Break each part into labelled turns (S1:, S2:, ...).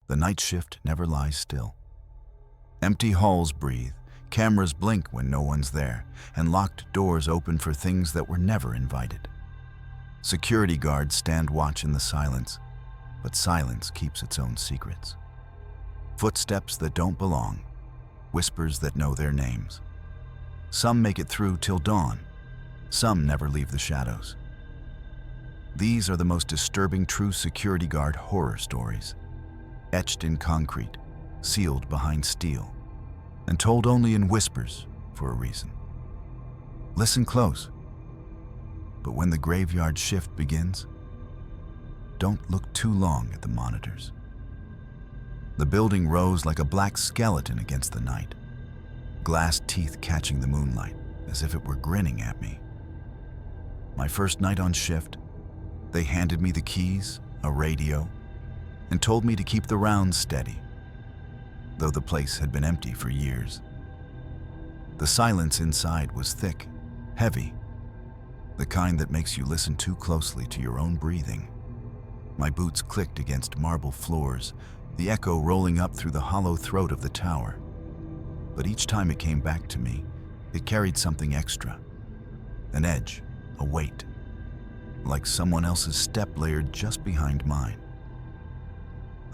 S1: The night shift never lies still. Empty halls breathe, cameras blink when no one's there, and locked doors open for things that were never invited. Security guards stand watch in the silence, but silence keeps its own secrets. Footsteps that don't belong, whispers that know their names. Some make it through till dawn, some never leave the shadows. These are the most disturbing true security guard horror stories, etched in concrete, sealed behind steel, and told only in whispers for a reason. Listen close, but when the graveyard shift begins, don't look too long at the monitors. The building rose like a black skeleton against the night, glass teeth catching the moonlight as if it were grinning at me. My first night on shift, they handed me the keys, a radio, and told me to keep the rounds steady, though the place had been empty for years. The silence inside was thick, heavy, the kind that makes you listen too closely to your own breathing. My boots clicked against marble floors, the echo rolling up through the hollow throat of the tower. But each time it came back to me, it carried something extra. An edge, a weight, like someone else's step layered just behind mine.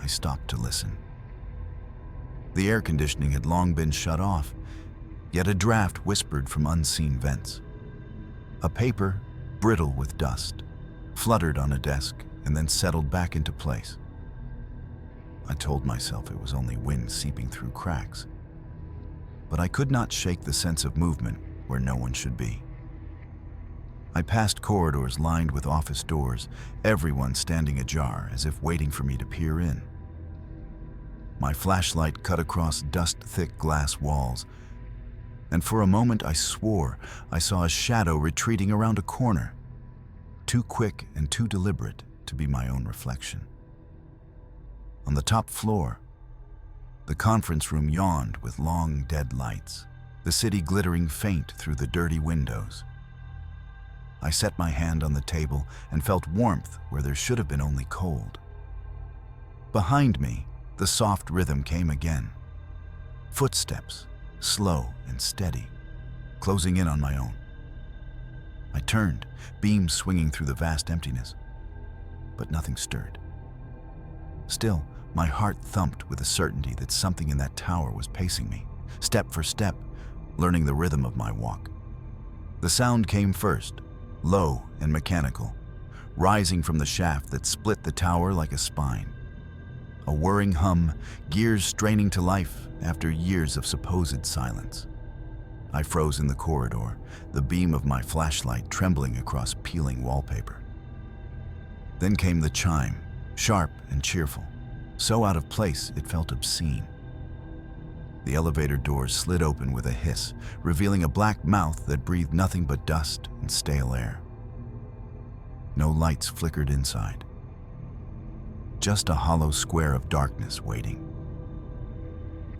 S1: I stopped to listen. The air conditioning had long been shut off, yet a draft whispered from unseen vents. A paper, brittle with dust, fluttered on a desk and then settled back into place. I told myself it was only wind seeping through cracks, but I could not shake the sense of movement where no one should be. I passed corridors lined with office doors, everyone standing ajar as if waiting for me to peer in. My flashlight cut across dust-thick glass walls, and for a moment I swore I saw a shadow retreating around a corner, too quick and too deliberate to be my own reflection. On the top floor, the conference room yawned with long dead lights, the city glittering faint through the dirty windows. I set my hand on the table and felt warmth where there should have been only cold. Behind me, the soft rhythm came again. Footsteps, slow and steady, closing in on my own. I turned, beams swinging through the vast emptiness, but nothing stirred. Still, my heart thumped with the certainty that something in that tower was pacing me, step for step, learning the rhythm of my walk. The sound came first, low and mechanical, rising from the shaft that split the tower like a spine. A whirring hum, gears straining to life after years of supposed silence. I froze in the corridor, the beam of my flashlight trembling across peeling wallpaper. Then came the chime, sharp and cheerful, so out of place it felt obscene. The elevator doors slid open with a hiss, revealing a black mouth that breathed nothing but dust and stale air. No lights flickered inside. Just a hollow square of darkness waiting.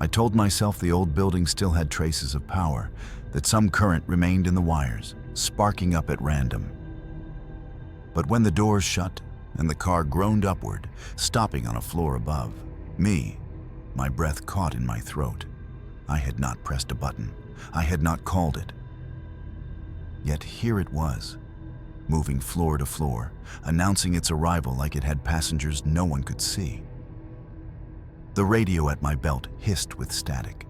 S1: I told myself the old building still had traces of power, that some current remained in the wires, sparking up at random. But when the doors shut and the car groaned upward, stopping on a floor above, my breath caught in my throat. I had not pressed a button. I had not called it. Yet here it was, moving floor to floor, announcing its arrival like it had passengers no one could see. The radio at my belt hissed with static.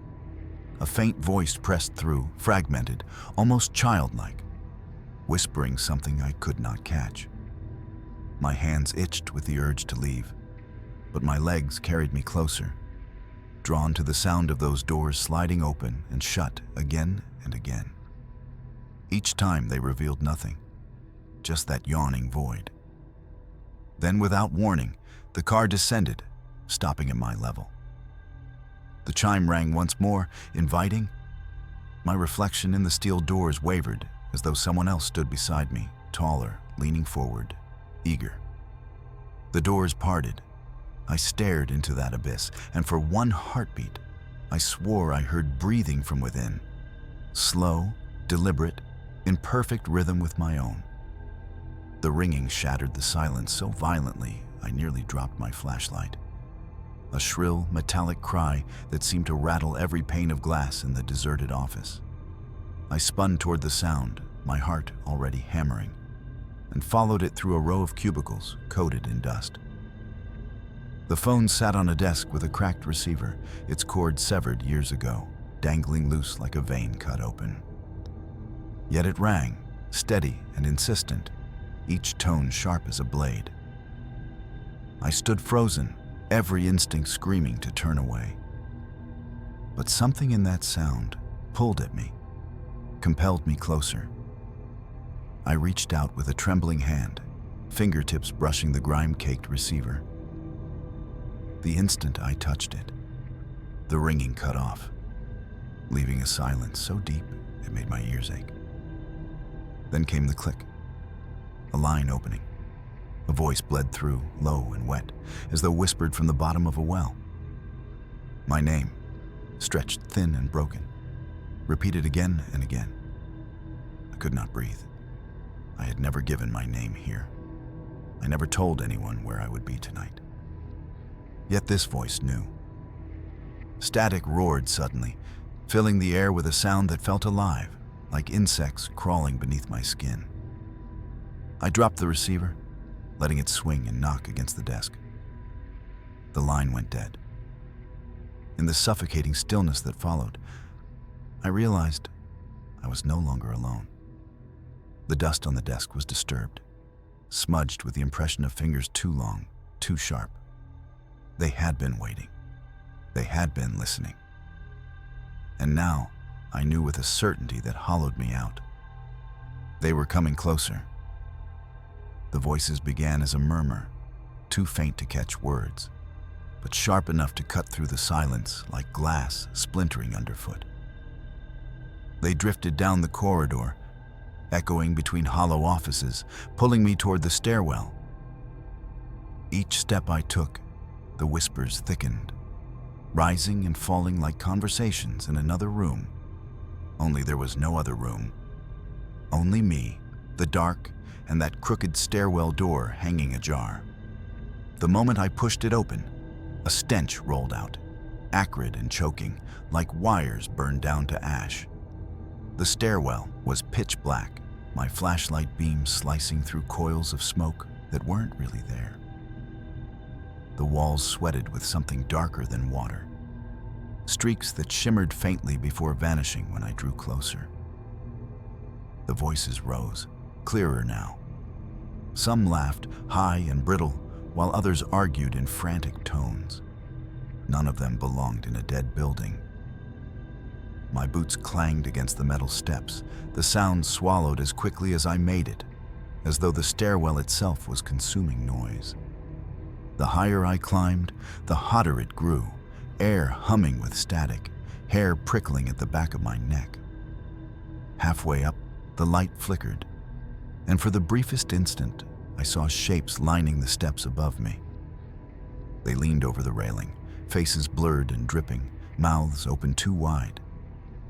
S1: A faint voice pressed through, fragmented, almost childlike, whispering something I could not catch. My hands itched with the urge to leave, but my legs carried me closer, drawn to the sound of those doors sliding open and shut again and again. Each time they revealed nothing, just that yawning void. Then, without warning, the car descended, stopping at my level. The chime rang once more, inviting. My reflection in the steel doors wavered, as though someone else stood beside me, taller, leaning forward, eager. The doors parted. I stared into that abyss, and for one heartbeat, I swore I heard breathing from within, slow, deliberate, in perfect rhythm with my own. The ringing shattered the silence so violently I nearly dropped my flashlight. a shrill, metallic cry that seemed to rattle every pane of glass in the deserted office. I spun toward the sound, my heart already hammering, and followed it through a row of cubicles coated in dust. The phone sat on a desk with a cracked receiver, its cord severed years ago, dangling loose like a vein cut open. Yet it rang, steady and insistent, each tone sharp as a blade. I stood frozen, every instinct screaming to turn away. But something in that sound pulled at me, compelled me closer. I reached out with a trembling hand, fingertips brushing the grime-caked receiver. The instant I touched it, the ringing cut off, leaving a silence so deep it made my ears ache. Then came the click, a line opening. A voice bled through, low and wet, as though whispered from the bottom of a well. My name, stretched thin and broken, repeated again and again. I could not breathe. I had never given my name here. I never told anyone where I would be tonight. Yet this voice knew. Static roared suddenly, filling the air with a sound that felt alive, like insects crawling beneath my skin. I dropped the receiver, letting it swing and knock against the desk. The line went dead. In the suffocating stillness that followed, I realized I was no longer alone. The dust on the desk was disturbed, smudged with the impression of fingers too long, too sharp. They had been waiting. They had been listening. And now, I knew with a certainty that hollowed me out. They were coming closer. The voices began as a murmur, too faint to catch words, but sharp enough to cut through the silence like glass splintering underfoot. They drifted down the corridor, echoing between hollow offices, pulling me toward the stairwell. Each step I took, the whispers thickened, rising and falling like conversations in another room. Only there was no other room. Only me, the dark, and that crooked stairwell door hanging ajar. The moment I pushed it open, a stench rolled out, acrid and choking, like wires burned down to ash. The stairwell was pitch black, my flashlight beam slicing through coils of smoke that weren't really there. The walls sweated with something darker than water, streaks that shimmered faintly before vanishing when I drew closer. The voices rose, clearer now. Some laughed, high and brittle, while others argued in frantic tones. None of them belonged in a dead building. My boots clanged against the metal steps, the sound swallowed as quickly as I made it, as though the stairwell itself was consuming noise. The higher I climbed, the hotter it grew, air humming with static, hair prickling at the back of my neck. Halfway up, the light flickered, and for the briefest instant, I saw shapes lining the steps above me. They leaned over the railing, faces blurred and dripping, mouths open too wide,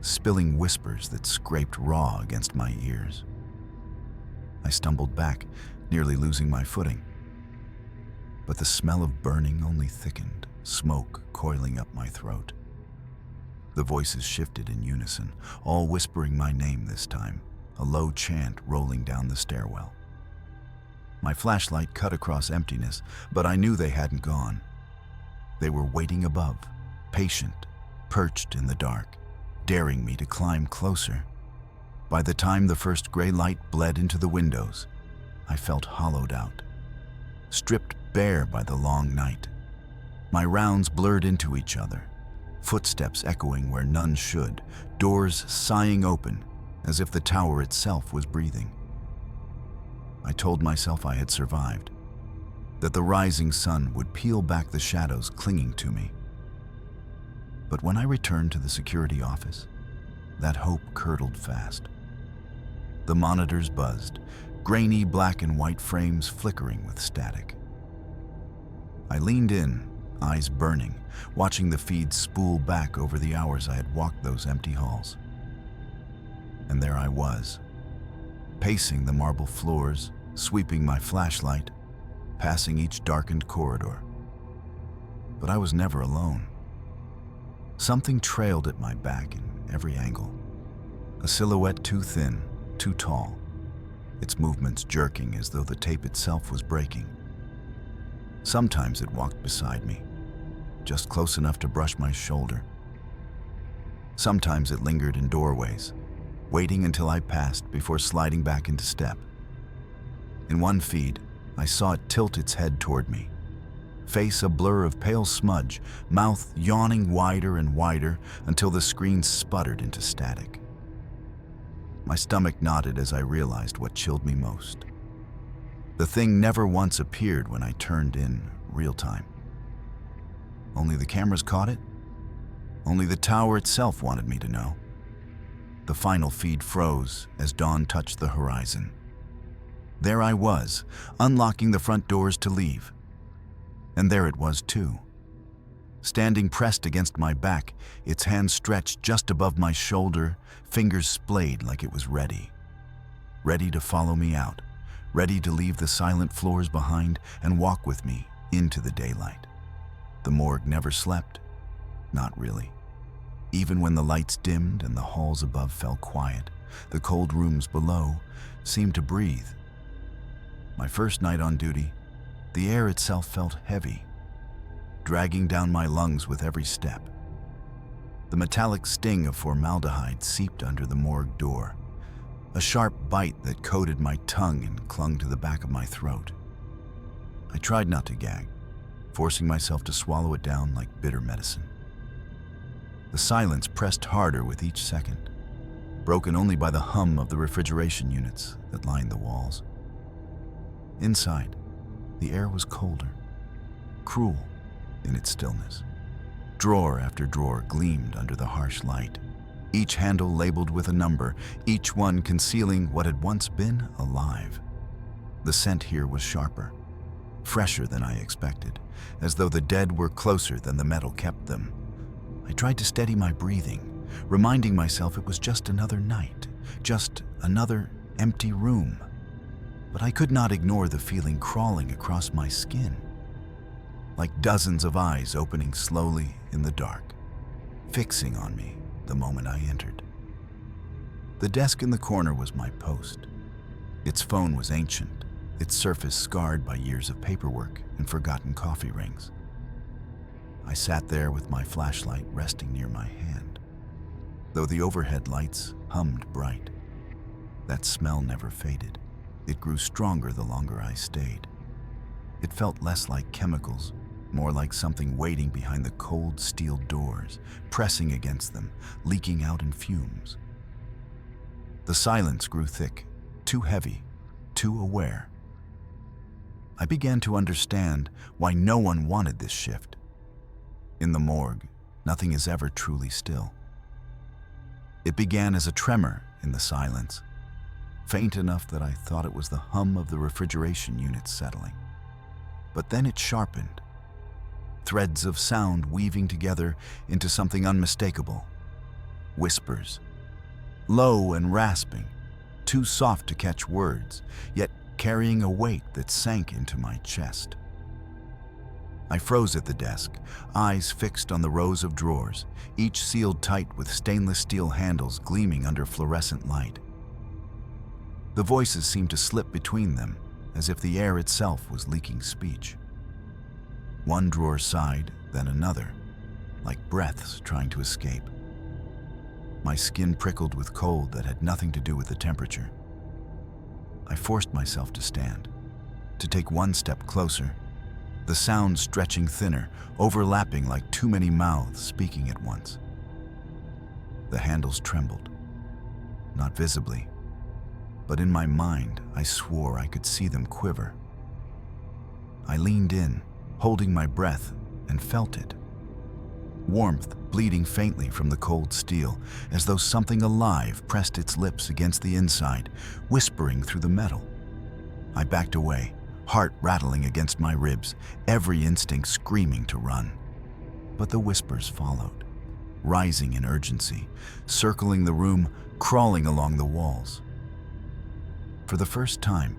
S1: spilling whispers that scraped raw against my ears. I stumbled back, nearly losing my footing. But the smell of burning only thickened, smoke coiling up my throat. The voices shifted in unison, all whispering my name this time, a low chant rolling down the stairwell. My flashlight cut across emptiness, but I knew they hadn't gone. They were waiting above, patient, perched in the dark, daring me to climb closer. By the time the first gray light bled into the windows, I felt hollowed out, stripped bare by the long night. My rounds blurred into each other, footsteps echoing where none should, doors sighing open as if the tower itself was breathing. I told myself I had survived, that the rising sun would peel back the shadows clinging to me. But when I returned to the security office, that hope curdled fast. The monitors buzzed, grainy black and white frames flickering with static. I leaned in, eyes burning, watching the feed spool back over the hours I had walked those empty halls. And there I was, pacing the marble floors, sweeping my flashlight, passing each darkened corridor. but I was never alone. Something trailed at my back in every angle. A silhouette too thin, too tall, its movements jerking as though the tape itself was breaking. Sometimes it walked beside me, just close enough to brush my shoulder. Sometimes it lingered in doorways, waiting until I passed before sliding back into step. In one feed, I saw it tilt its head toward me, face a blur of pale smudge, mouth yawning wider and wider until the screen sputtered into static. My stomach knotted as I realized what chilled me most. The thing never once appeared when I turned in real time. Only the cameras caught it? Only the tower itself wanted me to know. The final feed froze as dawn touched the horizon. There I was, unlocking the front doors to leave. And there it was too. Standing pressed against my back, its hand stretched just above my shoulder, fingers splayed like it was ready. Ready to follow me out, ready to leave the silent floors behind and walk with me into the daylight. The morgue never slept. Not really. Even when the lights dimmed and the halls above fell quiet, the cold rooms below seemed to breathe. My first night on duty, the air itself felt heavy, dragging down my lungs with every step. The metallic sting of formaldehyde seeped under the morgue door, a sharp bite that coated my tongue and clung to the back of my throat. I tried not to gag, forcing myself to swallow it down like bitter medicine. The silence pressed harder with each second, broken only by the hum of the refrigeration units that lined the walls. Inside, the air was colder, cruel in its stillness. Drawer after drawer gleamed under the harsh light, each handle labeled with a number, each one concealing what had once been alive. The scent here was sharper, fresher than I expected, as though the dead were closer than the metal kept them. I tried to steady my breathing, reminding myself it was just another night, just another empty room. But I could not ignore the feeling crawling across my skin, like dozens of eyes opening slowly in the dark, fixing on me the moment I entered. The desk in the corner was my post. Its phone was ancient, its surface scarred by years of paperwork and forgotten coffee rings. I sat there with my flashlight resting near my hand, though the overhead lights hummed bright. That smell never faded. It grew stronger the longer I stayed. It felt less like chemicals, more like something waiting behind the cold steel doors, pressing against them, leaking out in fumes. The silence grew thick, too heavy, too aware. I began to understand why no one wanted this shift. In the morgue, nothing is ever truly still. It began as a tremor in the silence, faint enough that I thought it was the hum of the refrigeration units settling. But then it sharpened, threads of sound weaving together into something unmistakable. Whispers, low and rasping, too soft to catch words, yet carrying a weight that sank into my chest. I froze at the desk, eyes fixed on the rows of drawers, each sealed tight with stainless steel handles gleaming under fluorescent light. The voices seemed to slip between them, as if the air itself was leaking speech. One drawer sighed, then another, like breaths trying to escape. My skin prickled with cold that had nothing to do with the temperature. I forced myself to stand, to take one step closer, the sound stretching thinner, overlapping like too many mouths speaking at once. The handles trembled, not visibly, but in my mind I swore I could see them quiver. I leaned in, holding my breath, and felt it. Warmth bleeding faintly from the cold steel, as though something alive pressed its lips against the inside, whispering through the metal. I backed away, heart rattling against my ribs, every instinct screaming to run. But the whispers followed, rising in urgency, circling the room, crawling along the walls. For the first time,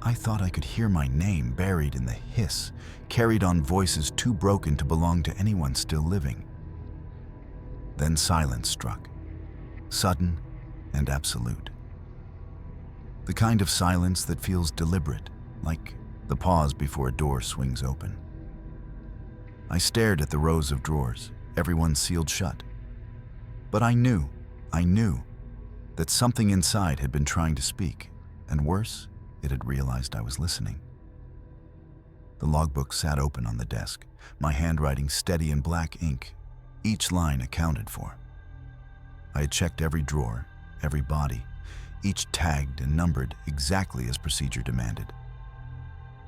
S1: I thought I could hear my name buried in the hiss, carried on voices too broken to belong to anyone still living. Then silence struck, sudden and absolute. The kind of silence that feels deliberate, like the pause before a door swings open. I stared at the rows of drawers, everyone sealed shut. But I knew that something inside had been trying to speak, and worse, it had realized I was listening. The logbook sat open on the desk, my handwriting steady in black ink, each line accounted for. I had checked every drawer, every body, each tagged and numbered exactly as procedure demanded.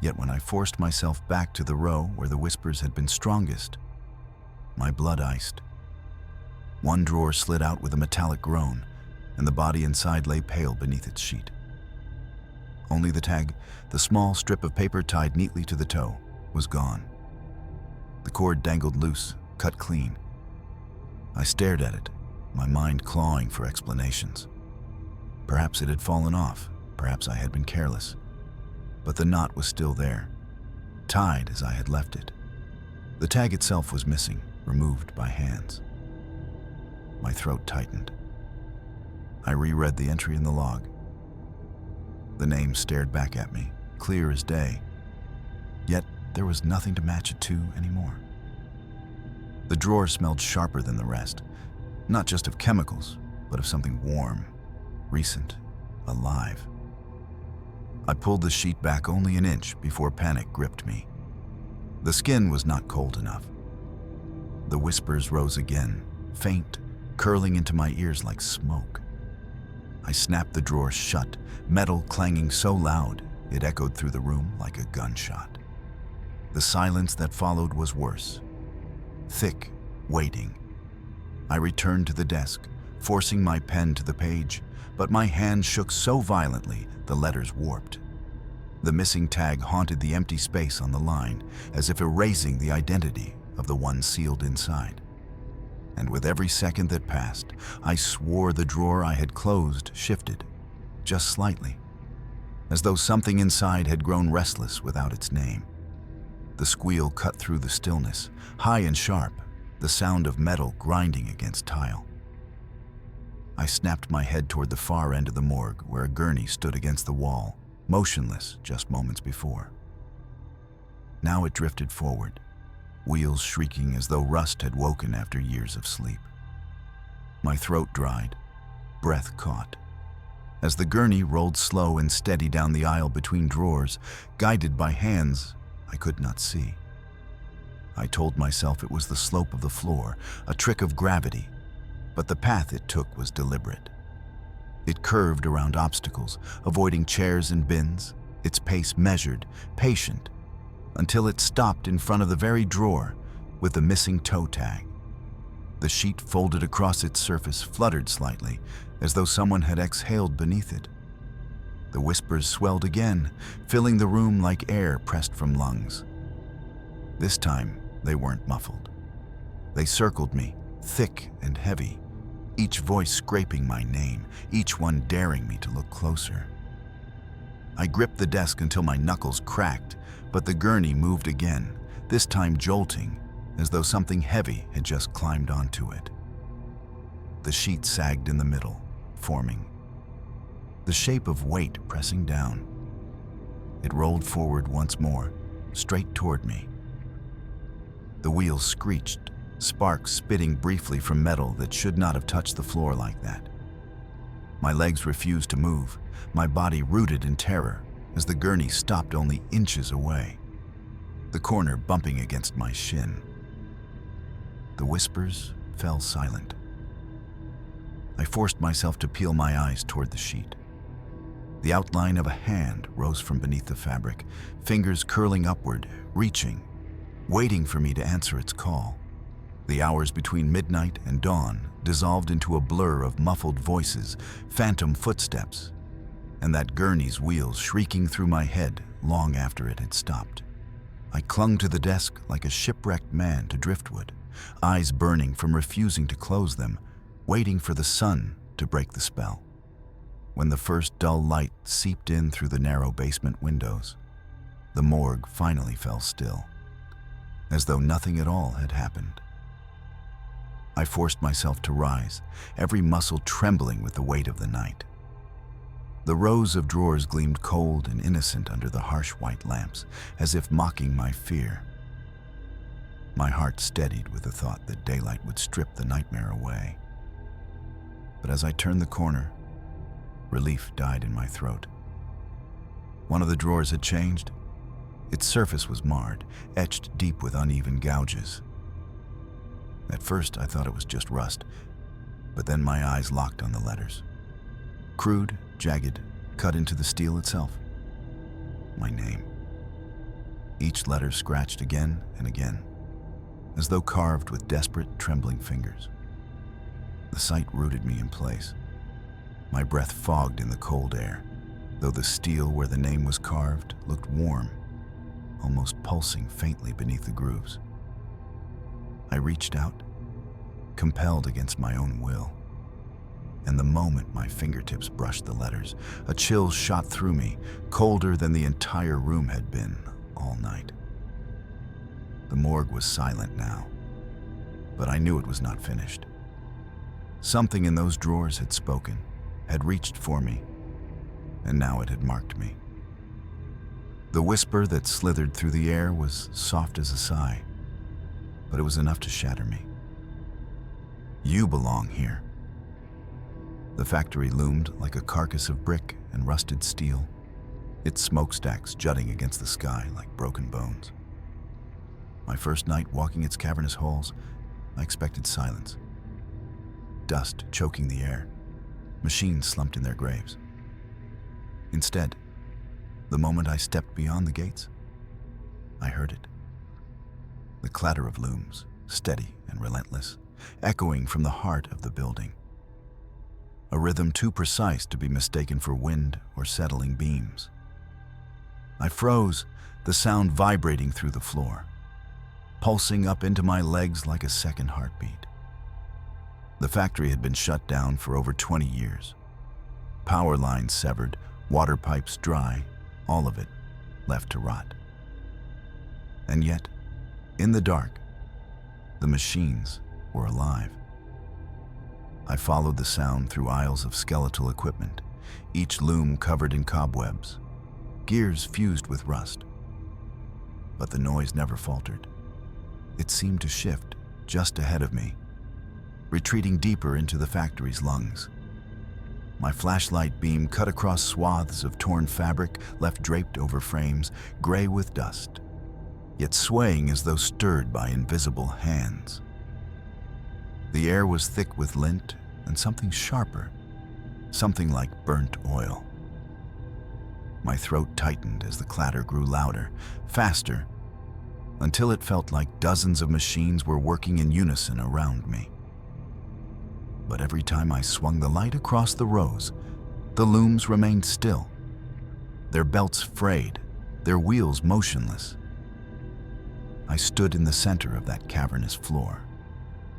S1: Yet when I forced myself back to the row where the whispers had been strongest, my blood iced. One drawer slid out with a metallic groan, and the body inside lay pale beneath its sheet. Only the tag, the small strip of paper tied neatly to the toe, was gone. The cord dangled loose, cut clean. I stared at it, my mind clawing for explanations. Perhaps it had fallen off, perhaps I had been careless. But the knot was still there, tied as I had left it. The tag itself was missing, removed by hands. My throat tightened. I reread the entry in the log. The name stared back at me, clear as day. Yet there was nothing to match it to anymore. The drawer smelled sharper than the rest, not just of chemicals, but of something warm, recent, alive. I pulled the sheet back only an inch before panic gripped me. The skin was not cold enough. The whispers rose again, faint, curling into my ears like smoke. I snapped the drawer shut, metal clanging so loud it echoed through the room like a gunshot. The silence that followed was worse. Thick, waiting. I returned to the desk, forcing my pen to the page, but my hand shook so violently the letters warped. The missing tag haunted the empty space on the line, as if erasing the identity of the one sealed inside. And with every second that passed, I swore the drawer I had closed shifted, just slightly, as though something inside had grown restless without its name. The squeal cut through the stillness, high and sharp, the sound of metal grinding against tile. I snapped my head toward the far end of the morgue where a gurney stood against the wall, motionless just moments before. Now it drifted forward, wheels shrieking as though rust had woken after years of sleep. My throat dried, breath caught. As the gurney rolled slow and steady down the aisle between drawers, guided by hands I could not see. I told myself it was the slope of the floor, a trick of gravity, but the path it took was deliberate. It curved around obstacles, avoiding chairs and bins, its pace measured, patient, until it stopped in front of the very drawer with the missing toe tag. The sheet folded across its surface fluttered slightly, as though someone had exhaled beneath it. The whispers swelled again, filling the room like air pressed from lungs. This time, they weren't muffled. They circled me, thick and heavy, each voice scraping my name, each one daring me to look closer. I gripped the desk until my knuckles cracked, but the gurney moved again, this time jolting, as though something heavy had just climbed onto it. The sheet sagged in the middle, forming, the shape of weight pressing down. It rolled forward once more, straight toward me. The wheels screeched, sparks spitting briefly from metal that should not have touched the floor like that. My legs refused to move, my body rooted in terror as the gurney stopped only inches away, the corner bumping against my shin. The whispers fell silent. I forced myself to peel my eyes toward the sheet. The outline of a hand rose from beneath the fabric, fingers curling upward, reaching, waiting for me to answer its call. The hours between midnight and dawn dissolved into a blur of muffled voices, phantom footsteps, and that gurney's wheels shrieking through my head long after it had stopped. I clung to the desk like a shipwrecked man to driftwood, eyes burning from refusing to close them, waiting for the sun to break the spell. When the first dull light seeped in through the narrow basement windows, the morgue finally fell still, as though nothing at all had happened. I forced myself to rise, every muscle trembling with the weight of the night. The rows of drawers gleamed cold and innocent under the harsh white lamps, as if mocking my fear. My heart steadied with the thought that daylight would strip the nightmare away. But as I turned the corner, relief died in my throat. One of the drawers had changed. Its surface was marred, etched deep with uneven gouges. At first, I thought it was just rust, but then my eyes locked on the letters. Crude, jagged, cut into the steel itself. My name. Each letter scratched again and again, as though carved with desperate, trembling fingers. The sight rooted me in place. My breath fogged in the cold air, though the steel where the name was carved looked warm, almost pulsing faintly beneath the grooves. I reached out, compelled against my own will. And the moment my fingertips brushed the letters, a chill shot through me, colder than the entire room had been all night. The morgue was silent now, but I knew it was not finished. Something in those drawers had spoken, had reached for me, and now it had marked me. The whisper that slithered through the air was soft as a sigh, but it was enough to shatter me. You belong here. The factory loomed like a carcass of brick and rusted steel, its smokestacks jutting against the sky like broken bones. My first night walking its cavernous halls, I expected silence. Dust choking the air, machines slumped in their graves. Instead, the moment I stepped beyond the gates, I heard it. The clatter of looms, steady and relentless, echoing from the heart of the building. A rhythm too precise to be mistaken for wind or settling beams. I froze, the sound vibrating through the floor, pulsing up into my legs like a second heartbeat. The factory had been shut down for over 20 years. Power lines severed, water pipes dry, all of it left to rot. And yet, in the dark, the machines were alive. I followed the sound through aisles of skeletal equipment, each loom covered in cobwebs, gears fused with rust. But the noise never faltered. It seemed to shift just ahead of me, retreating deeper into the factory's lungs. My flashlight beam cut across swaths of torn fabric left draped over frames, gray with dust, yet swaying as though stirred by invisible hands. The air was thick with lint and something sharper, something like burnt oil. My throat tightened as the clatter grew louder, faster, until it felt like dozens of machines were working in unison around me. But every time I swung the light across the rows, the looms remained still, their belts frayed, their wheels motionless. I stood in the center of that cavernous floor,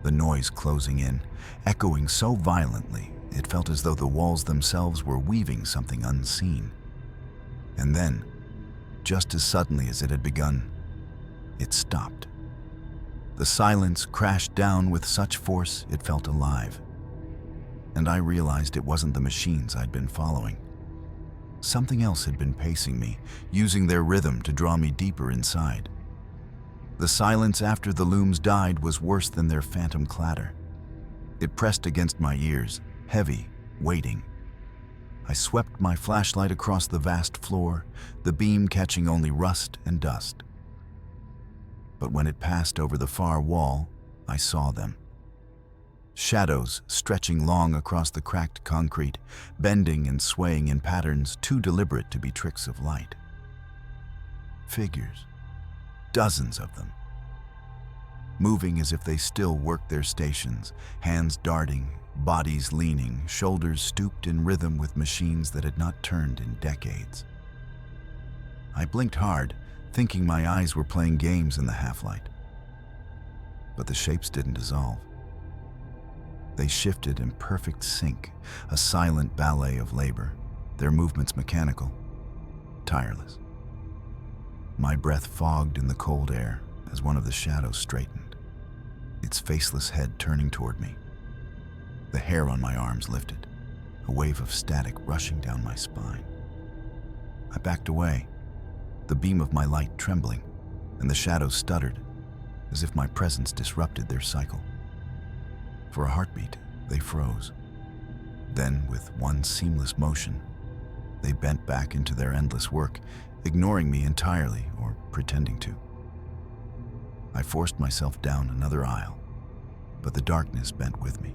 S1: the noise closing in, echoing so violently it felt as though the walls themselves were weaving something unseen. And then, just as suddenly as it had begun, it stopped. The silence crashed down with such force it felt alive. And I realized it wasn't the machines I'd been following. Something else had been pacing me, using their rhythm to draw me deeper inside. The silence after the looms died was worse than their phantom clatter. It pressed against my ears, heavy, waiting. I swept my flashlight across the vast floor, the beam catching only rust and dust. But when it passed over the far wall, I saw them. Shadows stretching long across the cracked concrete, bending and swaying in patterns too deliberate to be tricks of light. Figures, dozens of them, moving as if they still worked their stations, hands darting, bodies leaning, shoulders stooped in rhythm with machines that had not turned in decades. I blinked hard, thinking my eyes were playing games in the half-light. But the shapes didn't dissolve. They shifted in perfect sync, a silent ballet of labor, their movements mechanical, tireless. My breath fogged in the cold air as one of the shadows straightened, its faceless head turning toward me. The hair on my arms lifted, a wave of static rushing down my spine. I backed away, the beam of my light trembling, and the shadows stuttered, as if my presence disrupted their cycle. For a heartbeat, they froze. Then, with one seamless motion, they bent back into their endless work, ignoring me entirely, or pretending to. I forced myself down another aisle, but the darkness bent with me.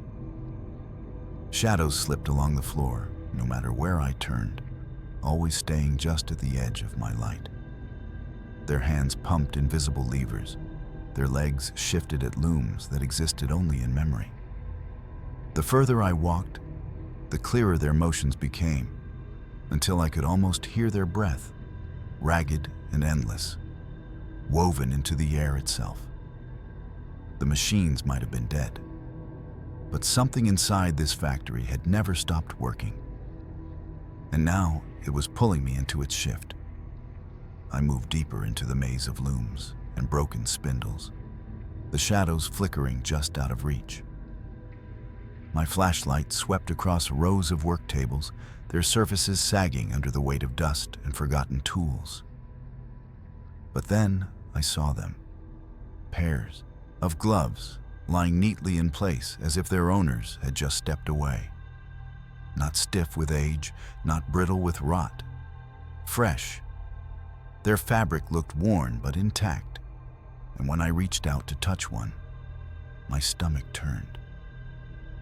S1: Shadows slipped along the floor, no matter where I turned, always staying just at the edge of my light. Their hands pumped invisible levers, their legs shifted at looms that existed only in memory. The further I walked, the clearer their motions became, until I could almost hear their breath, ragged and endless, woven into the air itself. The machines might have been dead, but something inside this factory had never stopped working. And now it was pulling me into its shift. I moved deeper into the maze of looms and broken spindles, the shadows flickering just out of reach. My flashlight swept across rows of work tables, their surfaces sagging under the weight of dust and forgotten tools. But then I saw them, pairs of gloves lying neatly in place as if their owners had just stepped away. Not stiff with age, not brittle with rot. Fresh. Their fabric looked worn but intact, and when I reached out to touch one, my stomach turned.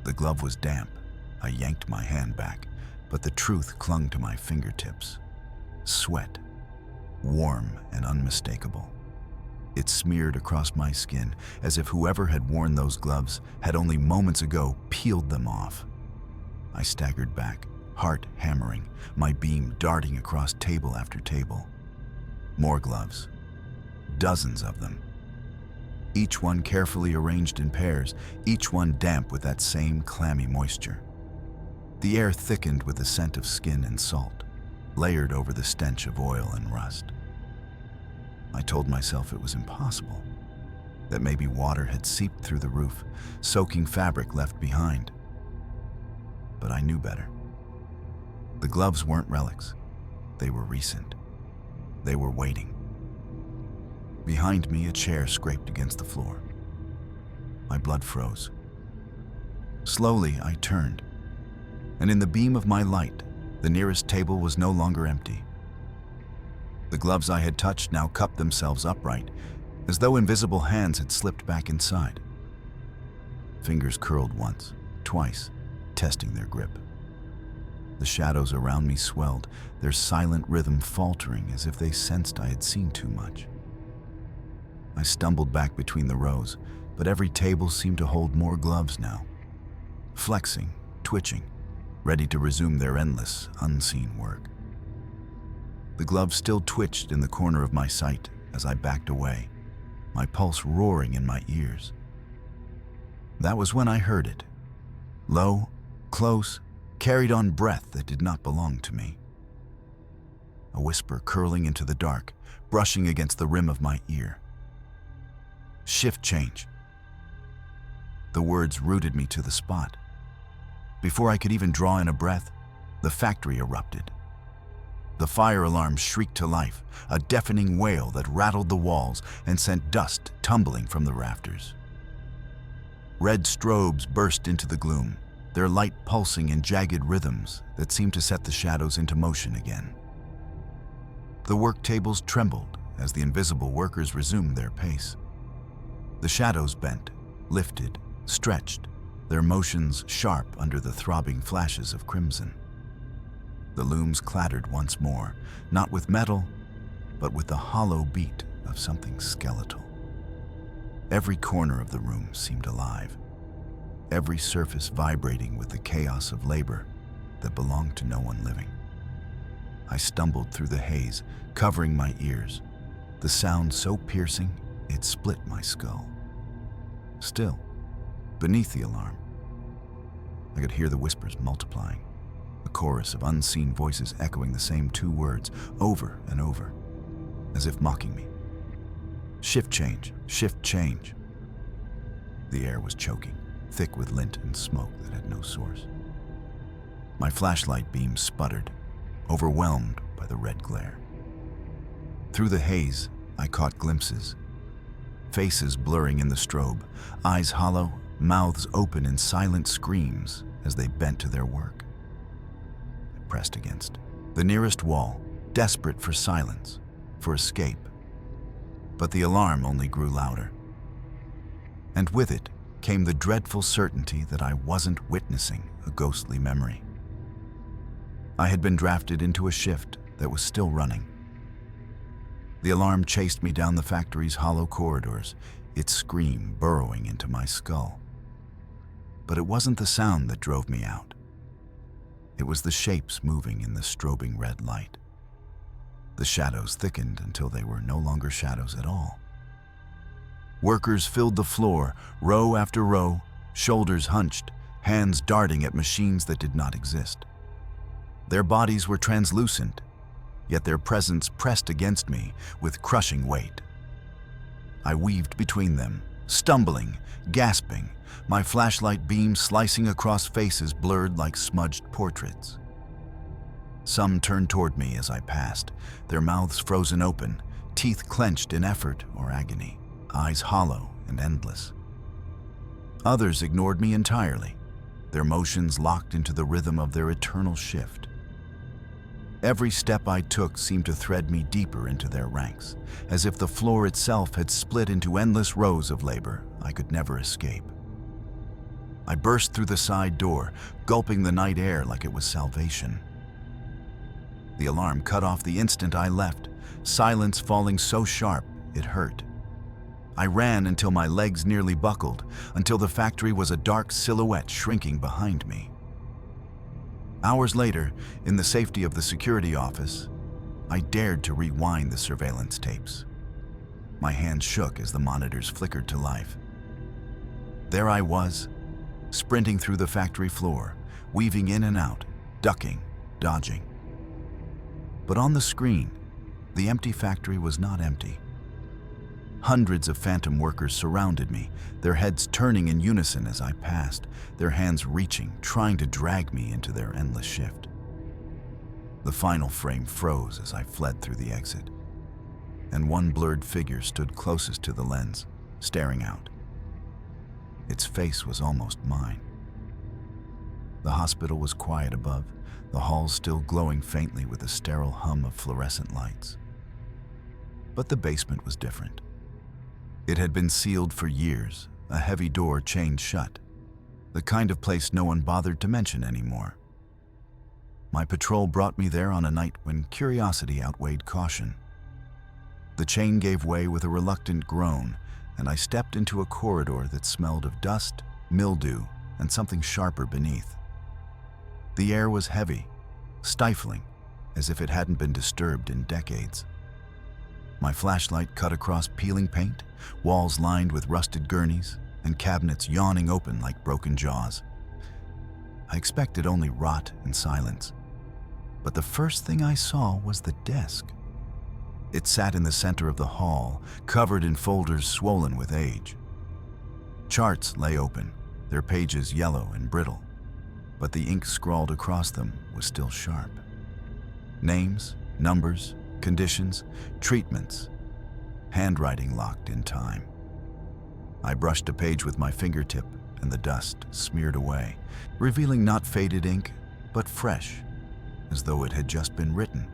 S1: The glove was damp. I yanked my hand back, but the truth clung to my fingertips. Sweat, warm and unmistakable. It smeared across my skin as if whoever had worn those gloves had only moments ago peeled them off. I staggered back, heart hammering, my beam darting across table after table. More gloves, dozens of them. Each one carefully arranged in pairs, each one damp with that same clammy moisture. The air thickened with the scent of skin and salt, layered over the stench of oil and rust. I told myself it was impossible, that maybe water had seeped through the roof, soaking fabric left behind. But I knew better. The gloves weren't relics. They were recent. They were waiting. Behind me, a chair scraped against the floor. My blood froze. Slowly, I turned, and in the beam of my light, the nearest table was no longer empty. The gloves I had touched now cupped themselves upright, as though invisible hands had slipped back inside. Fingers curled once, twice, testing their grip. The shadows around me swelled, their silent rhythm faltering as if they sensed I had seen too much. I stumbled back between the rows, but every table seemed to hold more gloves now, flexing, twitching, ready to resume their endless, unseen work. The gloves still twitched in the corner of my sight as I backed away, my pulse roaring in my ears. That was when I heard it. Low, close, carried on breath that did not belong to me. A whisper curling into the dark, brushing against the rim of my ear. Shift change. The words rooted me to the spot. Before I could even draw in a breath, the factory erupted. The fire alarm shrieked to life, a deafening wail that rattled the walls and sent dust tumbling from the rafters. Red strobes burst into the gloom, their light pulsing in jagged rhythms that seemed to set the shadows into motion again. The work tables trembled as the invisible workers resumed their pace. The shadows bent, lifted, stretched, their motions sharp under the throbbing flashes of crimson. The looms clattered once more, not with metal, but with the hollow beat of something skeletal. Every corner of the room seemed alive, every surface vibrating with the chaos of labor that belonged to no one living. I stumbled through the haze, covering my ears, the sound so piercing it split my skull. Still, beneath the alarm, I could hear the whispers multiplying, a chorus of unseen voices echoing the same two words over and over, as if mocking me. Shift change, shift change. The air was choking, thick with lint and smoke that had no source. My flashlight beam sputtered, overwhelmed by the red glare. Through the haze, I caught glimpses. Faces blurring in the strobe, eyes hollow, mouths open in silent screams as they bent to their work. I pressed against the nearest wall, desperate for silence, for escape. But the alarm only grew louder. And with it came the dreadful certainty that I wasn't witnessing a ghostly memory. I had been drafted into a shift that was still running. The alarm chased me down the factory's hollow corridors, its scream burrowing into my skull. But it wasn't the sound that drove me out. It was the shapes moving in the strobing red light. The shadows thickened until they were no longer shadows at all. Workers filled the floor, row after row, shoulders hunched, hands darting at machines that did not exist. Their bodies were translucent, yet their presence pressed against me with crushing weight. I weaved between them, stumbling, gasping, my flashlight beam slicing across faces blurred like smudged portraits. Some turned toward me as I passed, their mouths frozen open, teeth clenched in effort or agony, eyes hollow and endless. Others ignored me entirely, their motions locked into the rhythm of their eternal shift. Every step I took seemed to thread me deeper into their ranks, as if the floor itself had split into endless rows of labor I could never escape. I burst through the side door, gulping the night air like it was salvation. The alarm cut off the instant I left, silence falling so sharp it hurt. I ran until my legs nearly buckled, until the factory was a dark silhouette shrinking behind me. Hours later, in the safety of the security office, I dared to rewind the surveillance tapes. My hands shook as the monitors flickered to life. There I was, sprinting through the factory floor, weaving in and out, ducking, dodging. But on the screen, the empty factory was not empty. Hundreds of phantom workers surrounded me, their heads turning in unison as I passed, their hands reaching, trying to drag me into their endless shift. The final frame froze as I fled through the exit, and one blurred figure stood closest to the lens, staring out. Its face was almost mine. The hospital was quiet above, the halls still glowing faintly with a sterile hum of fluorescent lights. But the basement was different. It had been sealed for years, a heavy door chained shut, the kind of place no one bothered to mention anymore. My patrol brought me there on a night when curiosity outweighed caution. The chain gave way with a reluctant groan, and I stepped into a corridor that smelled of dust, mildew, and something sharper beneath. The air was heavy, stifling, as if it hadn't been disturbed in decades. My flashlight cut across peeling paint, walls lined with rusted gurneys, and cabinets yawning open like broken jaws. I expected only rot and silence, but the first thing I saw was the desk. It sat in the center of the hall, covered in folders swollen with age. Charts lay open, their pages yellow and brittle, but the ink scrawled across them was still sharp. Names, numbers, conditions, treatments, handwriting locked in time. I brushed a page with my fingertip and the dust smeared away, revealing not faded ink, but fresh, as though it had just been written.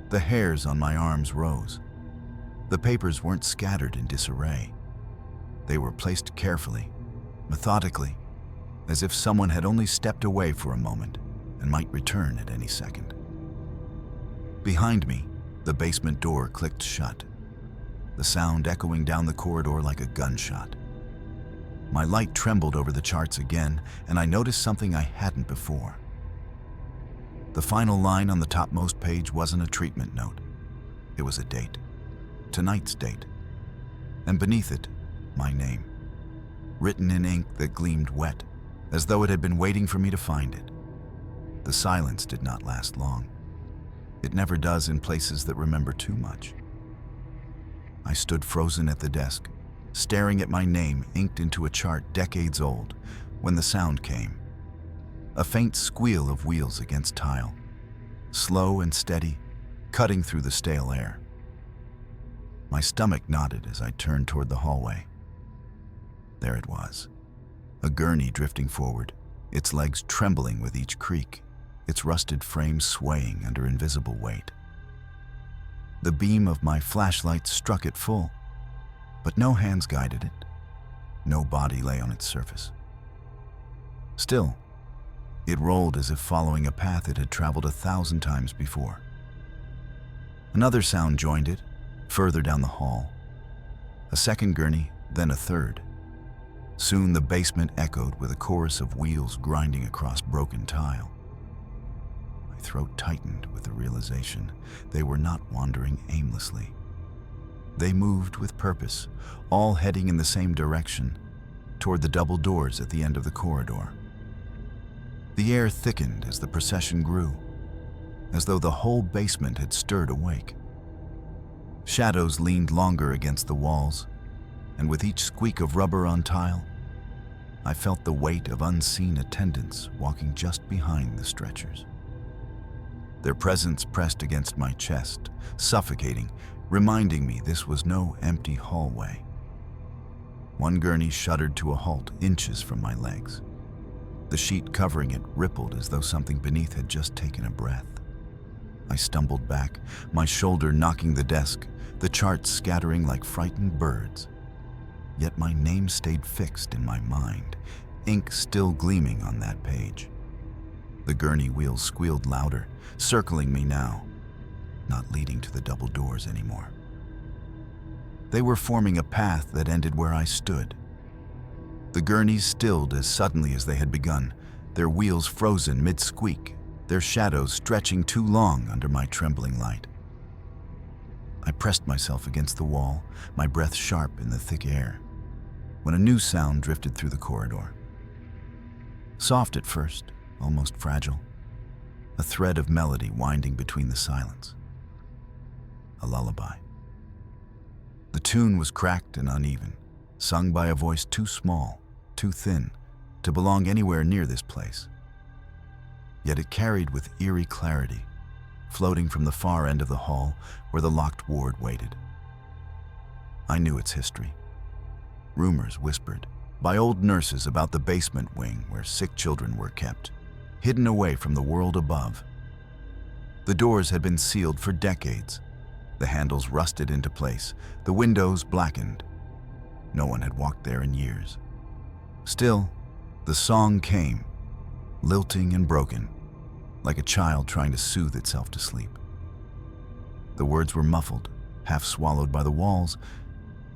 S1: The hairs on my arms rose. The papers weren't scattered in disarray. They were placed carefully, methodically, as if someone had only stepped away for a moment and might return at any second. Behind me, the basement door clicked shut, the sound echoing down the corridor like a gunshot. My light trembled over the charts again, and I noticed something I hadn't before. The final line on the topmost page wasn't a treatment note. It was a date, tonight's date, and beneath it, my name, written in ink that gleamed wet, as though it had been waiting for me to find it. The silence did not last long. It never does in places that remember too much. I stood frozen at the desk, staring at my name inked into a chart decades old, when the sound came. A faint squeal of wheels against tile, slow and steady, cutting through the stale air. My stomach knotted as I turned toward the hallway. There it was, a gurney drifting forward, its legs trembling with each creak, its rusted frame swaying under invisible weight. The beam of my flashlight struck it full, but no hands guided it. No body lay on its surface. Still, it rolled as if following a path it had traveled 1,000 times before. Another sound joined it, further down the hall. A second gurney, then a third. Soon the basement echoed with a chorus of wheels grinding across broken tile. My throat tightened with the realization they were not wandering aimlessly. They moved with purpose, all heading in the same direction, toward the double doors at the end of the corridor. The air thickened as the procession grew, as though the whole basement had stirred awake. Shadows leaned longer against the walls, and with each squeak of rubber on tile, I felt the weight of unseen attendants walking just behind the stretchers. Their presence pressed against my chest, suffocating, reminding me this was no empty hallway. One gurney shuddered to a halt inches from my legs. The sheet covering it rippled as though something beneath had just taken a breath. I stumbled back, my shoulder knocking the desk, the charts scattering like frightened birds. Yet my name stayed fixed in my mind, ink still gleaming on that page. The gurney wheels squealed louder, circling me now, not leading to the double doors anymore. They were forming a path that ended where I stood. The gurneys stilled as suddenly as they had begun, their wheels frozen mid-squeak, their shadows stretching too long under my trembling light. I pressed myself against the wall, my breath sharp in the thick air, when a new sound drifted through the corridor. Soft at first, almost fragile, a thread of melody winding between the silence. A lullaby. The tune was cracked and uneven, sung by a voice too small, too thin, to belong anywhere near this place. Yet it carried with eerie clarity, floating from the far end of the hall where the locked ward waited. I knew its history. Rumors whispered by old nurses about the basement wing where sick children were kept, hidden away from the world above. The doors had been sealed for decades, the handles rusted into place, the windows blackened. No one had walked there in years. Still, the song came, lilting and broken, like a child trying to soothe itself to sleep. The words were muffled, half swallowed by the walls,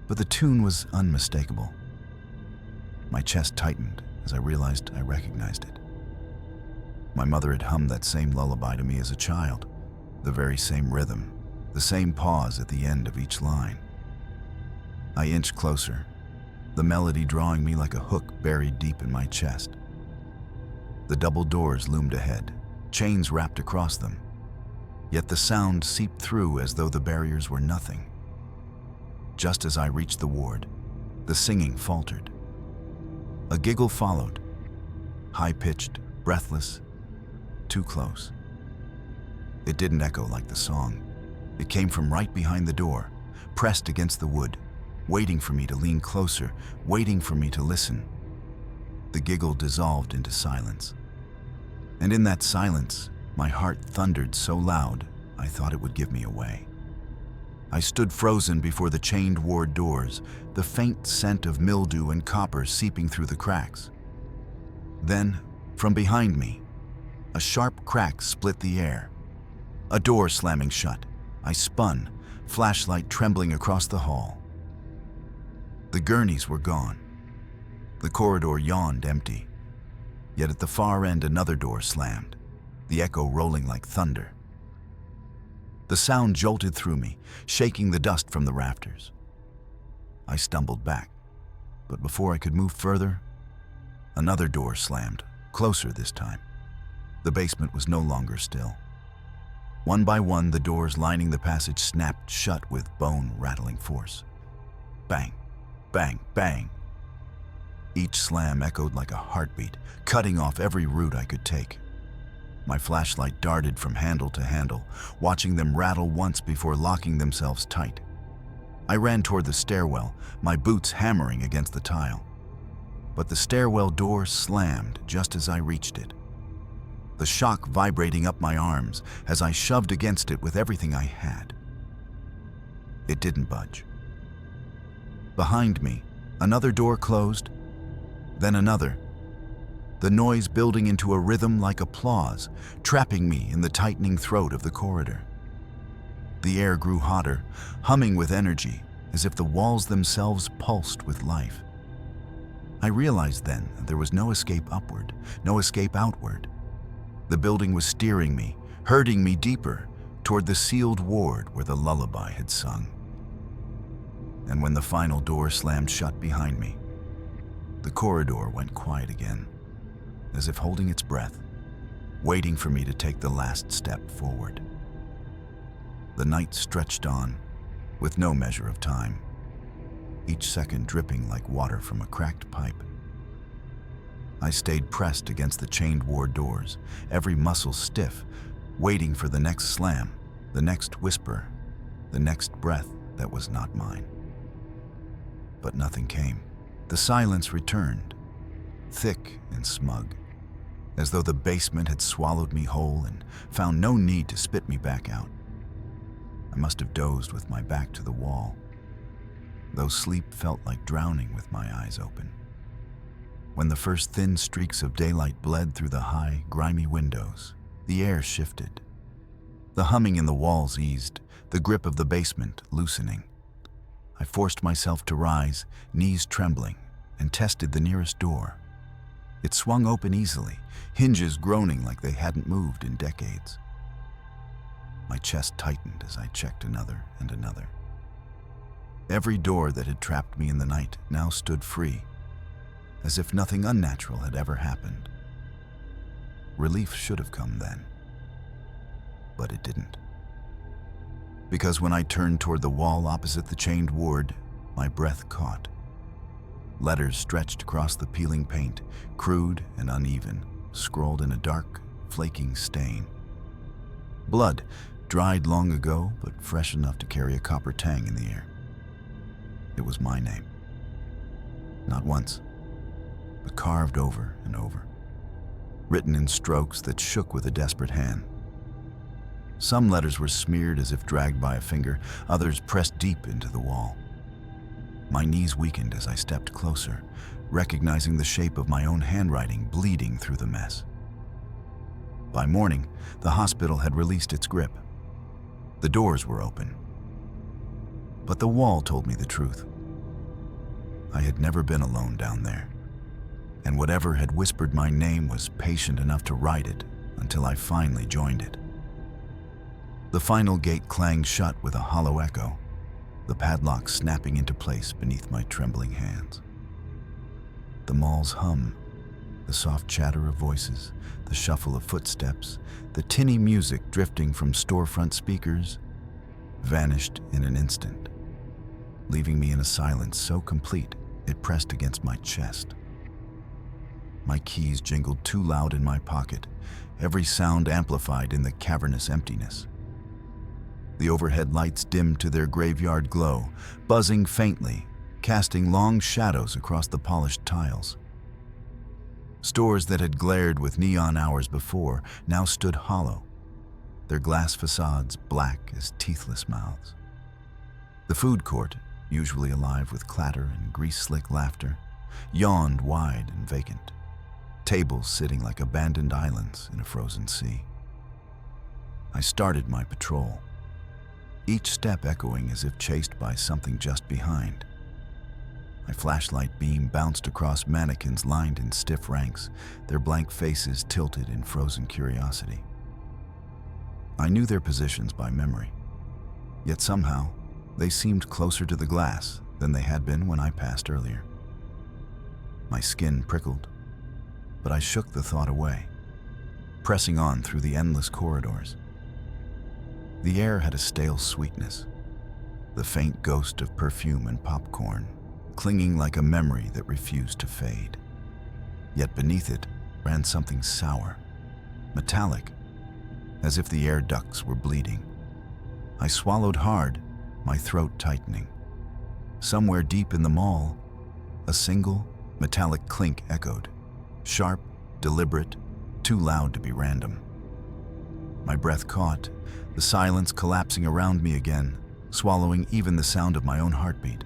S1: but the tune was unmistakable. My chest tightened as I realized I recognized it. My mother had hummed that same lullaby to me as a child, the very same rhythm, the same pause at the end of each line. I inched closer, the melody drawing me like a hook buried deep in my chest. The double doors loomed ahead, chains wrapped across them, yet the sound seeped through as though the barriers were nothing. Just as I reached the ward, the singing faltered. A giggle followed, high-pitched, breathless, too close. It didn't echo like the song. It came from right behind the door, pressed against the wood, waiting for me to lean closer, waiting for me to listen. The giggle dissolved into silence. And in that silence, my heart thundered so loud, I thought it would give me away. I stood frozen before the chained ward doors, the faint scent of mildew and copper seeping through the cracks. Then, from behind me, a sharp crack split the air. A door slamming shut. I spun, flashlight trembling across the hall. The gurneys were gone. The corridor yawned empty. Yet at the far end another door slammed, the echo rolling like thunder. The sound jolted through me, shaking the dust from the rafters. I stumbled back, but before I could move further, Another door slammed, closer this time. The basement was no longer still. One by one, the doors lining the passage snapped shut with bone-rattling force. Bang, bang, bang. Each slam echoed like a heartbeat, cutting off every route I could take. My flashlight darted from handle to handle, watching them rattle once before locking themselves tight. I ran toward the stairwell, my boots hammering against the tile. But the stairwell door slammed just as I reached it, the shock vibrating up my arms as I shoved against it with everything I had. It didn't budge. Behind me, another door closed, then another, the noise building into a rhythm like applause, trapping me in the tightening throat of the corridor. The air grew hotter, humming with energy, as if the walls themselves pulsed with life. I realized then that there was no escape upward, no escape outward. The building was steering me, herding me deeper, toward the sealed ward where the lullaby had sung. And when the final door slammed shut behind me, the corridor went quiet again, as if holding its breath, waiting for me to take the last step forward. The night stretched on, with no measure of time, each second dripping like water from a cracked pipe. I stayed pressed against the chained ward doors, every muscle stiff, waiting for the next slam, the next whisper, the next breath that was not mine. But nothing came. The silence returned, thick and smug, as though the basement had swallowed me whole and found no need to spit me back out. I must have dozed with my back to the wall, though sleep felt like drowning with my eyes open. When the first thin streaks of daylight bled through the high, grimy windows, the air shifted. The humming in the walls eased, the grip of the basement loosening. I forced myself to rise, knees trembling, and tested the nearest door. It swung open easily, hinges groaning like they hadn't moved in decades. My chest tightened as I checked another and another. Every door that had trapped me in the night now stood free, as if nothing unnatural had ever happened. Relief should have come then, but it didn't. Because when I turned toward the wall opposite the chained ward, my breath caught. Letters stretched across the peeling paint, crude and uneven, scrawled in a dark, flaking stain. Blood, dried long ago, but fresh enough to carry a copper tang in the air. It was my name. Not once, but carved over and over, written in strokes that shook with a desperate hand. Some letters were smeared as if dragged by a finger, others pressed deep into the wall. My knees weakened as I stepped closer, recognizing the shape of my own handwriting bleeding through the mess. By morning, the hospital had released its grip. The doors were open. But the wall told me the truth. I had never been alone down there, and whatever had whispered my name was patient enough to write it until I finally joined it. The final gate clanged shut with a hollow echo, the padlock snapping into place beneath my trembling hands. The mall's hum, the soft chatter of voices, the shuffle of footsteps, the tinny music drifting from storefront speakers, vanished in an instant, leaving me in a silence so complete it pressed against my chest. My keys jingled too loud in my pocket, every sound amplified in the cavernous emptiness. The overhead lights dimmed to their graveyard glow, buzzing faintly, casting long shadows across the polished tiles. Stores that had glared with neon hours before now stood hollow, their glass facades black as teethless mouths. The food court, usually alive with clatter and grease-slick laughter, yawned wide and vacant, tables sitting like abandoned islands in a frozen sea. I started my patrol, each step echoing as if chased by something just behind. My flashlight beam bounced across mannequins lined in stiff ranks, their blank faces tilted in frozen curiosity. I knew their positions by memory, yet somehow they seemed closer to the glass than they had been when I passed earlier. My skin prickled, but I shook the thought away, pressing on through the endless corridors. The air had a stale sweetness, the faint ghost of perfume and popcorn, clinging like a memory that refused to fade. Yet beneath it ran something sour, metallic, as if the air ducts were bleeding. I swallowed hard, my throat tightening. Somewhere deep in the mall, a single, metallic clink echoed, sharp, deliberate, too loud to be random. My breath caught, the silence collapsing around me again, swallowing even the sound of my own heartbeat.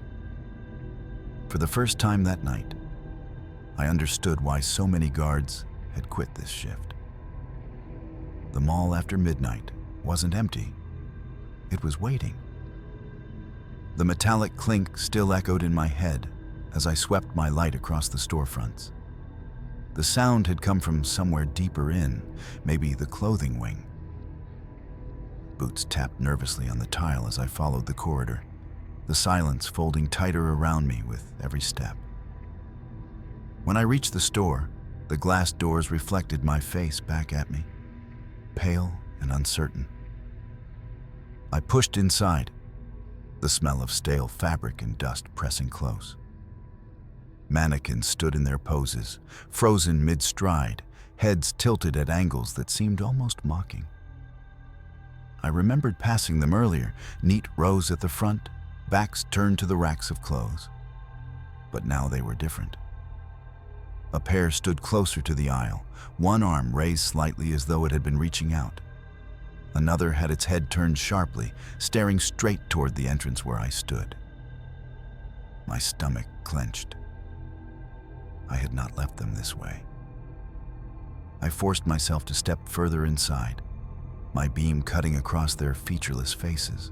S1: For the first time that night, I understood why so many guards had quit this shift. The mall after midnight wasn't empty. It was waiting. The metallic clink still echoed in my head as I swept my light across the storefronts. The sound had come from somewhere deeper in, maybe the clothing wing. Boots tapped nervously on the tile as I followed the corridor, the silence folding tighter around me with every step. When I reached the store, the glass doors reflected my face back at me, pale and uncertain. I pushed inside, the smell of stale fabric and dust pressing close. Mannequins stood in their poses, frozen mid-stride, heads tilted at angles that seemed almost mocking. I remembered passing them earlier, neat rows at the front, backs turned to the racks of clothes. But now they were different. A pair stood closer to the aisle, one arm raised slightly as though it had been reaching out. Another had its head turned sharply, staring straight toward the entrance where I stood. My stomach clenched. I had not left them this way. I forced myself to step further inside, my beam cutting across their featureless faces.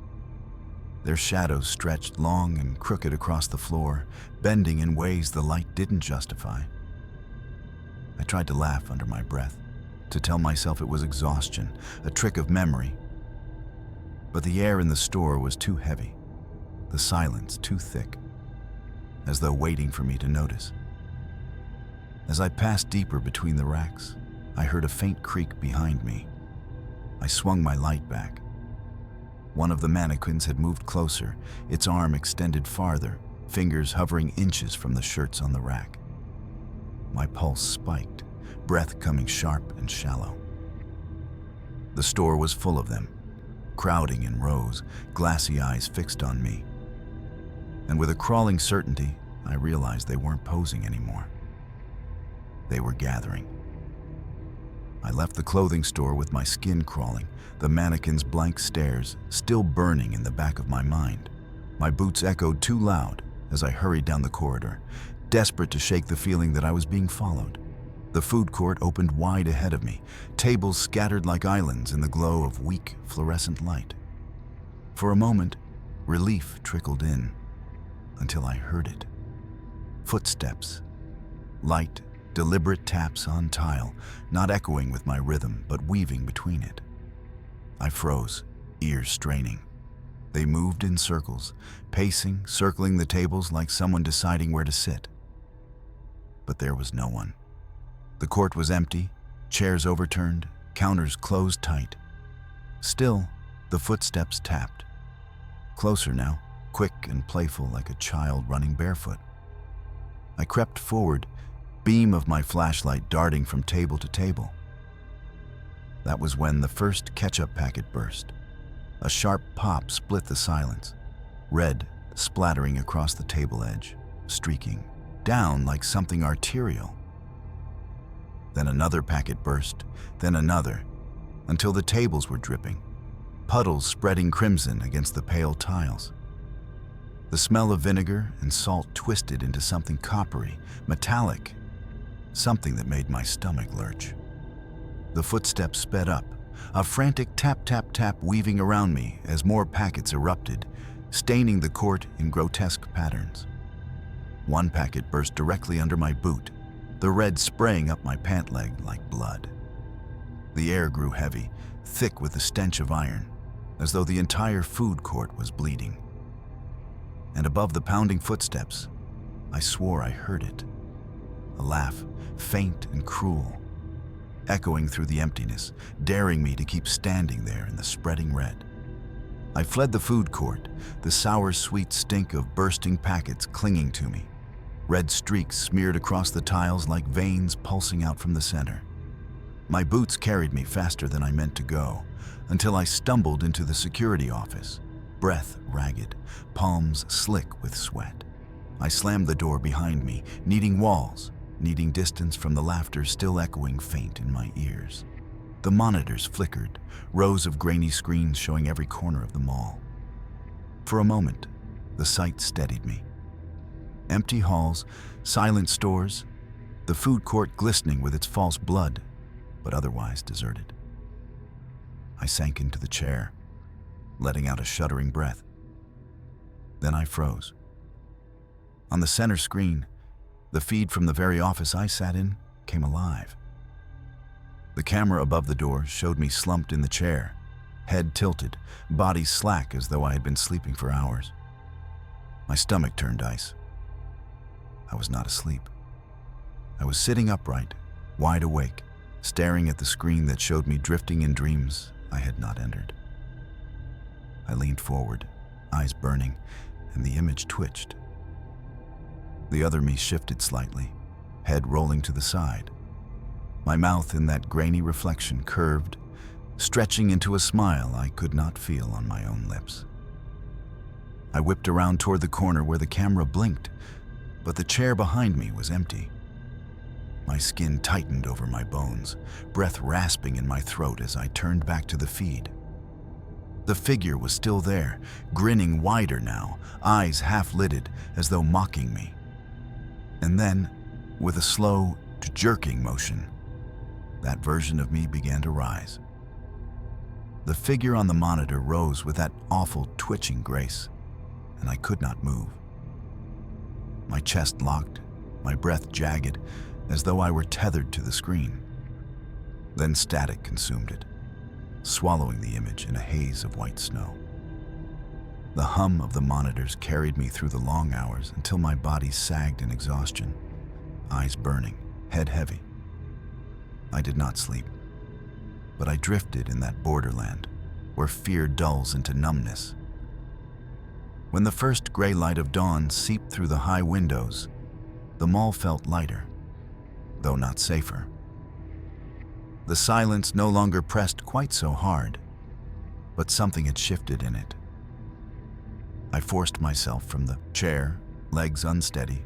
S1: Their shadows stretched long and crooked across the floor, bending in ways the light didn't justify. I tried to laugh under my breath, to tell myself it was exhaustion, a trick of memory. But the air in the store was too heavy, the silence too thick, as though waiting for me to notice. As I passed deeper between the racks, I heard a faint creak behind me. I swung my light back. One of the mannequins had moved closer, its arm extended farther, fingers hovering inches from the shirts on the rack. My pulse spiked, breath coming sharp and shallow. The store was full of them, crowding in rows, glassy eyes fixed on me. And with a crawling certainty, I realized they weren't posing anymore. They were gathering. I left the clothing store with my skin crawling, the mannequin's blank stares still burning in the back of my mind. My boots echoed too loud as I hurried down the corridor, desperate to shake the feeling that I was being followed. The food court opened wide ahead of me, tables scattered like islands in the glow of weak, fluorescent light. For a moment, relief trickled in, until I heard it. Footsteps. Light, deliberate taps on tile, not echoing with my rhythm, but weaving between it. I froze, ears straining. They moved in circles, pacing, circling the tables like someone deciding where to sit. But there was no one. The court was empty, chairs overturned, counters closed tight. Still, the footsteps tapped. Closer now, quick and playful like a child running barefoot. I crept forward, beam of my flashlight darting from table to table. That was when the first ketchup packet burst. A sharp pop split the silence, red splattering across the table edge, streaking down like something arterial. Then another packet burst, then another, until the tables were dripping, puddles spreading crimson against the pale tiles. The smell of vinegar and salt twisted into something coppery, metallic, something that made my stomach lurch. The footsteps sped up, a frantic tap-tap-tap weaving around me as more packets erupted, staining the court in grotesque patterns. One packet burst directly under my boot, the red spraying up my pant leg like blood. The air grew heavy, thick with the stench of iron, as though the entire food court was bleeding. And above the pounding footsteps, I swore I heard it. a laugh, faint and cruel, echoing through the emptiness, daring me to keep standing there in the spreading red. I fled the food court, the sour, sweet stink of bursting packets clinging to me, red streaks smeared across the tiles like veins pulsing out from the center. My boots carried me faster than I meant to go, until I stumbled into the security office, breath ragged, palms slick with sweat. I slammed the door behind me, needing walls, needing distance from the laughter still echoing faint in my ears. The monitors flickered, rows of grainy screens showing every corner of the mall. For a moment, the sight steadied me. Empty halls, silent stores, the food court glistening with its false blood, but otherwise deserted. I sank into the chair, letting out a shuddering breath. Then I froze. On the center screen, the feed from the very office I sat in came alive. The camera above the door showed me slumped in the chair, head tilted, body slack as though I had been sleeping for hours. My stomach turned ice. I was not asleep. I was sitting upright, wide awake, staring at the screen that showed me drifting in dreams I had not entered. I leaned forward, eyes burning, and the image twitched. The other me shifted slightly, head rolling to the side. My mouth in that grainy reflection curved, stretching into a smile I could not feel on my own lips. I whipped around toward the corner where the camera blinked, but the chair behind me was empty. My skin tightened over my bones, breath rasping in my throat as I turned back to the feed. The figure was still there, grinning wider now, eyes half-lidded as though mocking me. And then, with a slow, jerking motion, that version of me began to rise. The figure on the monitor rose with that awful twitching grace, and I could not move. My chest locked, my breath jagged, as though I were tethered to the screen. Then static consumed it, swallowing the image in a haze of white snow. The hum of the monitors carried me through the long hours until my body sagged in exhaustion, eyes burning, head heavy. I did not sleep, but I drifted in that borderland where fear dulls into numbness. When the first gray light of dawn seeped through the high windows, the mall felt lighter, though not safer. The silence no longer pressed quite so hard, but something had shifted in it. I forced myself from the chair, legs unsteady,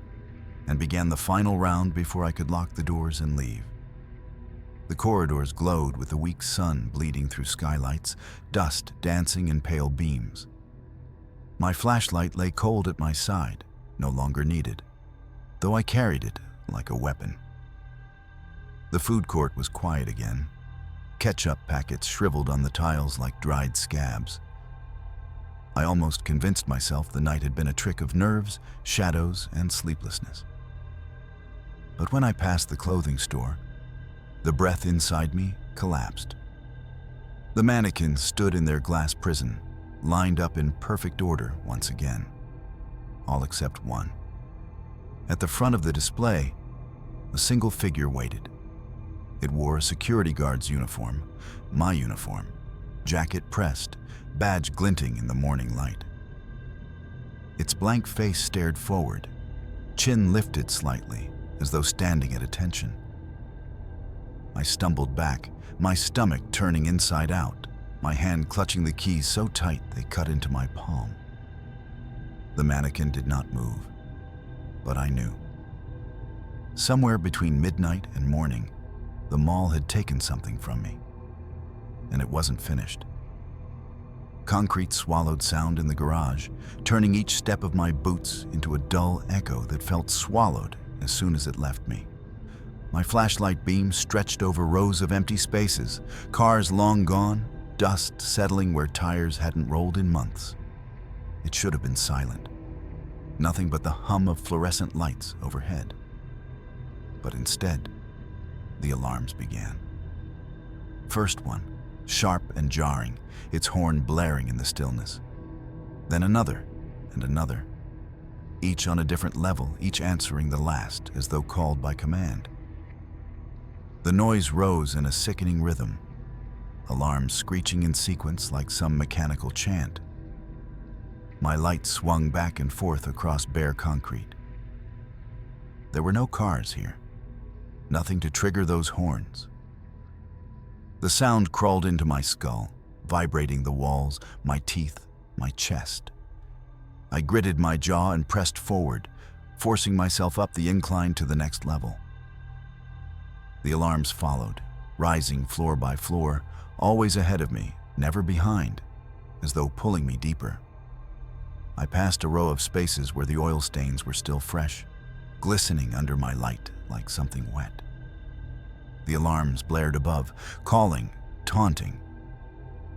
S1: and began the final round before I could lock the doors and leave. The corridors glowed with the weak sun bleeding through skylights, dust dancing in pale beams. My flashlight lay cold at my side, no longer needed, though I carried it like a weapon. The food court was quiet again. Ketchup packets shriveled on the tiles like dried scabs. I almost convinced myself the night had been a trick of nerves, shadows, and sleeplessness. But when I passed the clothing store, the breath inside me collapsed. The mannequins stood in their glass prison, lined up in perfect order once again, all except one. At the front of the display, a single figure waited. It wore a security guard's uniform, my uniform, jacket pressed, badge glinting in the morning light. Its blank face stared forward, chin lifted slightly, as though standing at attention. I stumbled back, my stomach turning inside out, my hand clutching the keys so tight they cut into my palm. The mannequin did not move, but I knew. Somewhere between midnight and morning, the mall had taken something from me, and it wasn't finished. Concrete swallowed sound in the garage, turning each step of my boots into a dull echo that felt swallowed as soon as it left me. My flashlight beam stretched over rows of empty spaces, cars long gone, dust settling where tires hadn't rolled in months. It should have been silent. Nothing but the hum of fluorescent lights overhead. But instead, the alarms began. First one, sharp and jarring, its horn blaring in the stillness. Then another and another. each on a different level, each answering the last as though called by command. The noise rose in a sickening rhythm, alarms screeching in sequence like some mechanical chant. My light swung back and forth across bare concrete. There were no cars here, nothing to trigger those horns. The sound crawled into my skull, vibrating the walls, my teeth, my chest. I gritted my jaw and pressed forward, forcing myself up the incline to the next level. The alarms followed, rising floor by floor, always ahead of me, never behind, as though pulling me deeper. I passed a row of spaces where the oil stains were still fresh, glistening under my light like something wet. The alarms blared above, calling, taunting,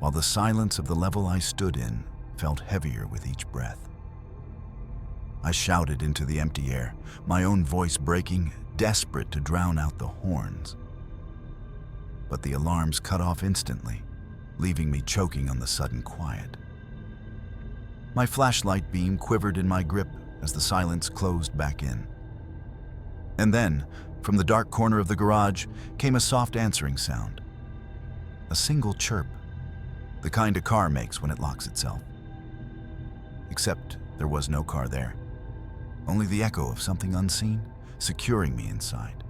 S1: while the silence of the level I stood in felt heavier with each breath. I shouted into the empty air, my own voice breaking, desperate to drown out the horns. But the alarms cut off instantly, leaving me choking on the sudden quiet. My flashlight beam quivered in my grip as the silence closed back in. And then, from the dark corner of the garage, came a soft answering sound. A single chirp, the kind a car makes when it locks itself. Except there was no car there, only the echo of something unseen, securing me inside.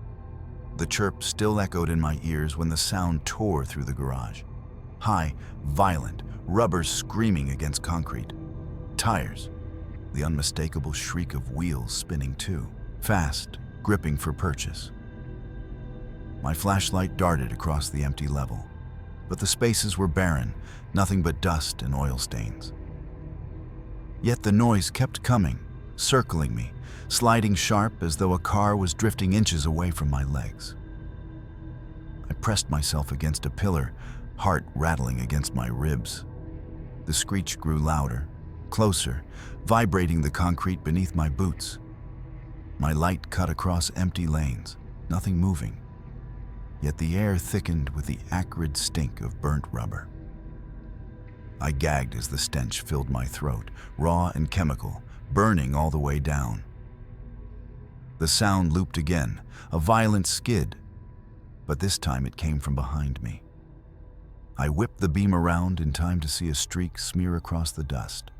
S1: The chirp still echoed in my ears when the sound tore through the garage. High, violent, rubber screaming against concrete. Tires, the unmistakable shriek of wheels spinning too, fast, gripping for purchase. My flashlight darted across the empty level, but the spaces were barren, nothing but dust and oil stains. Yet the noise kept coming, circling me, sliding sharp as though a car was drifting inches away from my legs. I pressed myself against a pillar, heart rattling against my ribs. The screech grew louder, closer, vibrating the concrete beneath my boots. My light cut across empty lanes, nothing moving. Yet the air thickened with the acrid stink of burnt rubber. I gagged as the stench filled my throat, raw and chemical, burning all the way down. The sound looped again, a violent skid, but this time it came from behind me. I whipped the beam around in time to see a streak smear across the dust,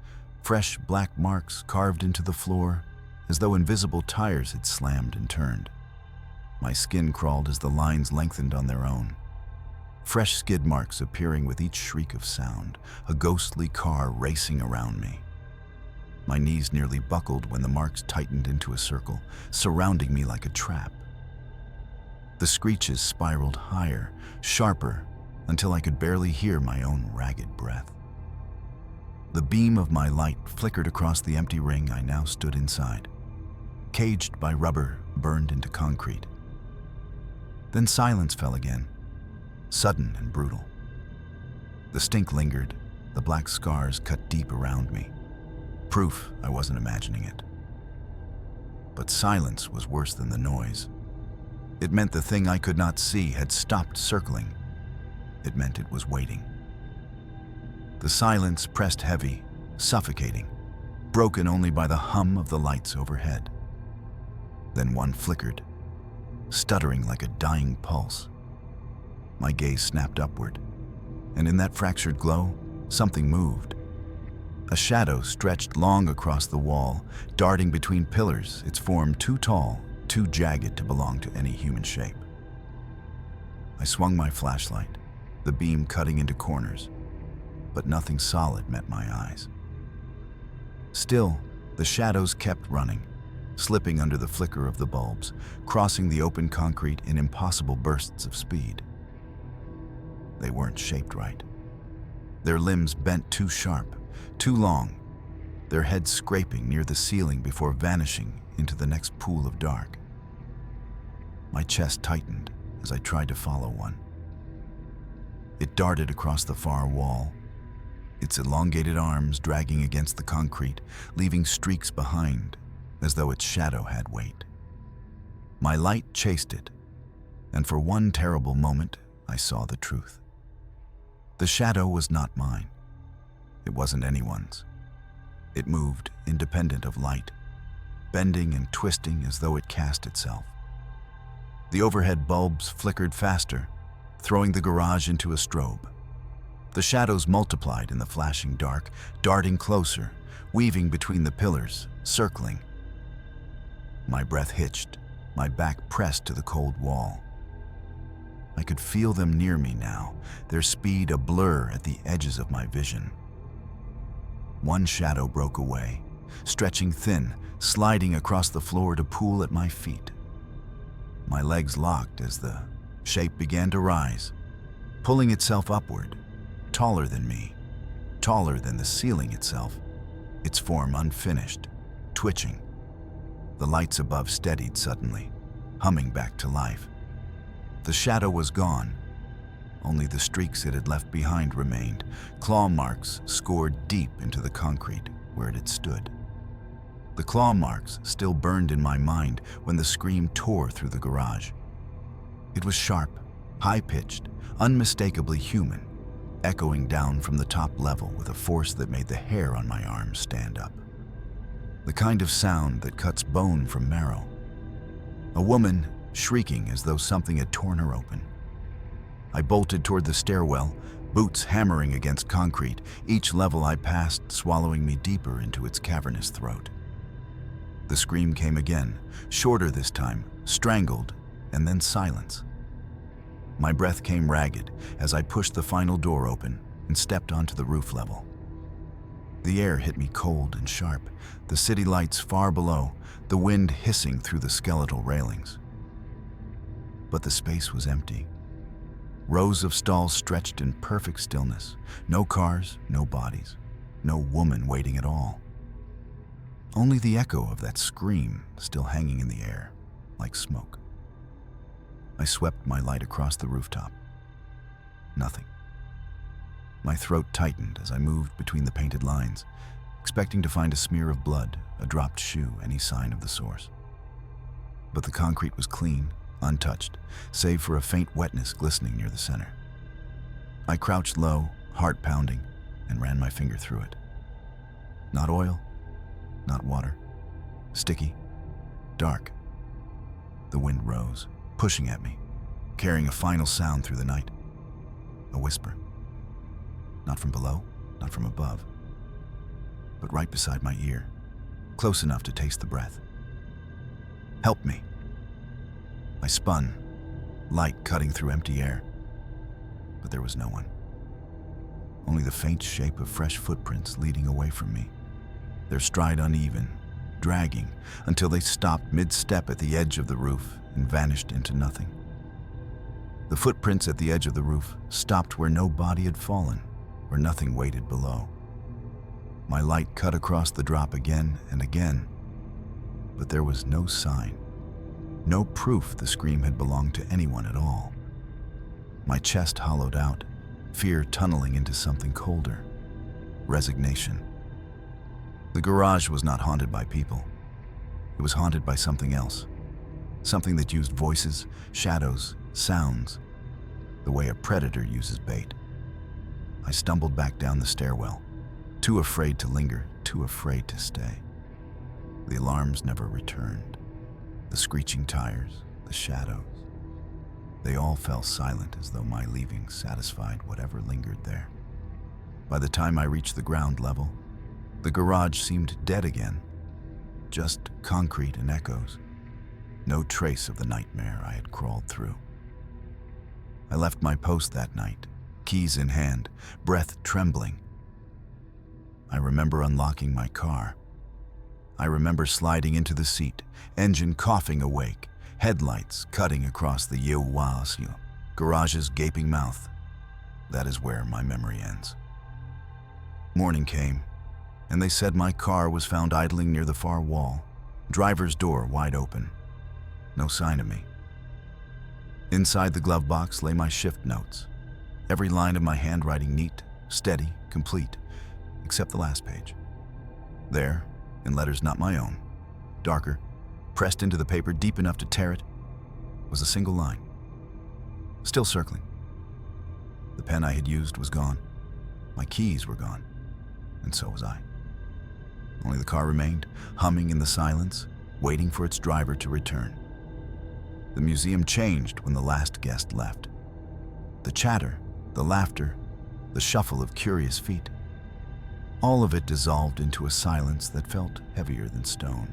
S1: fresh black marks carved into the floor, as though invisible tires had slammed and turned. My skin crawled as the lines lengthened on their own. Fresh skid marks appearing with each shriek of sound, a ghostly car racing around me. My knees nearly buckled when the marks tightened into a circle, surrounding me like a trap. The screeches spiraled higher, sharper, until I could barely hear my own ragged breath. The beam of my light flickered across the empty ring I now stood inside, caged by rubber burned into concrete. Then silence fell again, sudden and brutal. The stink lingered, the black scars cut deep around me, proof I wasn't imagining it. But silence was worse than the noise. It meant the thing I could not see had stopped circling. It meant it was waiting. The silence pressed heavy, suffocating, broken only by the hum of the lights overhead. Then one flickered, stuttering like a dying pulse. My gaze snapped upward, and in that fractured glow, something moved. A shadow stretched long across the wall, darting between pillars, its form too tall, too jagged to belong to any human shape. I swung my flashlight, the beam cutting into corners, but nothing solid met my eyes. Still, the shadows kept running, slipping under the flicker of the bulbs, crossing the open concrete in impossible bursts of speed. They weren't shaped right. Their limbs bent too sharp, too long, their heads scraping near the ceiling before vanishing into the next pool of dark. My chest tightened as I tried to follow one. It darted across the far wall, its elongated arms dragging against the concrete, leaving streaks behind, as though its shadow had weight. My light chased it, and for one terrible moment, I saw the truth. The shadow was not mine. It wasn't anyone's. It moved independent of light, bending and twisting as though it cast itself. The overhead bulbs flickered faster, throwing the garage into a strobe. The shadows multiplied in the flashing dark, darting closer, weaving between the pillars, circling. My breath hitched, my back pressed to the cold wall. I could feel them near me now, their speed a blur at the edges of my vision. One shadow broke away, stretching thin, sliding across the floor to pool at my feet. My legs locked as the shape began to rise, pulling itself upward, taller than me, taller than the ceiling itself, its form unfinished, twitching. The lights above steadied suddenly, humming back to life. The shadow was gone. Only the streaks it had left behind remained, claw marks scored deep into the concrete where it had stood. The claw marks still burned in my mind when the scream tore through the garage. It was sharp, high-pitched, unmistakably human, echoing down from the top level with a force that made the hair on my arms stand up. The kind of sound that cuts bone from marrow. A woman shrieking as though something had torn her open. I bolted toward the stairwell, boots hammering against concrete, each level I passed swallowing me deeper into its cavernous throat. The scream came again, shorter this time, strangled, and then silence. My breath came ragged as I pushed the final door open and stepped onto the roof level. The air hit me cold and sharp, the city lights far below, the wind hissing through the skeletal railings. But the space was empty. Rows of stalls stretched in perfect stillness. No cars, no bodies, no woman waiting at all. Only the echo of that scream still hanging in the air, like smoke. I swept my light across the rooftop. Nothing. My throat tightened as I moved between the painted lines, expecting to find a smear of blood, a dropped shoe, any sign of the source. But the concrete was clean, untouched, save for a faint wetness glistening near the center. I crouched low, heart pounding, and ran my finger through it. Not oil, not water. Sticky, dark. The wind rose, pushing at me, carrying a final sound through the night. A whisper. Not from below, not from above, but right beside my ear, close enough to taste the breath. Help me. I spun, light cutting through empty air, but there was no one. Only the faint shape of fresh footprints leading away from me, their stride uneven, dragging until they stopped mid-step at the edge of the roof and vanished into nothing. The footprints at the edge of the roof stopped where no body had fallen, where nothing waited below. My light cut across the drop again and again, but there was no sign. No proof the scream had belonged to anyone at all. My chest hollowed out, fear tunneling into something colder. Resignation. The garage was not haunted by people. It was haunted by something else. Something that used voices, shadows, sounds, the way a predator uses bait. I stumbled back down the stairwell, too afraid to linger, too afraid to stay. The alarms never returned. The screeching tires, the shadows. They all fell silent as though my leaving satisfied whatever lingered there. By the time I reached the ground level, the garage seemed dead again. Just concrete and echoes. No trace of the nightmare I had crawled through. I left my post that night, keys in hand, breath trembling. I remember unlocking my car. I remember sliding into the seat, engine coughing awake, headlights cutting across the Yeowasu, garage's gaping mouth. That is where my memory ends. Morning came, and they said my car was found idling near the far wall, driver's door wide open. No sign of me. Inside the glove box lay my shift notes, every line of my handwriting neat, steady, complete, except the last page. There, in letters not my own, darker, pressed into the paper deep enough to tear it, was a single line. Still circling. The pen I had used was gone. My keys were gone, and so was I. Only the car remained, humming in the silence, waiting for its driver to return. The museum changed when the last guest left. The chatter, the laughter, the shuffle of curious feet. All of it dissolved into a silence that felt heavier than stone.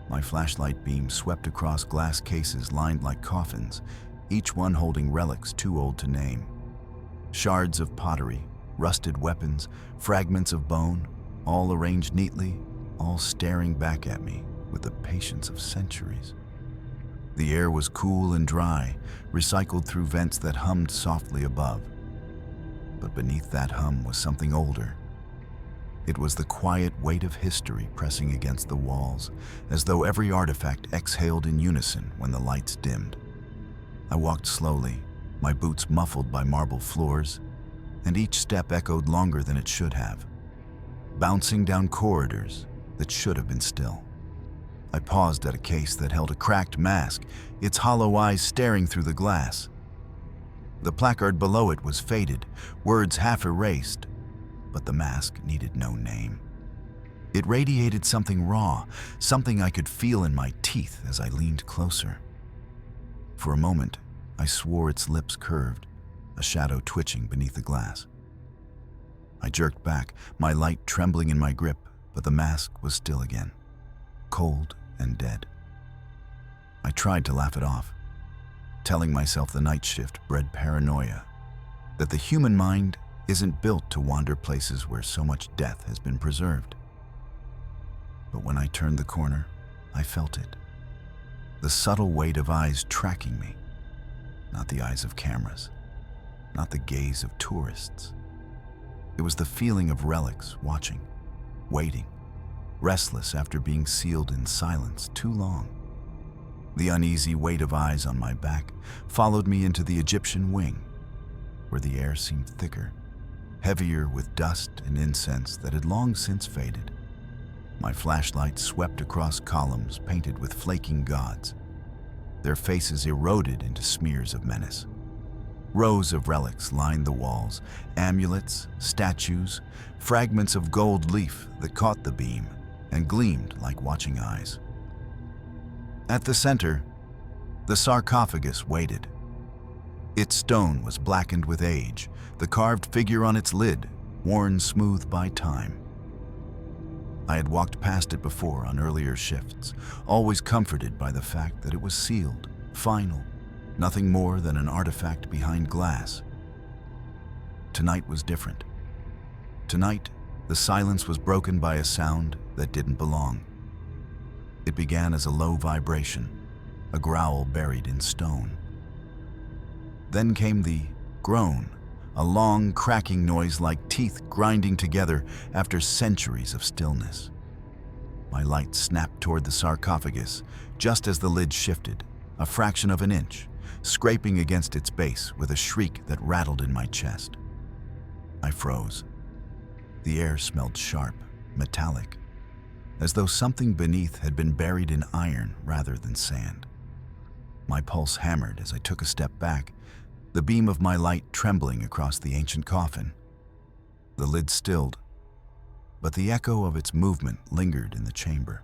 S1: My flashlight beam swept across glass cases lined like coffins, each one holding relics too old to name. Shards of pottery, rusted weapons, fragments of bone, all arranged neatly, all staring back at me with the patience of centuries. The air was cool and dry, recycled through vents that hummed softly above. But beneath that hum was something older. It was the quiet weight of history pressing against the walls, as though every artifact exhaled in unison when the lights dimmed. I walked slowly, my boots muffled by marble floors, and each step echoed longer than it should have, bouncing down corridors that should have been still. I paused at a case that held a cracked mask, its hollow eyes staring through the glass. The placard below it was faded, words half erased, but the mask needed no name. It radiated something raw, something I could feel in my teeth as I leaned closer. For a moment, I swore its lips curved, a shadow twitching beneath the glass. I jerked back, my light trembling in my grip, but the mask was still again, cold and dead. I tried to laugh it off, telling myself the night shift bred paranoia, that the human mind isn't built to wander places where so much death has been preserved. But when I turned the corner, I felt it. The subtle weight of eyes tracking me, not the eyes of cameras, not the gaze of tourists. It was the feeling of relics watching, waiting, restless after being sealed in silence too long. The uneasy weight of eyes on my back followed me into the Egyptian wing, where the air seemed thicker, heavier with dust and incense that had long since faded. My flashlight swept across columns painted with flaking gods, their faces eroded into smears of menace. Rows of relics lined the walls, amulets, statues, fragments of gold leaf that caught the beam and gleamed like watching eyes. At the center, the sarcophagus waited. Its stone was blackened with age, the carved figure on its lid worn smooth by time. I had walked past it before on earlier shifts, always comforted by the fact that it was sealed, final, nothing more than an artifact behind glass. Tonight was different. Tonight, the silence was broken by a sound that didn't belong. It began as a low vibration, a growl buried in stone. Then came the groan, a long, cracking noise like teeth grinding together after centuries of stillness. My light snapped toward the sarcophagus just as the lid shifted, a fraction of an inch, scraping against its base with a shriek that rattled in my chest. I froze. The air smelled sharp, metallic, as though something beneath had been buried in iron rather than sand. My pulse hammered as I took a step back, the beam of my light trembling across the ancient coffin. The lid stilled, but the echo of its movement lingered in the chamber.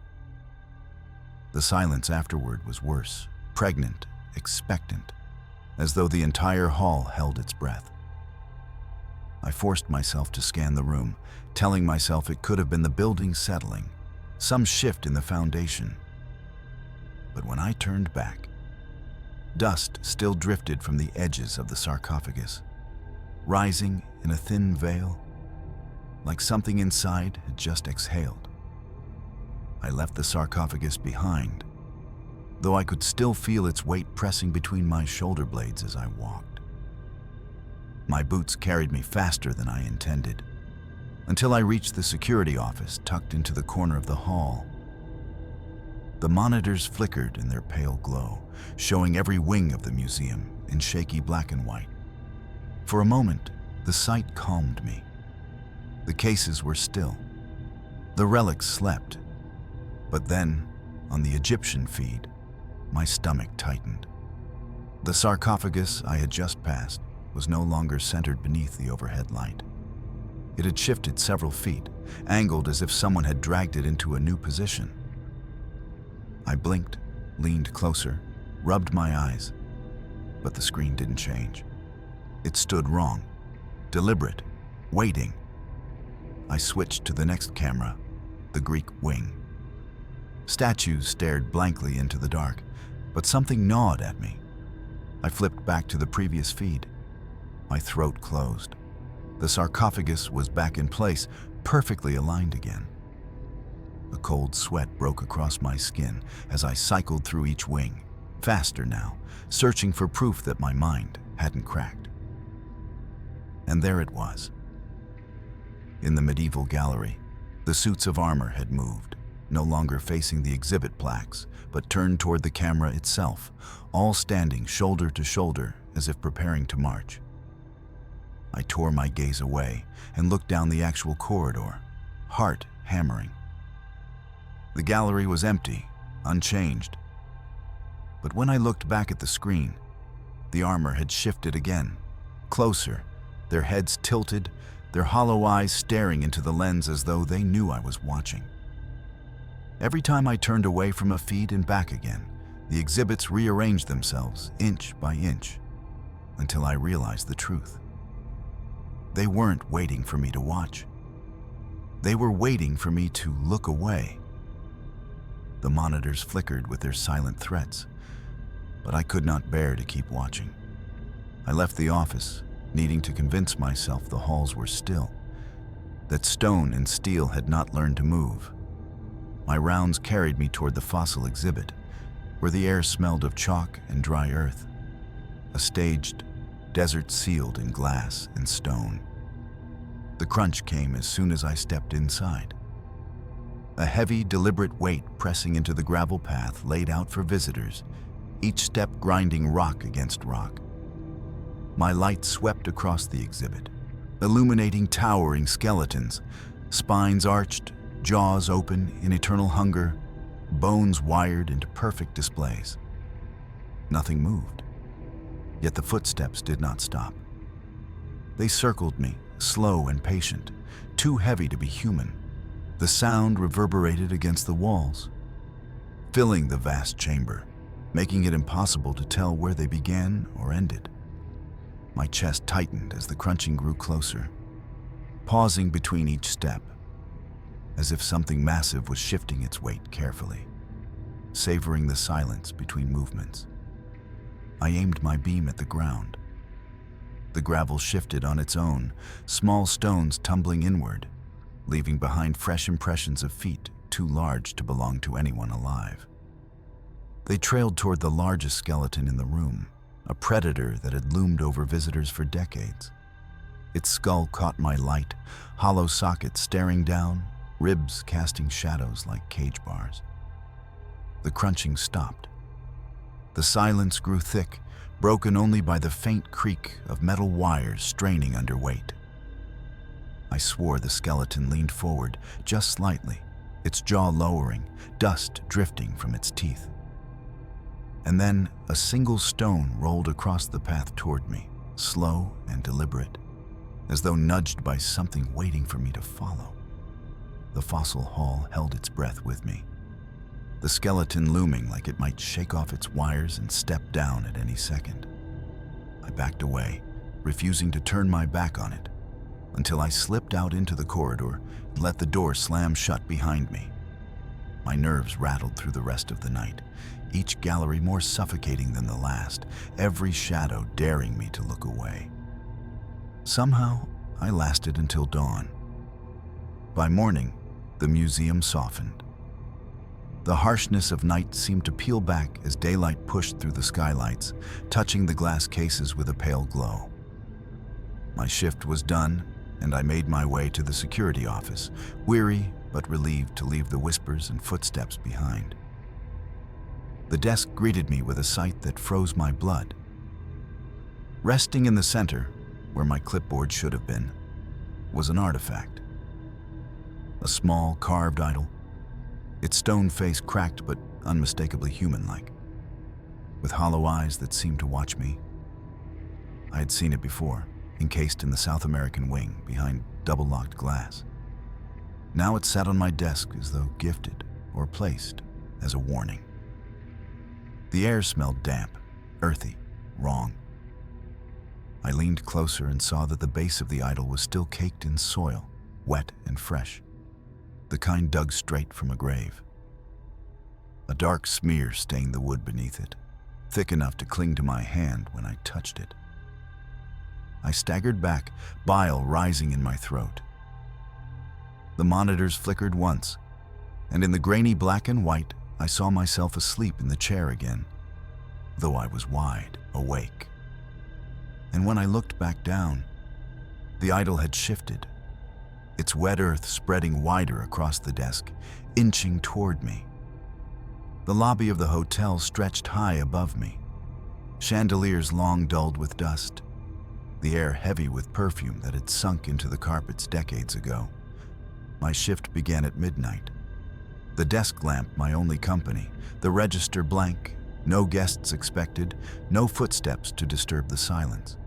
S1: The silence afterward was worse, pregnant, expectant, as though the entire hall held its breath. I forced myself to scan the room, telling myself it could have been the building settling, some shift in the foundation. But when I turned back, dust still drifted from the edges of the sarcophagus, rising in a thin veil, like something inside had just exhaled. I left the sarcophagus behind, though I could still feel its weight pressing between my shoulder blades as I walked. My boots carried me faster than I intended, until I reached the security office tucked into the corner of the hall. The monitors flickered in their pale glow, showing every wing of the museum in shaky black and white. For a moment, the sight calmed me. The cases were still. The relics slept. But then, on the Egyptian feed, my stomach tightened. The sarcophagus I had just passed was no longer centered beneath the overhead light. It had shifted several feet, angled as if someone had dragged it into a new position. I blinked, leaned closer, rubbed my eyes, but the screen didn't change. It stood wrong, deliberate, waiting. I switched to the next camera, the Greek wing. Statues stared blankly into the dark, but something gnawed at me. I flipped back to the previous feed. My throat closed. The sarcophagus was back in place, perfectly aligned again. A cold sweat broke across my skin as I cycled through each wing, faster now, searching for proof that my mind hadn't cracked. And there it was. In the medieval gallery, the suits of armor had moved, no longer facing the exhibit plaques, but turned toward the camera itself, all standing shoulder to shoulder as if preparing to march. I tore my gaze away and looked down the actual corridor, heart hammering. The gallery was empty, unchanged. But when I looked back at the screen, the armor had shifted again, closer, their heads tilted, their hollow eyes staring into the lens as though they knew I was watching. Every time I turned away from a feed and back again, the exhibits rearranged themselves inch by inch, until I realized the truth. They weren't waiting for me to watch. They were waiting for me to look away. The monitors flickered with their silent threats, but I could not bear to keep watching. I left the office, needing to convince myself the halls were still, that stone and steel had not learned to move. My rounds carried me toward the fossil exhibit, where the air smelled of chalk and dry earth, a staged desert sealed in glass and stone. The crunch came as soon as I stepped inside. A heavy, deliberate weight pressing into the gravel path laid out for visitors, each step grinding rock against rock. My light swept across the exhibit, illuminating towering skeletons, spines arched, jaws open in eternal hunger, bones wired into perfect displays. Nothing moved, yet the footsteps did not stop. They circled me, slow and patient, too heavy to be human. The sound reverberated against the walls, filling the vast chamber, making it impossible to tell where they began or ended. My chest tightened as the crunching grew closer, pausing between each step, as if something massive was shifting its weight carefully, savoring the silence between movements. I aimed my beam at the ground. The gravel shifted on its own, small stones tumbling inward, leaving behind fresh impressions of feet too large to belong to anyone alive. They trailed toward the largest skeleton in the room, a predator that had loomed over visitors for decades. Its skull caught my light, hollow sockets staring down, ribs casting shadows like cage bars. The crunching stopped. The silence grew thick, broken only by the faint creak of metal wires straining under weight. I swore the skeleton leaned forward, just slightly, its jaw lowering, dust drifting from its teeth. And then a single stone rolled across the path toward me, slow and deliberate, as though nudged by something waiting for me to follow. The fossil hall held its breath with me, the skeleton looming like it might shake off its wires and step down at any second. I backed away, refusing to turn my back on it, until I slipped out into the corridor and let the door slam shut behind me. My nerves rattled through the rest of the night, each gallery more suffocating than the last, every shadow daring me to look away. Somehow, I lasted until dawn. By morning, the museum softened. The harshness of night seemed to peel back as daylight pushed through the skylights, touching the glass cases with a pale glow. My shift was done, and I made my way to the security office, weary but relieved to leave the whispers and footsteps behind. The desk greeted me with a sight that froze my blood. Resting in the center, where my clipboard should have been, was an artifact. A small carved idol, its stone face cracked but unmistakably human-like, with hollow eyes that seemed to watch me. I had seen it before, encased in the South American wing behind double-locked glass. Now it sat on my desk as though gifted or placed as a warning. The air smelled damp, earthy, wrong. I leaned closer and saw that the base of the idol was still caked in soil, wet and fresh, the kind dug straight from a grave. A dark smear stained the wood beneath it, thick enough to cling to my hand when I touched it. I staggered back, bile rising in my throat. The monitors flickered once, and in the grainy black and white, I saw myself asleep in the chair again, though I was wide awake. And when I looked back down, the idol had shifted, its wet earth spreading wider across the desk, inching toward me. The lobby of the hotel stretched high above me, chandeliers long dulled with dust, the air heavy with perfume that had sunk into the carpets decades ago. My shift began at midnight. The desk lamp my only company, the register blank, no guests expected, no footsteps to disturb the silence.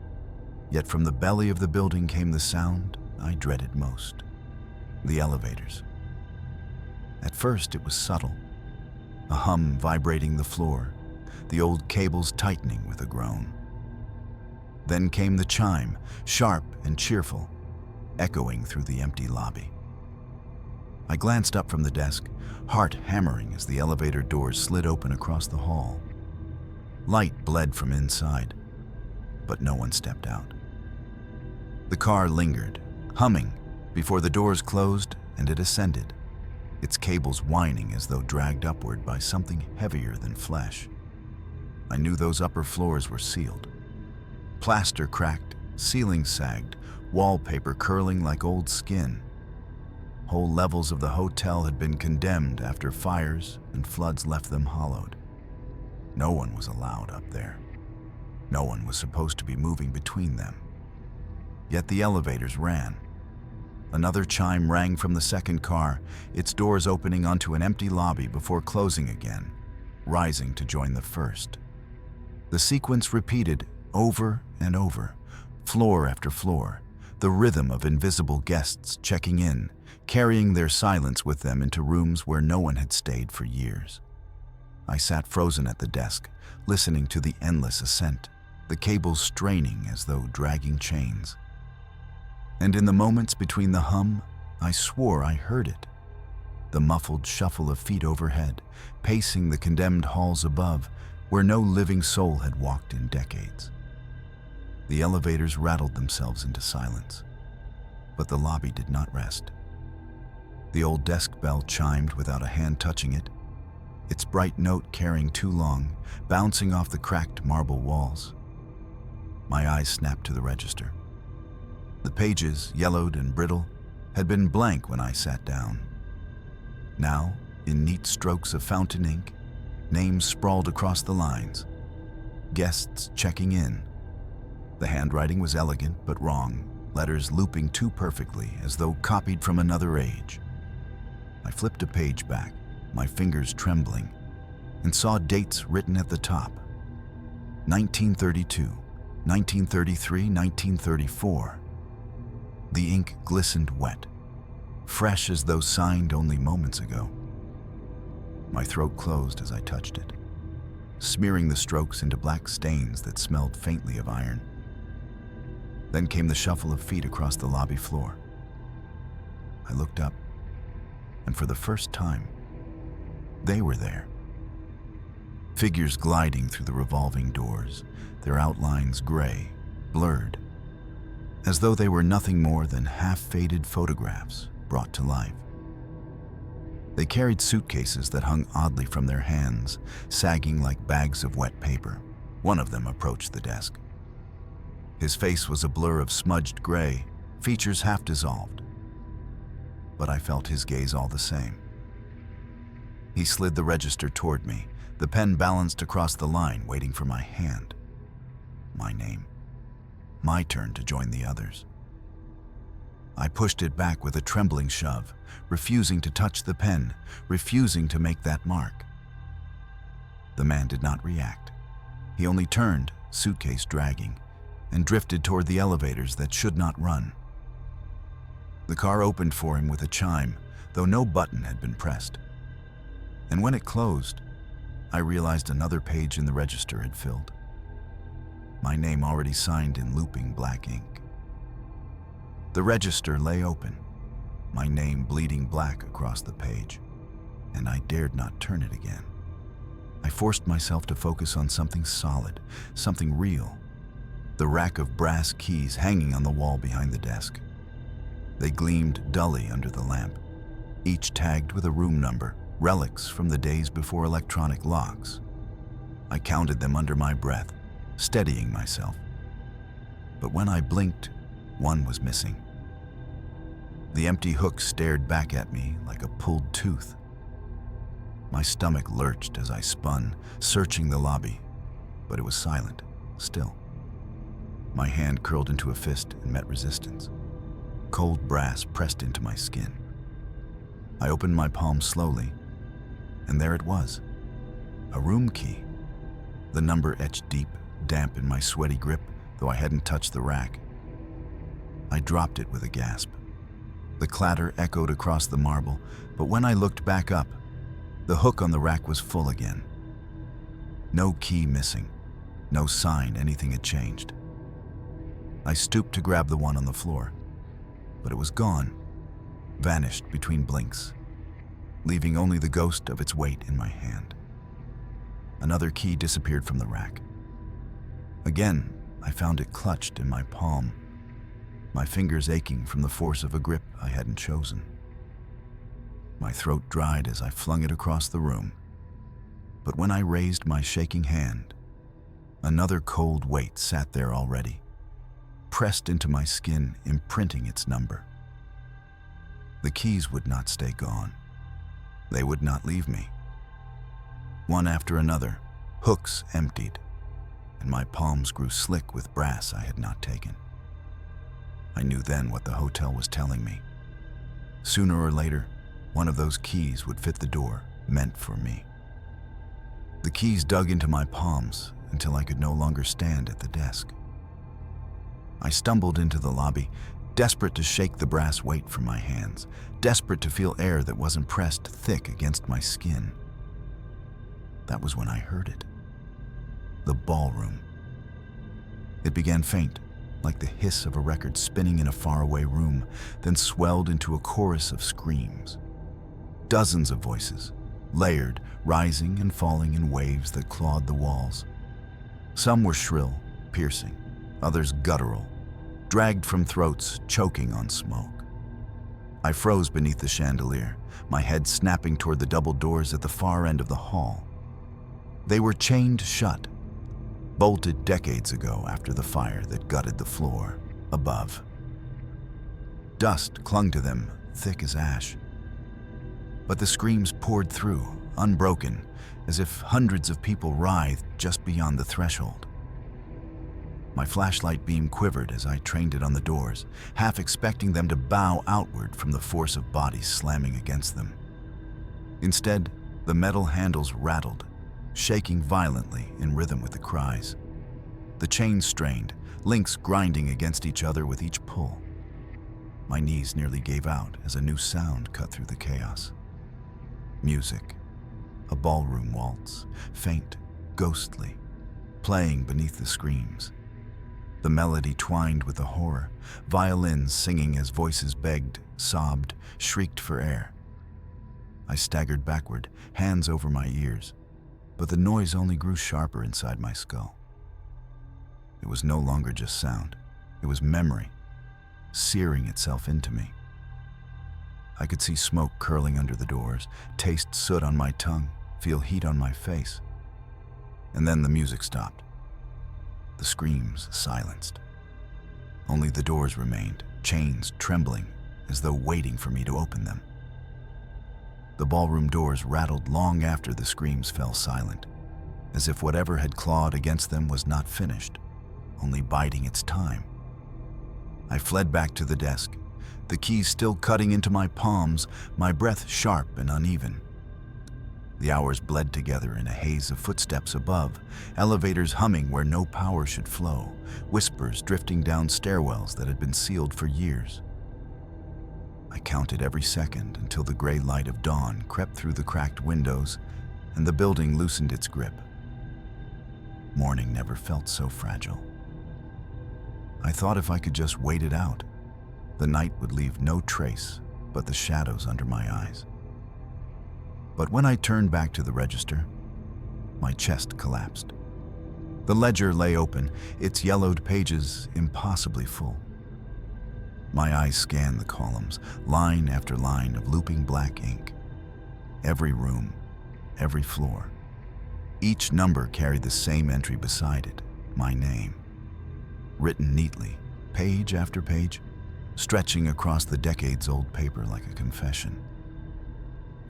S1: Yet from the belly of the building came the sound I dreaded most: the elevators. At first it was subtle, a hum vibrating the floor, the old cables tightening with a groan. Then came the chime, sharp and cheerful, echoing through the empty lobby. I glanced up from the desk, heart hammering as the elevator doors slid open across the hall. Light bled from inside, but no one stepped out. The car lingered, humming, before the doors closed and it ascended, its cables whining as though dragged upward by something heavier than flesh. I knew those upper floors were sealed. Plaster cracked, ceilings sagged, wallpaper curling like old skin. Whole levels of the hotel had been condemned after fires and floods left them hollowed. No one was allowed up there. No one was supposed to be moving between them. Yet the elevators ran. Another chime rang from the second car, its doors opening onto an empty lobby before closing again, rising to join the first. The sequence repeated over and over, floor after floor, the rhythm of invisible guests checking in, carrying their silence with them into rooms where no one had stayed for years. I sat frozen at the desk, listening to the endless ascent, the cables straining as though dragging chains. And in the moments between the hum, I swore I heard it. The muffled shuffle of feet overhead, pacing the condemned halls above, where no living soul had walked in decades. The elevators rattled themselves into silence, but the lobby did not rest. The old desk bell chimed without a hand touching it, its bright note carrying too long, bouncing off the cracked marble walls. My eyes snapped to the register. The pages, yellowed and brittle, had been blank when I sat down. Now, in neat strokes of fountain ink, names sprawled across the lines, guests checking in. The handwriting was elegant but wrong, letters looping too perfectly as though copied from another age. I flipped a page back, my fingers trembling, and saw dates written at the top. 1932, 1933, 1934. The ink glistened wet, fresh as though signed only moments ago. My throat closed as I touched it, smearing the strokes into black stains that smelled faintly of iron. Then came the shuffle of feet across the lobby floor. I looked up, and for the first time, they were there. Figures gliding through the revolving doors, their outlines gray, blurred, as though they were nothing more than half-faded photographs brought to life. They carried suitcases that hung oddly from their hands, sagging like bags of wet paper. One of them approached the desk. His face was a blur of smudged gray, features half dissolved. But I felt his gaze all the same. He slid the register toward me, the pen balanced across the line, waiting for my hand. My name. My turn to join the others. I pushed it back with a trembling shove, refusing to touch the pen, refusing to make that mark. The man did not react. He only turned, suitcase dragging, and drifted toward the elevators that should not run. The car opened for him with a chime, though no button had been pressed. And when it closed, I realized another page in the register had filled. My name already signed in looping black ink. The register lay open, my name bleeding black across the page, and I dared not turn it again. I forced myself to focus on something solid, something real. The rack of brass keys hanging on the wall behind the desk. They gleamed dully under the lamp, each tagged with a room number, relics from the days before electronic locks. I counted them under my breath, steadying myself. But when I blinked, one was missing. The empty hook stared back at me like a pulled tooth. My stomach lurched as I spun, searching the lobby, but it was silent, still. My hand curled into a fist and met resistance. Cold brass pressed into my skin. I opened my palm slowly, and there it was, a room key. The number etched deep, damp in my sweaty grip, though I hadn't touched the rack. I dropped it with a gasp. The clatter echoed across the marble, but when I looked back up, the hook on the rack was full again. No key missing, no sign anything had changed. I stooped to grab the one on the floor, but it was gone, vanished between blinks, leaving only the ghost of its weight in my hand. Another key disappeared from the rack. Again, I found it clutched in my palm, my fingers aching from the force of a grip I hadn't chosen. My throat dried as I flung it across the room, but when I raised my shaking hand, another cold weight sat there already, pressed into my skin, imprinting its number. The keys would not stay gone. They would not leave me. One after another, hooks emptied, and my palms grew slick with brass I had not taken. I knew then what the hotel was telling me. Sooner or later, one of those keys would fit the door meant for me. The keys dug into my palms until I could no longer stand at the desk. I stumbled into the lobby, desperate to shake the brass weight from my hands, desperate to feel air that wasn't pressed thick against my skin. That was when I heard it. The ballroom. It began faint, like the hiss of a record spinning in a faraway room, then swelled into a chorus of screams. Dozens of voices, layered, rising and falling in waves that clawed the walls. Some were shrill, piercing, others guttural, dragged from throats choking on smoke. I froze beneath the chandelier, my head snapping toward the double doors at the far end of the hall. They were chained shut, bolted decades ago after the fire that gutted the floor above. Dust clung to them, thick as ash. But the screams poured through, unbroken, as if hundreds of people writhed just beyond the threshold. My flashlight beam quivered as I trained it on the doors, half expecting them to bow outward from the force of bodies slamming against them. Instead, the metal handles rattled, shaking violently in rhythm with the cries. The chains strained, links grinding against each other with each pull. My knees nearly gave out as a new sound cut through the chaos. Music, a ballroom waltz, faint, ghostly, playing beneath the screams. The melody twined with the horror, violins singing as voices begged, sobbed, shrieked for air. I staggered backward, hands over my ears, but the noise only grew sharper inside my skull. It was no longer just sound, it was memory, searing itself into me. I could see smoke curling under the doors, taste soot on my tongue, feel heat on my face. And then the music stopped. The screams silenced. Only the doors remained, chains trembling, as though waiting for me to open them. The ballroom doors rattled long after the screams fell silent, as if whatever had clawed against them was not finished, only biding its time. I fled back to the desk, the keys still cutting into my palms, my breath sharp and uneven. The hours bled together in a haze of footsteps above, elevators humming where no power should flow, whispers drifting down stairwells that had been sealed for years. I counted every second until the gray light of dawn crept through the cracked windows and the building loosened its grip. Morning never felt so fragile. I thought if I could just wait it out, the night would leave no trace but the shadows under my eyes. But when I turned back to the register, my chest collapsed. The ledger lay open, its yellowed pages impossibly full. My eyes scanned the columns, line after line of looping black ink. Every room, every floor. Each number carried the same entry beside it, my name. Written neatly, page after page, stretching across the decades-old paper like a confession.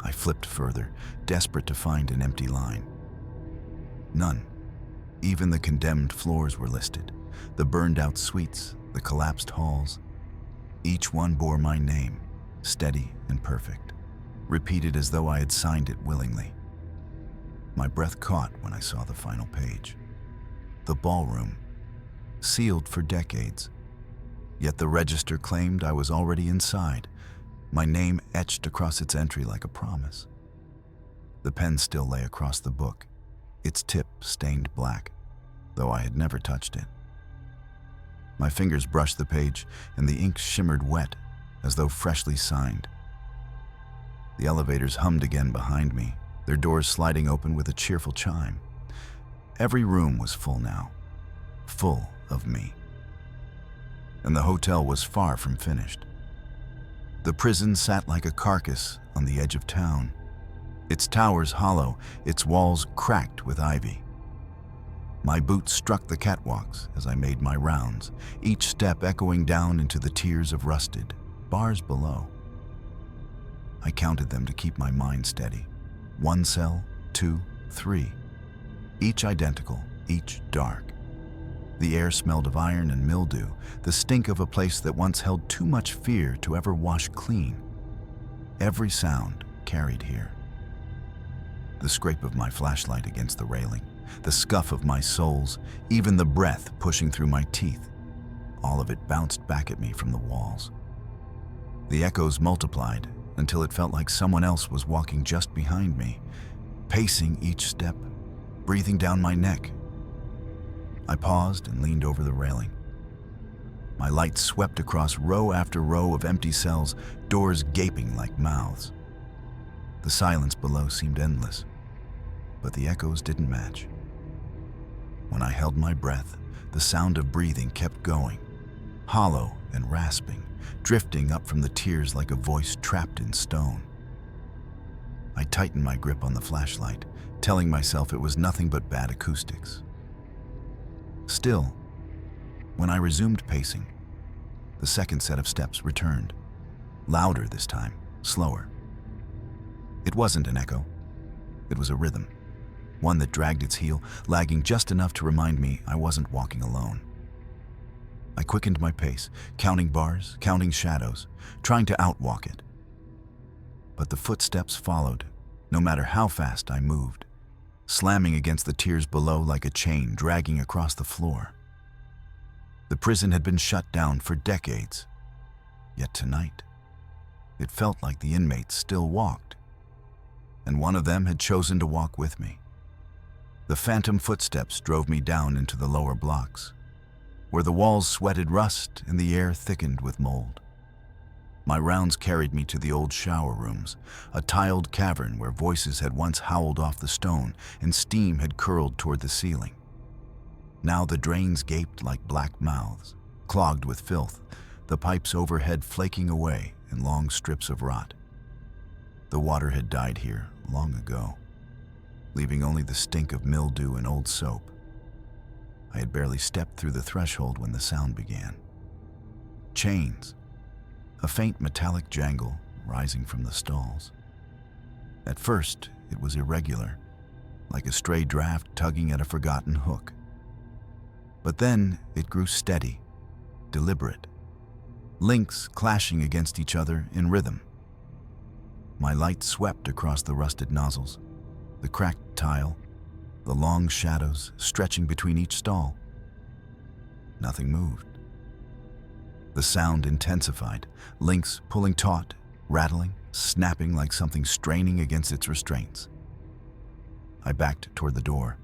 S1: I flipped further, desperate to find an empty line. None. Even the condemned floors were listed, the burned-out suites, the collapsed halls. Each one bore my name, steady and perfect, repeated as though I had signed it willingly. My breath caught when I saw the final page. The ballroom, sealed for decades. Yet the register claimed I was already inside, my name etched across its entry like a promise. The pen still lay across the book, its tip stained black, though I had never touched it. My fingers brushed the page, and the ink shimmered wet, as though freshly signed. The elevators hummed again behind me, their doors sliding open with a cheerful chime. Every room was full now, full of me. And the hotel was far from finished. The prison sat like a carcass on the edge of town, its towers hollow, its walls cracked with ivy. My boots struck the catwalks as I made my rounds, each step echoing down into the tiers of rusted bars below. I counted them to keep my mind steady. 1 cell, 2, 3. Each identical, each dark. The air smelled of iron and mildew, the stink of a place that once held too much fear to ever wash clean. Every sound carried here. The scrape of my flashlight against the railing, the scuff of my soles, even the breath pushing through my teeth. All of it bounced back at me from the walls. The echoes multiplied until it felt like someone else was walking just behind me, pacing each step, breathing down my neck. I paused and leaned over the railing. My light swept across row after row of empty cells, doors gaping like mouths. The silence below seemed endless, but the echoes didn't match. When I held my breath, the sound of breathing kept going, hollow and rasping, drifting up from the tiers like a voice trapped in stone. I tightened my grip on the flashlight, telling myself it was nothing but bad acoustics. Still, when I resumed pacing, the second set of steps returned, louder this time, slower. It wasn't an echo. It was a rhythm, one that dragged its heel, lagging just enough to remind me I wasn't walking alone. I quickened my pace, counting bars, counting shadows, trying to outwalk it. But the footsteps followed, no matter how fast I moved, slamming against the tiers below like a chain dragging across the floor. The prison had been shut down for decades, yet tonight, it felt like the inmates still walked, and one of them had chosen to walk with me. The phantom footsteps drove me down into the lower blocks, where the walls sweated rust and the air thickened with mold. My rounds carried me to the old shower rooms, a tiled cavern where voices had once howled off the stone and steam had curled toward the ceiling. Now the drains gaped like black mouths, clogged with filth, the pipes overhead flaking away in long strips of rot. The water had died here long ago, leaving only the stink of mildew and old soap. I had barely stepped through the threshold when the sound began. Chains, a faint metallic jangle rising from the stalls. At first, it was irregular, like a stray draft tugging at a forgotten hook. But then it grew steady, deliberate, links clashing against each other in rhythm. My light swept across the rusted nozzles, the cracked tile, the long shadows stretching between each stall. Nothing moved. The sound intensified, links pulling taut, rattling, snapping like something straining against its restraints. I backed toward the door,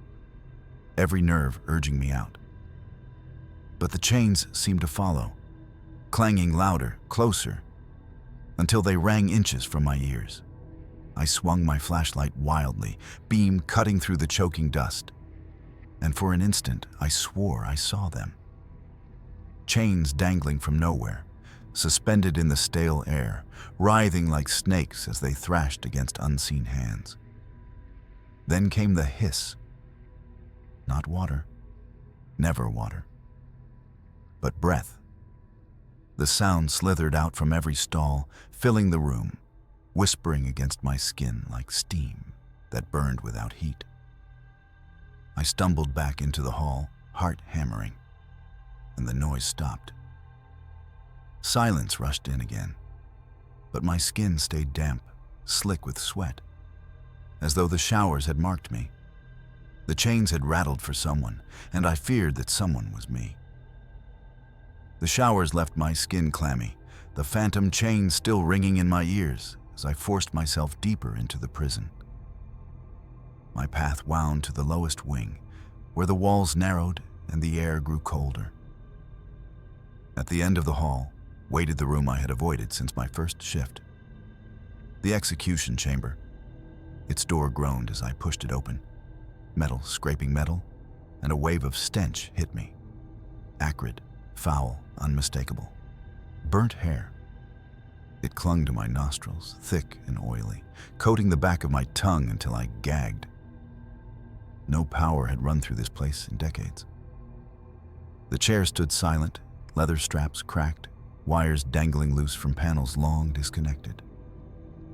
S1: every nerve urging me out. But the chains seemed to follow, clanging louder, closer, until they rang inches from my ears. I swung my flashlight wildly, beam cutting through the choking dust, and for an instant I swore I saw them. Chains dangling from nowhere, suspended in the stale air, writhing like snakes as they thrashed against unseen hands. Then came the hiss. Not water, never water, but breath. The sound slithered out from every stall, filling the room, whispering against my skin like steam that burned without heat. I stumbled back into the hall, heart hammering, and the noise stopped. Silence rushed in again, but my skin stayed damp, slick with sweat, as though the showers had marked me. The chains had rattled for someone, and I feared that someone was me. The showers left my skin clammy, the phantom chains still ringing in my ears as I forced myself deeper into the prison. My path wound to the lowest wing, where the walls narrowed and the air grew colder. At the end of the hall waited the room I had avoided since my first shift. The execution chamber. Its door groaned as I pushed it open. Metal scraping metal, and a wave of stench hit me. Acrid, foul, unmistakable. Burnt hair. It clung to my nostrils, thick and oily, coating the back of my tongue until I gagged. No power had run through this place in decades. The chair stood silent, leather straps cracked, wires dangling loose from panels long disconnected.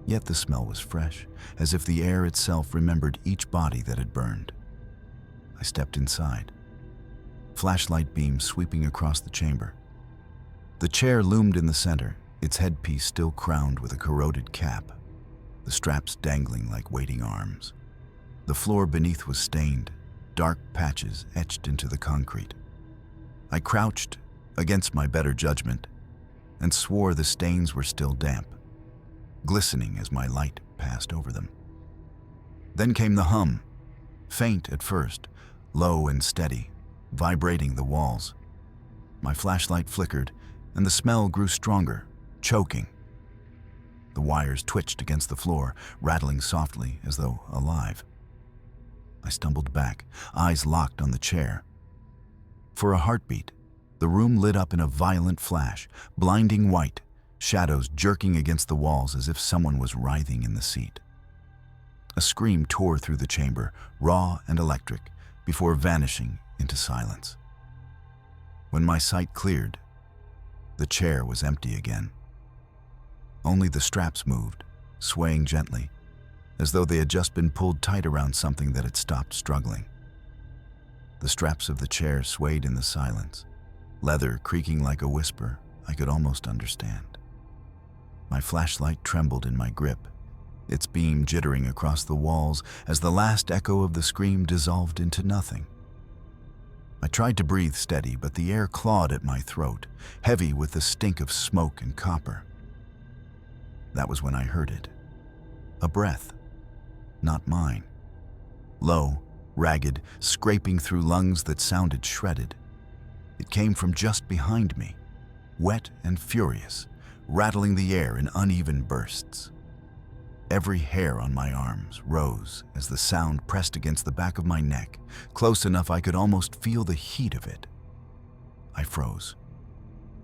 S1: Yet the smell was fresh, as if the air itself remembered each body that had burned. I stepped inside, flashlight beam sweeping across the chamber. The chair loomed in the center, its headpiece still crowned with a corroded cap, the straps dangling like waiting arms. The floor beneath was stained, dark patches etched into the concrete. I crouched, against my better judgment, and swore the stains were still damp, glistening as my light passed over them. Then came the hum, faint at first, low and steady, vibrating the walls. My flashlight flickered, and the smell grew stronger, choking. The wires twitched against the floor, rattling softly as though alive. I stumbled back, eyes locked on the chair. For a heartbeat, the room lit up in a violent flash, blinding white, shadows jerking against the walls as if someone was writhing in the seat. A scream tore through the chamber, raw and electric, before vanishing into silence. When my sight cleared, the chair was empty again. Only the straps moved, swaying gently, as though they had just been pulled tight around something that had stopped struggling. The straps of the chair swayed in the silence, leather creaking like a whisper I could almost understand. My flashlight trembled in my grip, its beam jittering across the walls as the last echo of the scream dissolved into nothing. I tried to breathe steady, but the air clawed at my throat, heavy with the stink of smoke and copper. That was when I heard it. A breath. Not mine. Low, ragged, scraping through lungs that sounded shredded. It came from just behind me, wet and furious, rattling the air in uneven bursts. Every hair on my arms rose as the sound pressed against the back of my neck, close enough I could almost feel the heat of it. I froze.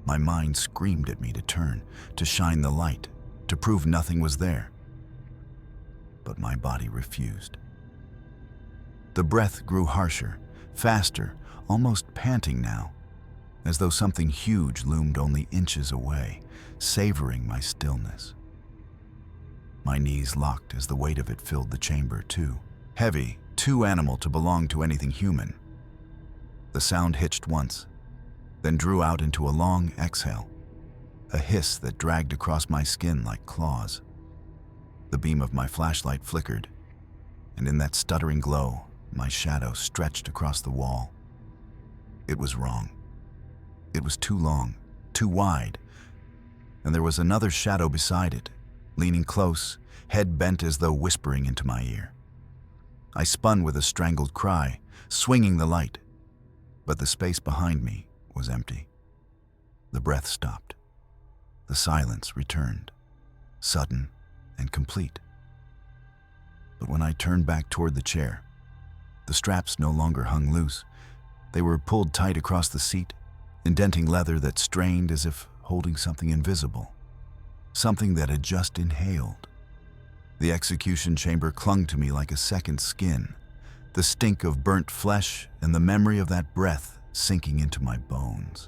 S1: My mind screamed at me to turn, to shine the light, to prove nothing was there. But my body refused. The breath grew harsher, faster, almost panting now, as though something huge loomed only inches away, savoring my stillness. My knees locked as the weight of it filled the chamber too. Heavy, too animal to belong to anything human. The sound hitched once, then drew out into a long exhale, a hiss that dragged across my skin like claws. The beam of my flashlight flickered, and in that stuttering glow, my shadow stretched across the wall. It was wrong. It was too long, too wide, and there was another shadow beside it, leaning close, head bent as though whispering into my ear. I spun with a strangled cry, swinging the light. But the space behind me was empty. The breath stopped. The silence returned, sudden and complete. But when I turned back toward the chair, the straps no longer hung loose. They were pulled tight across the seat, indenting leather that strained as if holding something invisible, something that had just inhaled. The execution chamber clung to me like a second skin, the stink of burnt flesh and the memory of that breath sinking into my bones.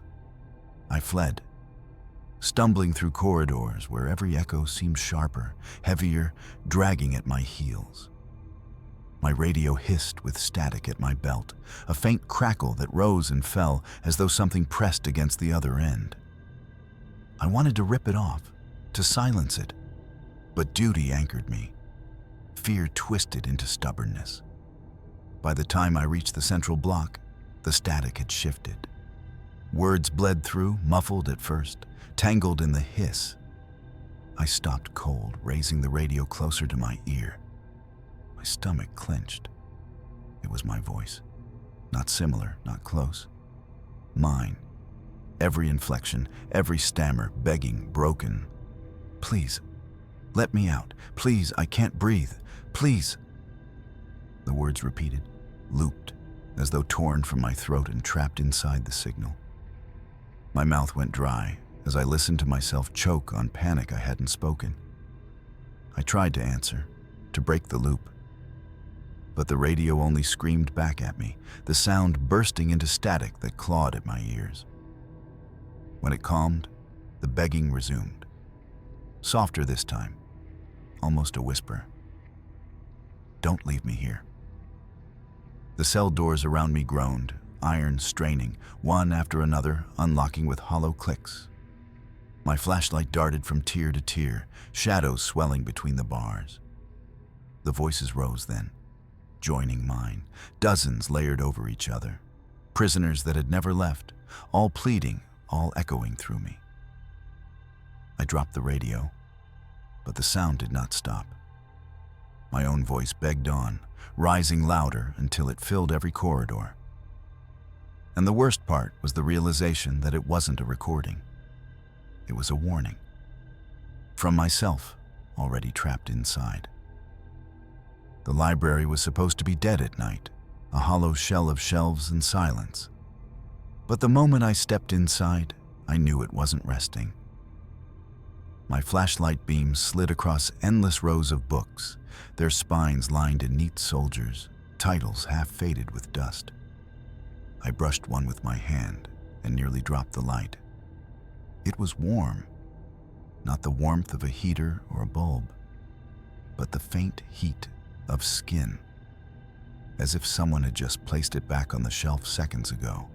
S1: I fled, stumbling through corridors where every echo seemed sharper, heavier, dragging at my heels. My radio hissed with static at my belt, a faint crackle that rose and fell as though something pressed against the other end. I wanted to rip it off, to silence it, but duty anchored me. Fear twisted into stubbornness. By the time I reached the central block, the static had shifted. Words bled through, muffled at first, tangled in the hiss. I stopped cold, raising the radio closer to my ear. My stomach clenched. It was my voice. Not similar, not close. Mine. Every inflection, every stammer, begging, broken. Please, let me out. Please, I can't breathe. Please. The words repeated, looped, as though torn from my throat and trapped inside the signal. My mouth went dry as I listened to myself choke on panic I hadn't spoken. I tried to answer, to break the loop. But the radio only screamed back at me, the sound bursting into static that clawed at my ears. When it calmed, the begging resumed. Softer this time, almost a whisper. Don't leave me here. The cell doors around me groaned, iron straining, one after another, unlocking with hollow clicks. My flashlight darted from tier to tier, shadows swelling between the bars. The voices rose then, joining mine, dozens layered over each other. Prisoners that had never left, all pleading, all echoing through me. I dropped the radio, but the sound did not stop. My own voice begged on, rising louder until it filled every corridor. And the worst part was the realization that it wasn't a recording. It was a warning. From myself, already trapped inside. The library was supposed to be dead at night, a hollow shell of shelves and silence. But the moment I stepped inside, I knew it wasn't resting. My flashlight beam slid across endless rows of books, their spines lined in neat soldiers, titles half faded with dust. I brushed one with my hand and nearly dropped the light. It was warm, not the warmth of a heater or a bulb, but the faint heat of skin, as if someone had just placed it back on the shelf seconds ago.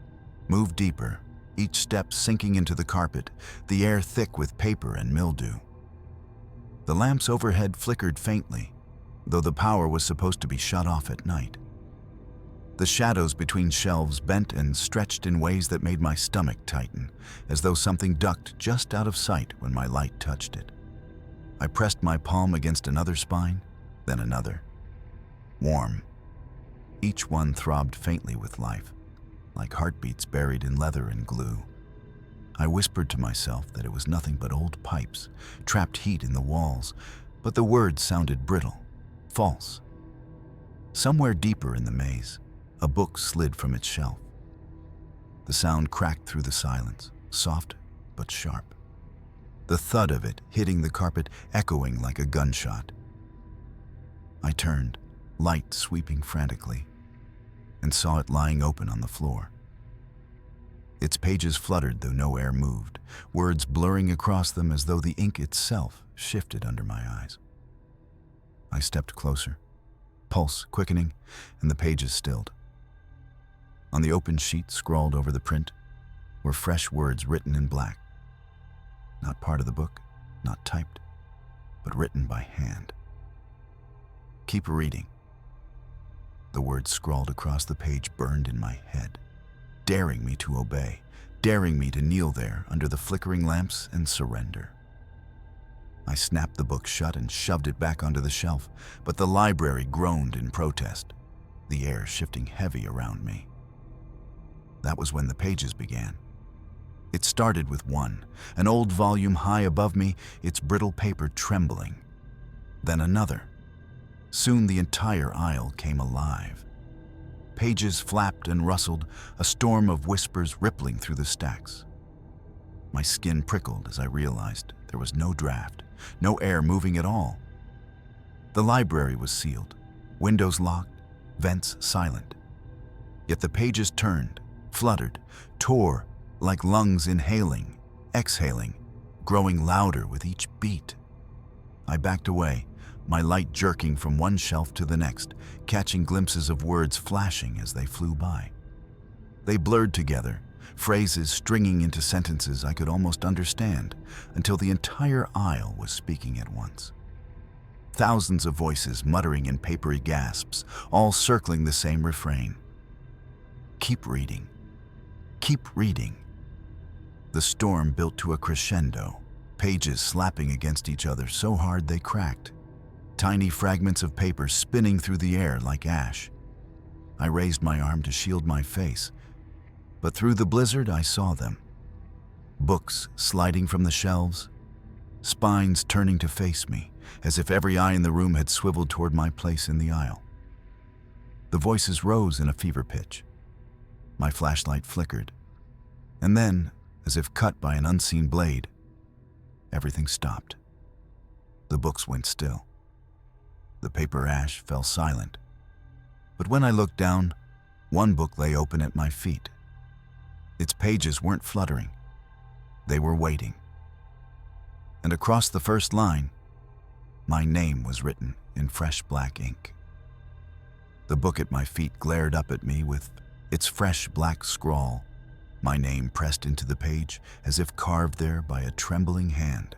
S1: Moved deeper, each step sinking into the carpet, the air thick with paper and mildew. The lamps overhead flickered faintly, though the power was supposed to be shut off at night. The shadows between shelves bent and stretched in ways that made my stomach tighten, as though something ducked just out of sight when my light touched it. I pressed my palm against another spine, then another. Warm. Each one throbbed faintly with life, like heartbeats buried in leather and glue. I whispered to myself that it was nothing but old pipes, trapped heat in the walls, but the words sounded brittle, false. Somewhere deeper in the maze, a book slid from its shelf. The sound cracked through the silence, soft but sharp. The thud of it hitting the carpet echoing like a gunshot. I turned, light sweeping frantically, and saw it lying open on the floor. Its pages fluttered though no air moved, words blurring across them as though the ink itself shifted under my eyes. I stepped closer, pulse quickening, and the pages stilled. On the open sheet scrawled over the print were fresh words written in black. Not part of the book, not typed, but written by hand. Keep reading. The words scrawled across the page burned in my head, daring me to obey, daring me to kneel there under the flickering lamps and surrender. I snapped the book shut and shoved it back onto the shelf, but the library groaned in protest, the air shifting heavy around me. That was when the pages began. It started with one, an old volume high above me, its brittle paper trembling. Then another. Soon the entire aisle came alive. Pages flapped and rustled, a storm of whispers rippling through the stacks. My skin prickled as I realized there was no draft, no air moving at all. The library was sealed, windows locked, vents silent. Yet the pages turned, fluttered, tore like lungs inhaling, exhaling, growing louder with each beat. I backed away, my light jerking from one shelf to the next, catching glimpses of words flashing as they flew by. They blurred together, phrases stringing into sentences I could almost understand, until the entire aisle was speaking at once. Thousands of voices muttering in papery gasps, all circling the same refrain. Keep reading. Keep reading. The storm built to a crescendo, pages slapping against each other so hard they cracked, tiny fragments of paper spinning through the air like ash. I raised my arm to shield my face, but through the blizzard I saw them. Books sliding from the shelves, spines turning to face me, as if every eye in the room had swiveled toward my place in the aisle. The voices rose in a fever pitch. My flashlight flickered, and then, as if cut by an unseen blade, everything stopped. The books went still. The paper ash fell silent. But when I looked down, one book lay open at my feet. Its pages weren't fluttering. They were waiting. And across the first line, my name was written in fresh black ink. The book at my feet glared up at me with its fresh black scrawl, my name pressed into the page as if carved there by a trembling hand.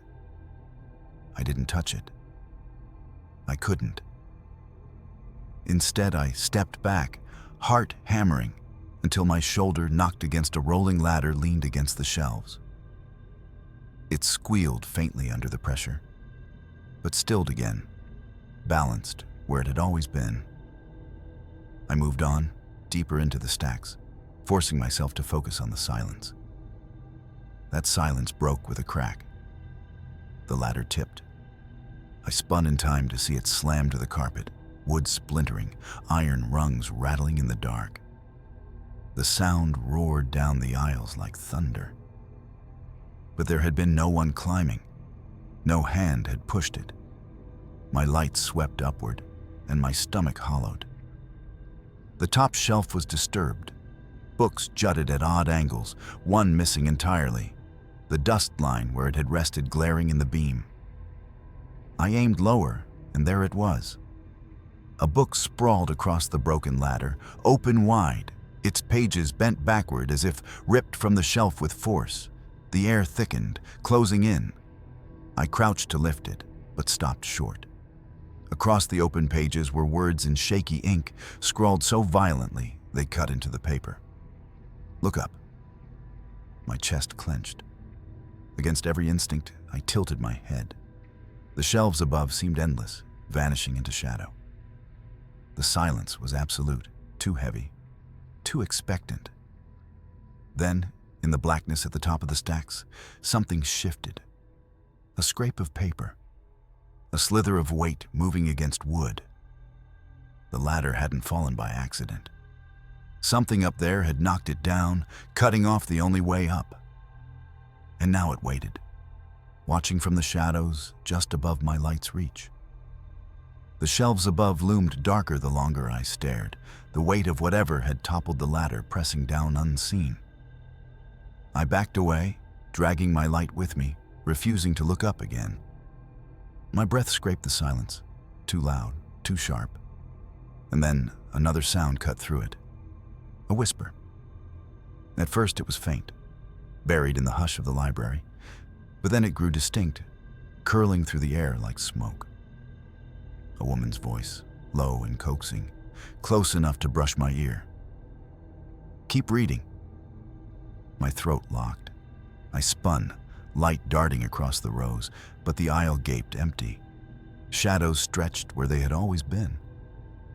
S1: I didn't touch it. I couldn't. Instead, I stepped back, heart hammering, until my shoulder knocked against a rolling ladder leaned against the shelves. It squealed faintly under the pressure, but stilled again, balanced where it had always been. I moved on, deeper into the stacks, forcing myself to focus on the silence. That silence broke with a crack. The ladder tipped. I spun in time to see it slam to the carpet, wood splintering, iron rungs rattling in the dark. The sound roared down the aisles like thunder. But there had been no one climbing. No hand had pushed it. My light swept upward, and my stomach hollowed. The top shelf was disturbed. Books jutted at odd angles, one missing entirely, the dust line where it had rested glaring in the beam. I aimed lower, and there it was. A book sprawled across the broken ladder, open wide, its pages bent backward as if ripped from the shelf with force. The air thickened, closing in. I crouched to lift it, but stopped short. Across the open pages were words in shaky ink, scrawled so violently they cut into the paper. Look up. My chest clenched. Against every instinct, I tilted my head. The shelves above seemed endless, vanishing into shadow. The silence was absolute, too heavy, too expectant. Then, in the blackness at the top of the stacks, something shifted. A scrape of paper. A slither of weight moving against wood. The ladder hadn't fallen by accident. Something up there had knocked it down, cutting off the only way up. And now it waited, watching from the shadows just above my light's reach. The shelves above loomed darker the longer I stared, the weight of whatever had toppled the ladder pressing down unseen. I backed away, dragging my light with me, refusing to look up again. My breath scraped the silence, too loud, too sharp. And then another sound cut through it. A whisper. At first it was faint, buried in the hush of the library, but then it grew distinct, curling through the air like smoke. A woman's voice, low and coaxing, close enough to brush my ear. Keep reading. My throat locked. I spun, light darting across the rows, but the aisle gaped empty. Shadows stretched where they had always been.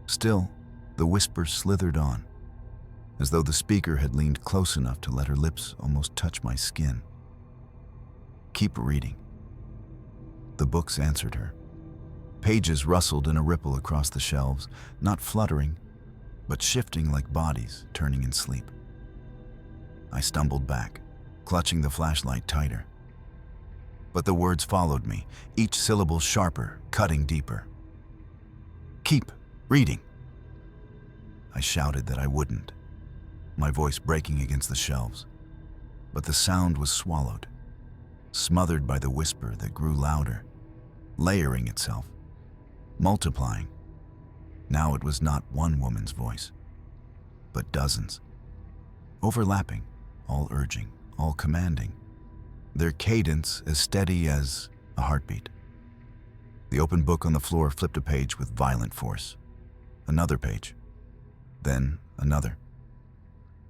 S1: Still, The whisper slithered on, as though the speaker had leaned close enough to let her lips almost touch my skin. "Keep reading." The books answered her. Pages rustled in a ripple across the shelves, not fluttering, but shifting like bodies turning in sleep. I stumbled back, clutching the flashlight tighter. But the words followed me, each syllable sharper, cutting deeper. "Keep reading." I shouted that I wouldn't, my voice breaking against the shelves. But the sound was swallowed, smothered by the whisper that grew louder, layering itself, multiplying. Now it was not one woman's voice, but dozens, overlapping, all urging, all commanding, their cadence as steady as a heartbeat. The open book on the floor flipped a page with violent force. Another page, then another.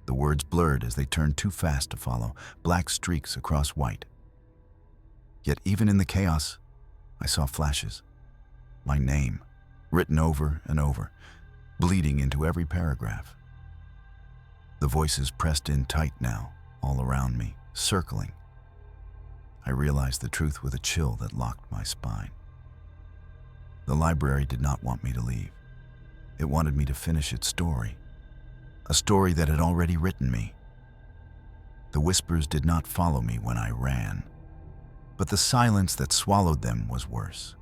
S1: The words blurred as they turned too fast to follow, black streaks across white. Yet even in the chaos, I saw flashes. My name, written over and over, bleeding into every paragraph. The voices pressed in tight now, all around me, circling. I realized the truth with a chill that locked my spine. The library did not want me to leave. It wanted me to finish its story, a story that had already written me. The whispers did not follow me when I ran, but the silence that swallowed them was worse.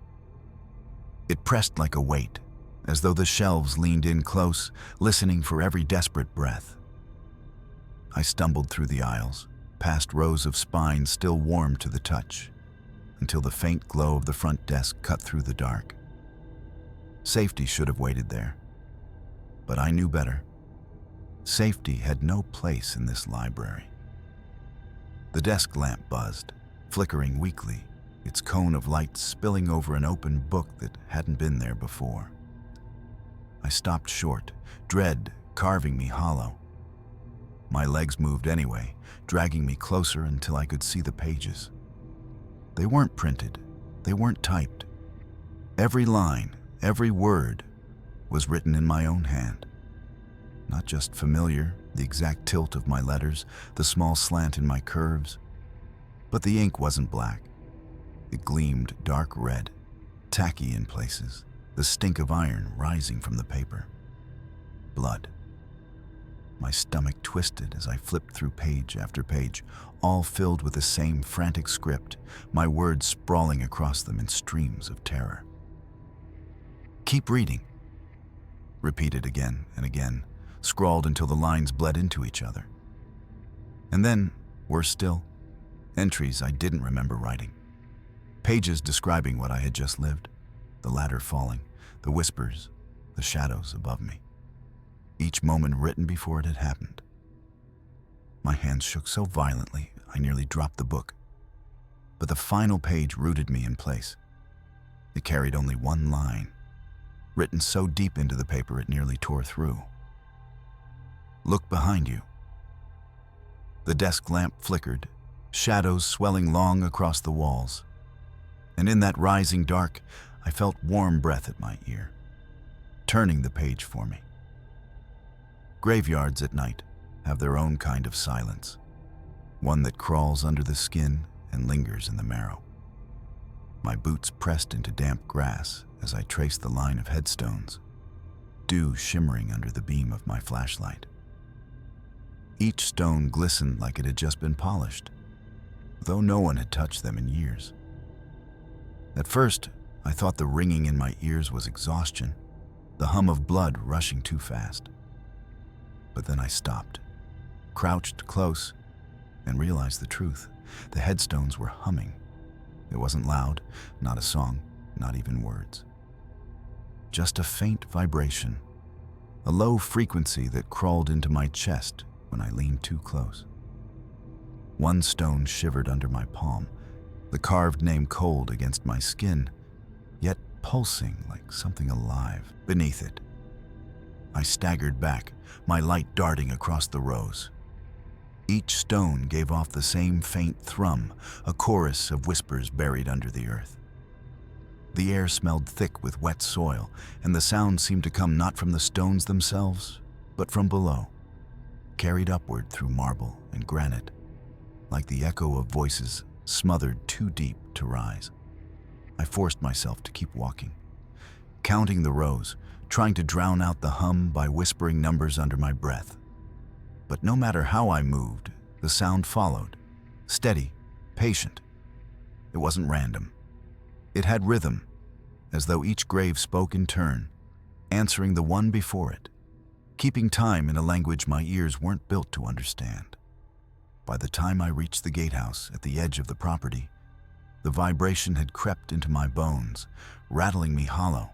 S1: It pressed like a weight, as though the shelves leaned in close, listening for every desperate breath. I stumbled through the aisles, past rows of spines still warm to the touch, until the faint glow of the front desk cut through the dark. Safety should have waited there, but I knew better. Safety had no place in this library. The desk lamp buzzed, flickering weakly, its cone of light spilling over an open book that hadn't been there before. I stopped short, dread carving me hollow. My legs moved anyway, dragging me closer until I could see the pages. They weren't printed, they weren't typed. Every line, every word was written in my own hand. Not just familiar, the exact tilt of my letters, the small slant in my curves, but the ink wasn't black. It gleamed dark red, tacky in places, the stink of iron rising from the paper. Blood. My stomach twisted as I flipped through page after page, all filled with the same frantic script, my words sprawling across them in streams of terror. "Keep reading," repeated again and again, scrawled until the lines bled into each other. And then, worse still, entries I didn't remember writing. Pages describing what I had just lived, the ladder falling, the whispers, the shadows above me. Each moment written before it had happened. My hands shook so violently, I nearly dropped the book. But the final page rooted me in place. It carried only one line, written so deep into the paper it nearly tore through. "Look behind you." The desk lamp flickered, shadows swelling long across the walls. And in that rising dark, I felt warm breath at my ear, turning the page for me. Graveyards at night have their own kind of silence, one that crawls under the skin and lingers in the marrow. My boots pressed into damp grass as I traced the line of headstones, dew shimmering under the beam of my flashlight. Each stone glistened like it had just been polished, though no one had touched them in years. At first, I thought the ringing in my ears was exhaustion, the hum of blood rushing too fast. But then I stopped, crouched close, and realized the truth. The headstones were humming. It wasn't loud, not a song, not even words. Just a faint vibration, a low frequency that crawled into my chest when I leaned too close. One stone shivered under my palm, the carved name cold against my skin, yet pulsing like something alive beneath it. I staggered back, my light darting across the rows. Each stone gave off the same faint thrum, a chorus of whispers buried under the earth. The air smelled thick with wet soil, and the sound seemed to come not from the stones themselves, but from below, carried upward through marble and granite, like the echo of voices smothered too deep to rise. I forced myself to keep walking, counting the rows, trying to drown out the hum by whispering numbers under my breath. But no matter how I moved, the sound followed, steady, patient. It wasn't random. It had rhythm, as though each grave spoke in turn, answering the one before it, keeping time in a language my ears weren't built to understand. By the time I reached the gatehouse at the edge of the property, the vibration had crept into my bones, rattling me hollow.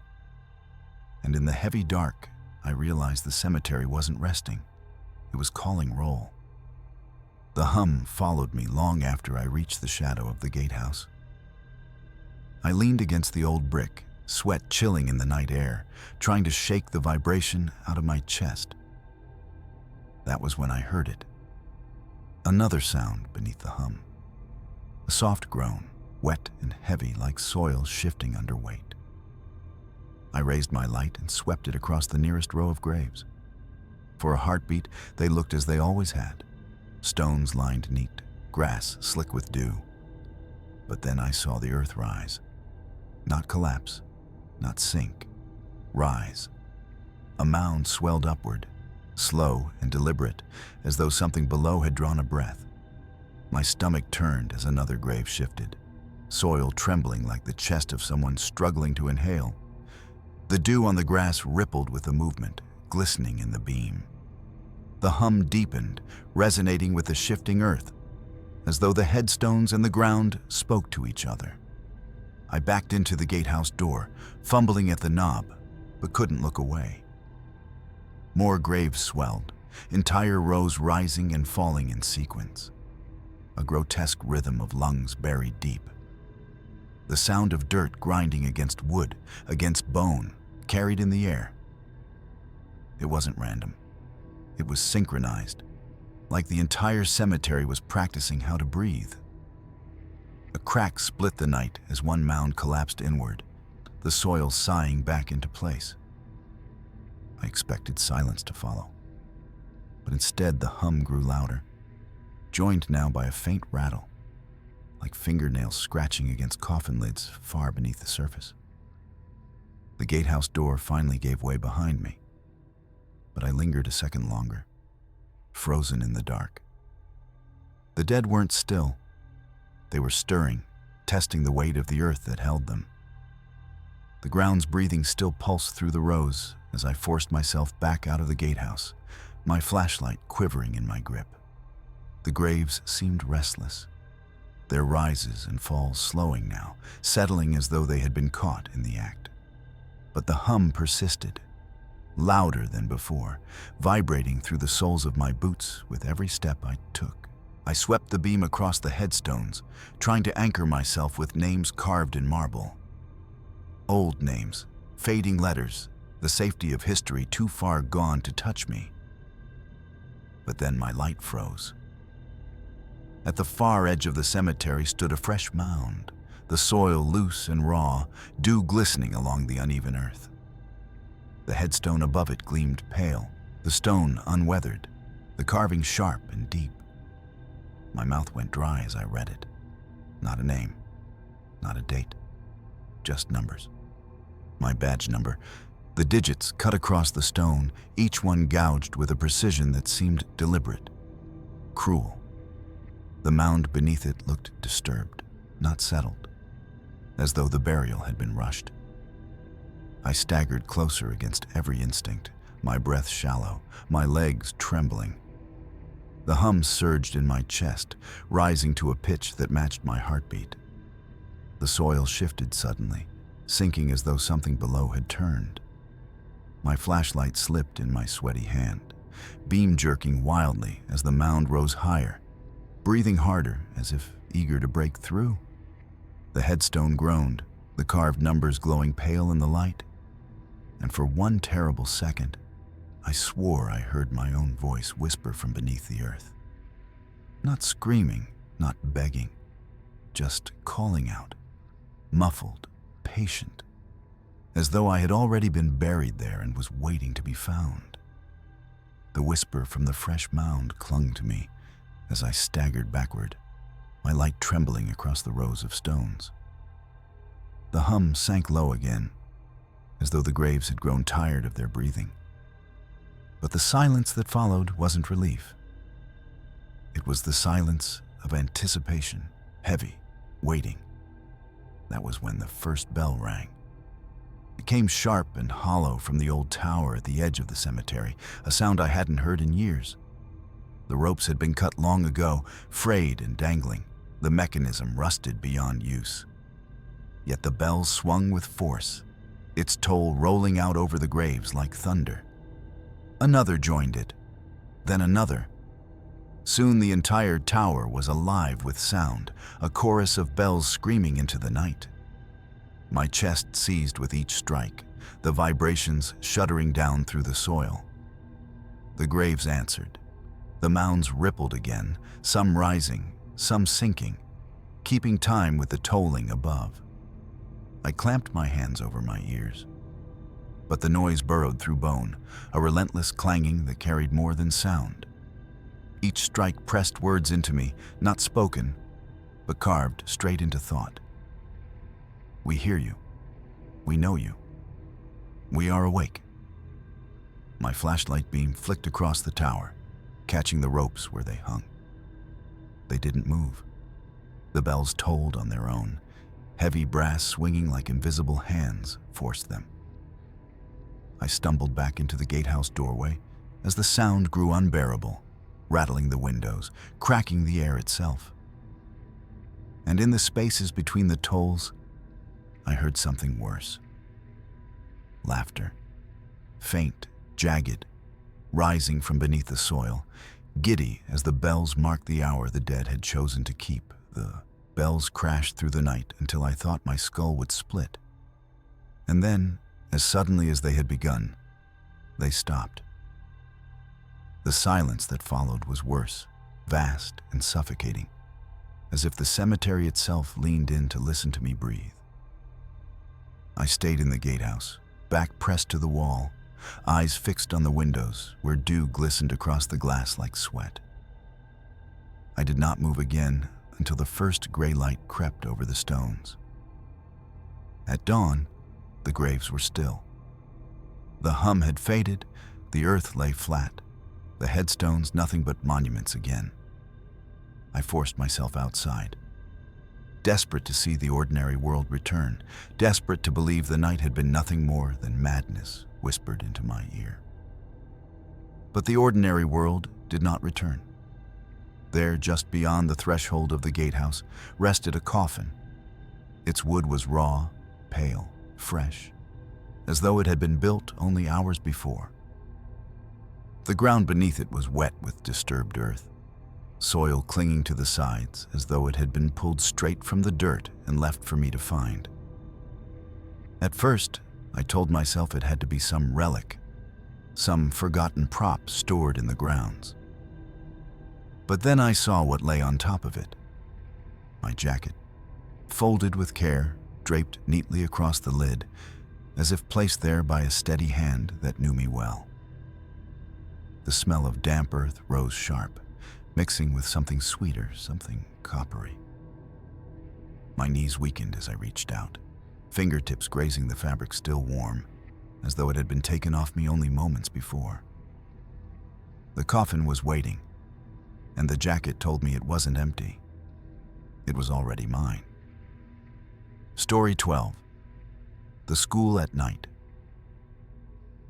S1: And in the heavy dark, I realized the cemetery wasn't resting. It was calling roll. The hum followed me long after I reached the shadow of the gatehouse. I leaned against the old brick, sweat chilling in the night air, trying to shake the vibration out of my chest. That was when I heard it. Another sound beneath the hum. A soft groan, wet and heavy like soil shifting under weight. I raised my light and swept it across the nearest row of graves. For a heartbeat, they looked as they always had. Stones lined neat, grass slick with dew. But then I saw the earth rise. Not collapse, not sink, rise. A mound swelled upward, slow and deliberate, as though something below had drawn a breath. My stomach turned as another grave shifted, soil trembling like the chest of someone struggling to inhale. The dew on the grass rippled with the movement, glistening in the beam. The hum deepened, resonating with the shifting earth, as though the headstones and the ground spoke to each other. I backed into the gatehouse door, fumbling at the knob, but couldn't look away. More graves swelled, entire rows rising and falling in sequence. A grotesque rhythm of lungs buried deep. The sound of dirt grinding against wood, against bone, carried in the air. It wasn't random. It was synchronized, like the entire cemetery was practicing how to breathe. A crack split the night as one mound collapsed inward, the soil sighing back into place. I expected silence to follow, but instead the hum grew louder, joined now by a faint rattle, like fingernails scratching against coffin lids far beneath the surface. The gatehouse door finally gave way behind me, but I lingered a second longer, frozen in the dark. The dead weren't still. They were stirring, testing the weight of the earth that held them. The ground's breathing still pulsed through the rows as I forced myself back out of the gatehouse, my flashlight quivering in my grip. The graves seemed restless, their rises and falls slowing now, settling as though they had been caught in the act. But the hum persisted, louder than before, vibrating through the soles of my boots with every step I took. I swept the beam across the headstones, trying to anchor myself with names carved in marble. Old names, fading letters, the safety of history too far gone to touch me. But then my light froze. At the far edge of the cemetery stood a fresh mound, the soil loose and raw, dew glistening along the uneven earth. The headstone above it gleamed pale, the stone unweathered, the carving sharp and deep. My mouth went dry as I read it. Not a name, not a date, just numbers. My badge number, the digits cut across the stone, each one gouged with a precision that seemed deliberate, cruel. The mound beneath it looked disturbed, not settled, as though the burial had been rushed. I staggered closer against every instinct, my breath shallow, my legs trembling. The hum surged in my chest, rising to a pitch that matched my heartbeat. The soil shifted suddenly, sinking as though something below had turned. My flashlight slipped in my sweaty hand, beam jerking wildly as the mound rose higher, breathing harder as if eager to break through. The headstone groaned, the carved numbers glowing pale in the light. And for one terrible second, I swore I heard my own voice whisper from beneath the earth. Not screaming, not begging, just calling out, muffled, impatient, as though I had already been buried there and was waiting to be found. The whisper from the fresh mound clung to me as I staggered backward, my light trembling across the rows of stones. The hum sank low again, as though the graves had grown tired of their breathing. But the silence that followed wasn't relief. It was the silence of anticipation, heavy, waiting. That was when the first bell rang. It came sharp and hollow from the old tower at the edge of the cemetery, a sound I hadn't heard in years. The ropes had been cut long ago, frayed and dangling, the mechanism rusted beyond use. Yet the bell swung with force, its toll rolling out over the graves like thunder. Another joined it, then another. Soon the entire tower was alive with sound, a chorus of bells screaming into the night. My chest seized with each strike, the vibrations shuddering down through the soil. The graves answered. The mounds rippled again, some rising, some sinking, keeping time with the tolling above. I clamped my hands over my ears. But the noise burrowed through bone, a relentless clanging that carried more than sound. Each strike pressed words into me, not spoken, but carved straight into thought. We hear you. We know you. We are awake. My flashlight beam flicked across the tower, catching the ropes where they hung. They didn't move. The bells tolled on their own. Heavy brass swinging like invisible hands forced them. I stumbled back into the gatehouse doorway as the sound grew unbearable, rattling the windows, cracking the air itself. And in the spaces between the tolls, I heard something worse. Laughter. Faint, jagged, rising from beneath the soil, giddy as the bells marked the hour the dead had chosen to keep. The bells crashed through the night until I thought my skull would split. And then, as suddenly as they had begun, they stopped. The silence that followed was worse, vast and suffocating, as if the cemetery itself leaned in to listen to me breathe. I stayed in the gatehouse, back pressed to the wall, eyes fixed on the windows where dew glistened across the glass like sweat. I did not move again until the first gray light crept over the stones. At dawn, the graves were still. The hum had faded, the earth lay flat, the headstones nothing but monuments again. I forced myself outside, desperate to see the ordinary world return, desperate to believe the night had been nothing more than madness whispered into my ear. But the ordinary world did not return. There, just beyond the threshold of the gatehouse, rested a coffin. Its wood was raw, pale, fresh, as though it had been built only hours before. The ground beneath it was wet with disturbed earth, soil clinging to the sides as though it had been pulled straight from the dirt and left for me to find. At first, I told myself it had to be some relic, some forgotten prop stored in the grounds. But then I saw what lay on top of it. My jacket, folded with care, draped neatly across the lid, as if placed there by a steady hand that knew me well. The smell of damp earth rose sharp, mixing with something sweeter, something coppery. My knees weakened as I reached out, fingertips grazing the fabric still warm, as though it had been taken off me only moments before. The coffin was waiting, and the jacket told me it wasn't empty. It was already mine. Story 12. The School at Night.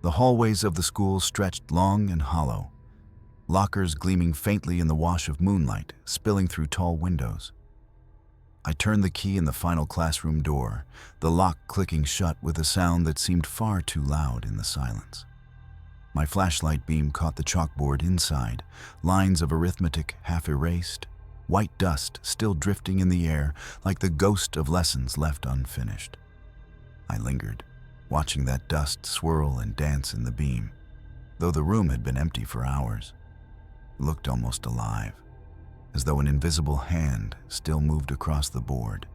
S1: The hallways of the school stretched long and hollow, lockers gleaming faintly in the wash of moonlight spilling through tall windows. I turned the key in the final classroom door, the lock clicking shut with a sound that seemed far too loud in the silence. My flashlight beam caught the chalkboard inside, lines of arithmetic half erased, white dust still drifting in the air like the ghost of lessons left unfinished. I lingered, watching that dust swirl and dance in the beam, though the room had been empty for hours. It looked almost alive, as though an invisible hand still moved across the board,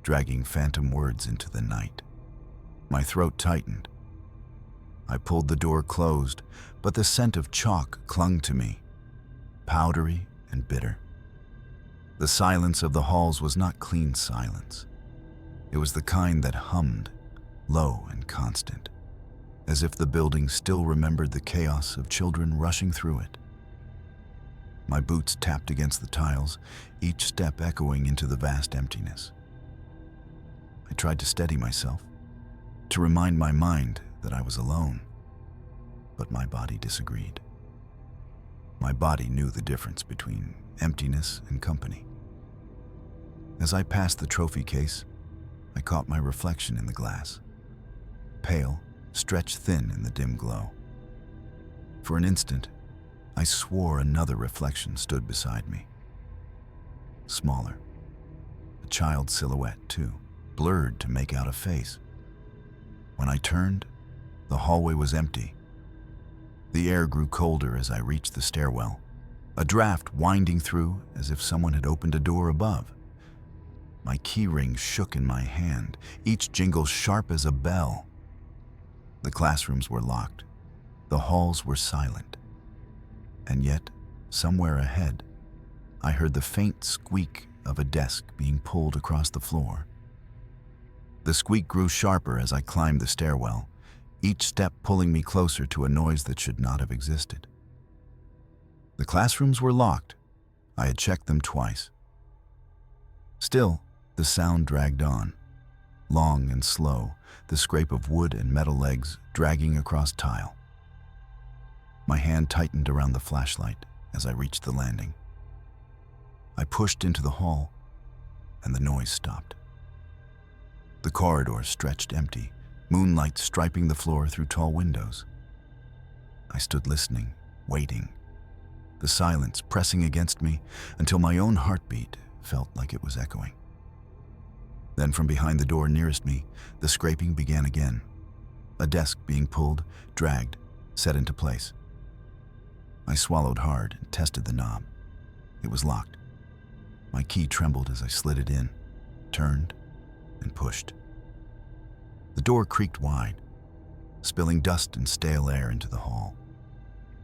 S1: dragging phantom words into the night. My throat tightened. I pulled the door closed, but the scent of chalk clung to me, powdery and bitter. The silence of the halls was not clean silence. It was the kind that hummed, low and constant, as if the building still remembered the chaos of children rushing through it. My boots tapped against the tiles, each step echoing into the vast emptiness. I tried to steady myself, to remind my mind that I was alone, but my body disagreed. My body knew the difference between emptiness and company. As I passed the trophy case, I caught my reflection in the glass, pale, stretched thin in the dim glow. For an instant, I swore another reflection stood beside me. Smaller, a child's silhouette too, blurred to make out a face. When I turned, the hallway was empty. The air grew colder as I reached the stairwell, a draft winding through as if someone had opened a door above. My key ring shook in my hand, each jingle sharp as a bell. The classrooms were locked. The halls were silent. And yet, somewhere ahead, I heard the faint squeak of a desk being pulled across the floor. The squeak grew sharper as I climbed the stairwell, each step pulling me closer to a noise that should not have existed. The classrooms were locked. I had checked them twice. Still, the sound dragged on, long and slow, the scrape of wood and metal legs dragging across tile. My hand tightened around the flashlight as I reached the landing. I pushed into the hall, and the noise stopped. The corridor stretched empty, moonlight striping the floor through tall windows. I stood listening, waiting, the silence pressing against me until my own heartbeat felt like it was echoing. Then from behind the door nearest me, the scraping began again, a desk being pulled, dragged, set into place. I swallowed hard and tested the knob. It was locked. My key trembled as I slid it in, turned, and pushed. The door creaked wide, spilling dust and stale air into the hall.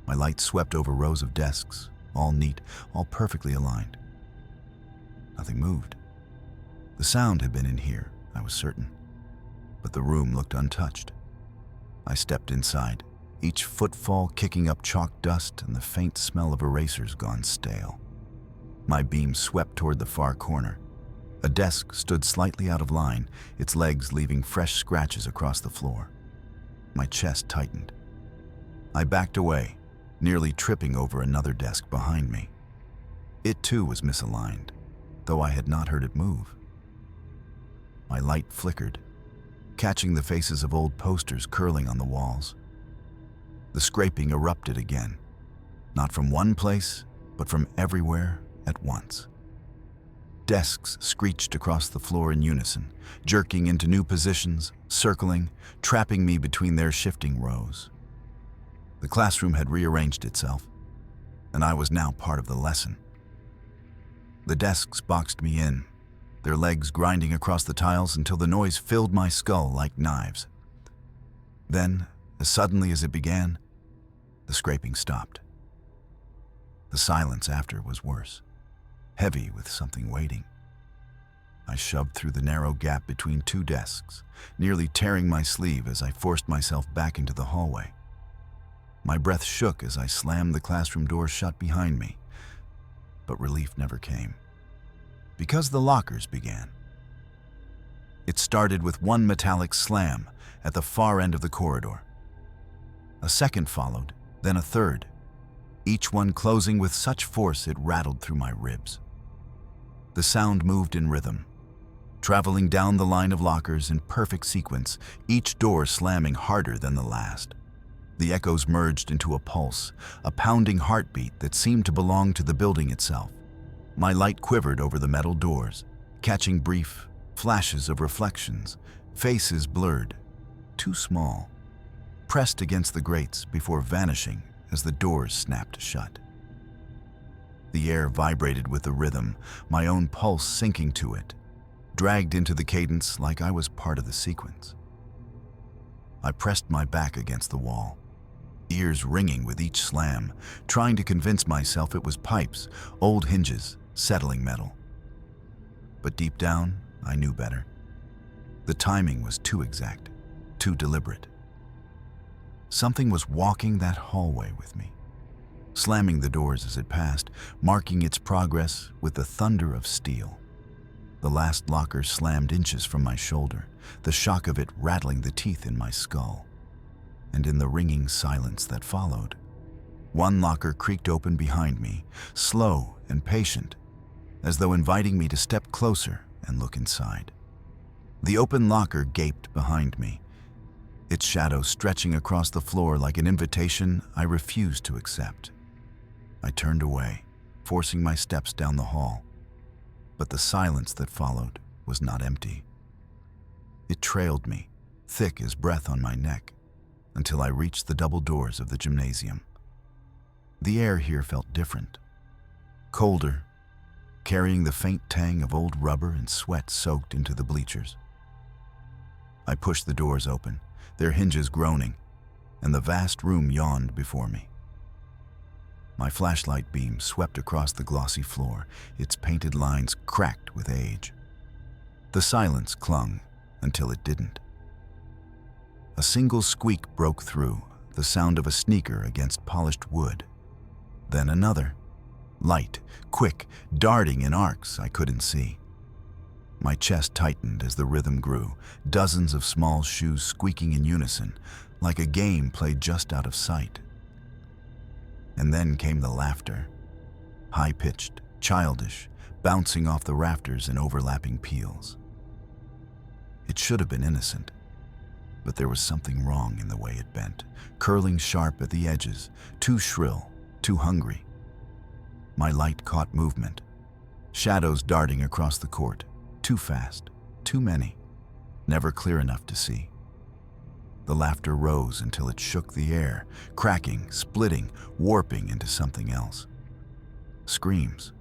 S1: My light swept over rows of desks, all neat, all perfectly aligned. Nothing moved. The sound had been in here, I was certain, but the room looked untouched. I stepped inside, each footfall kicking up chalk dust and the faint smell of erasers gone stale. My beam swept toward the far corner. A desk stood slightly out of line, its legs leaving fresh scratches across the floor. My chest tightened. I backed away, nearly tripping over another desk behind me. It too was misaligned, though I had not heard it move. My light flickered, catching the faces of old posters curling on the walls. The scraping erupted again, not from one place, but from everywhere at once. Desks screeched across the floor in unison, jerking into new positions, circling, trapping me between their shifting rows. The classroom had rearranged itself, and I was now part of the lesson. The desks boxed me in, their legs grinding across the tiles until the noise filled my skull like knives. Then, as suddenly as it began, the scraping stopped. The silence after was worse, heavy with something waiting. I shoved through the narrow gap between two desks, nearly tearing my sleeve as I forced myself back into the hallway. My breath shook as I slammed the classroom door shut behind me, but relief never came. Because the lockers began. It started with one metallic slam at the far end of the corridor. A second followed, then a third, each one closing with such force it rattled through my ribs. The sound moved in rhythm, traveling down the line of lockers in perfect sequence, each door slamming harder than the last. The echoes merged into a pulse, a pounding heartbeat that seemed to belong to the building itself. My light quivered over the metal doors, catching brief flashes of reflections, faces blurred, too small, pressed against the grates before vanishing as the doors snapped shut. The air vibrated with the rhythm, my own pulse sinking to it. dragged into the cadence like I was part of the sequence. I pressed my back against the wall, ears ringing with each slam, trying to convince myself it was pipes, old hinges, settling metal. But deep down, I knew better. The timing was too exact, too deliberate. Something was walking that hallway with me, slamming the doors as it passed, marking its progress with the thunder of steel. The last locker slammed inches from my shoulder, the shock of it rattling the teeth in my skull. And in the ringing silence that followed, one locker creaked open behind me, slow and patient, as though inviting me to step closer and look inside. The open locker gaped behind me, its shadow stretching across the floor like an invitation I refused to accept. I turned away, forcing my steps down the hall. But the silence that followed was not empty. It trailed me, thick as breath on my neck, until I reached the double doors of the gymnasium. The air here felt different, colder, carrying the faint tang of old rubber and sweat soaked into the bleachers. I pushed the doors open, their hinges groaning, and the vast room yawned before me. My flashlight beam swept across the glossy floor, its painted lines cracked with age. The silence clung until it didn't. A single squeak broke through, the sound of a sneaker against polished wood. Then another, light, quick, darting in arcs I couldn't see. My chest tightened as the rhythm grew, dozens of small shoes squeaking in unison, like a game played just out of sight. And then came the laughter, high-pitched, childish, bouncing off the rafters in overlapping peals. It should have been innocent, but there was something wrong in the way it bent, curling sharp at the edges, too shrill, too hungry. My light caught movement, shadows darting across the court, too fast, too many, never clear enough to see. The laughter rose until it shook the air, cracking, splitting, warping into something else. Screams.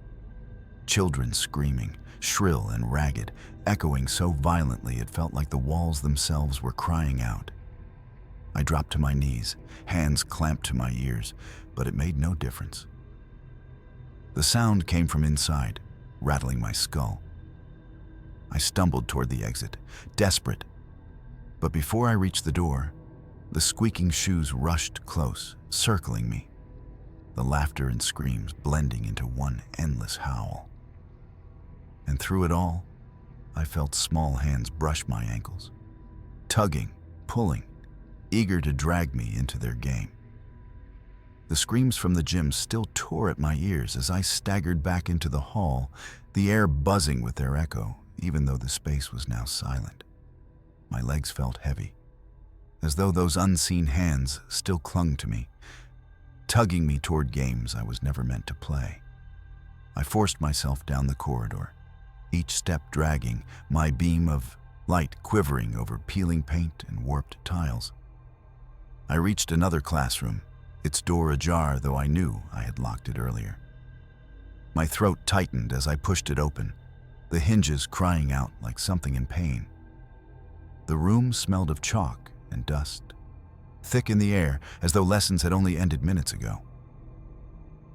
S1: Children screaming, shrill and ragged, echoing so violently it felt like the walls themselves were crying out. I dropped to my knees, hands clamped to my ears, but it made no difference. The sound came from inside, rattling my skull. I stumbled toward the exit, desperate. But before I reached the door, the squeaking shoes rushed close, circling me, the laughter and screams blending into one endless howl. And through it all, I felt small hands brush my ankles, tugging, pulling, eager to drag me into their game. The screams from the gym still tore at my ears as I staggered back into the hall, the air buzzing with their echo, even though the space was now silent. My legs felt heavy, as though those unseen hands still clung to me, tugging me toward games I was never meant to play. I forced myself down the corridor, each step dragging, my beam of light quivering over peeling paint and warped tiles. I reached another classroom, its door ajar, though I knew I had locked it earlier. My throat tightened as I pushed it open, the hinges crying out like something in pain. The room smelled of chalk and dust, thick in the air as though lessons had only ended minutes ago.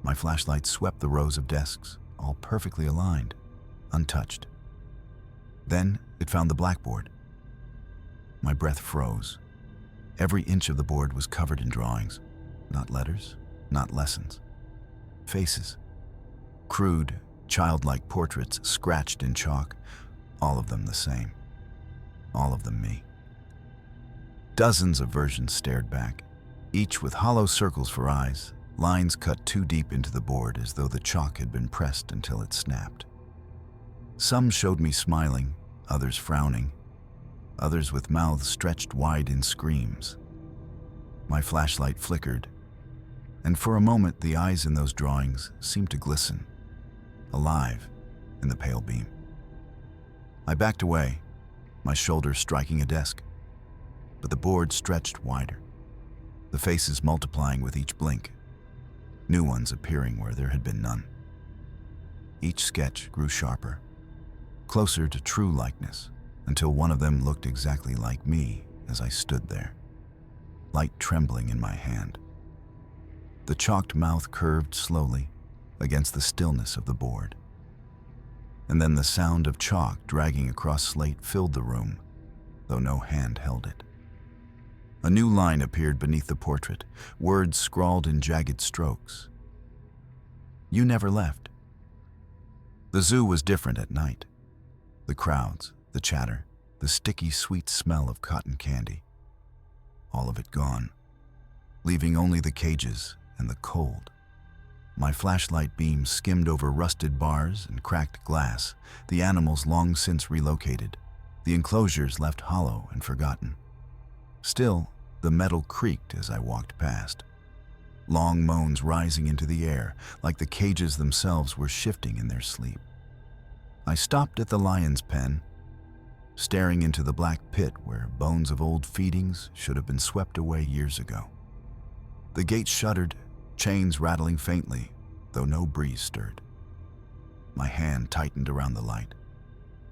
S1: My flashlight swept the rows of desks, all perfectly aligned, untouched. Then it found the blackboard. My breath froze. Every inch of the board was covered in drawings, not letters, not lessons. Faces. Crude, childlike portraits scratched in chalk, all of them the same. All of them me. Dozens of versions stared back, each with hollow circles for eyes, lines cut too deep into the board as though the chalk had been pressed until it snapped. Some showed me smiling, others frowning, others with mouths stretched wide in screams. My flashlight flickered, and for a moment the eyes in those drawings seemed to glisten, alive in the pale beam. I backed away, my shoulder striking a desk, but the board stretched wider, the faces multiplying with each blink, new ones appearing where there had been none. Each sketch grew sharper, closer to true likeness, until one of them looked exactly like me as I stood there, light trembling in my hand. The chalked mouth curved slowly against the stillness of the board. And then the sound of chalk dragging across slate filled the room, though no hand held it. A new line appeared beneath the portrait, words scrawled in jagged strokes. "You never left." The zoo was different at night. The crowds, the chatter, the sticky, sweet smell of cotton candy. All of it gone, leaving only the cages and the cold. My flashlight beam skimmed over rusted bars and cracked glass, the animals long since relocated, the enclosures left hollow and forgotten. Still, the metal creaked as I walked past, long moans rising into the air, like the cages themselves were shifting in their sleep. I stopped at the lion's pen, staring into the black pit where bones of old feedings should have been swept away years ago. The gate shuddered, chains rattling faintly, though no breeze stirred. My hand tightened around the light,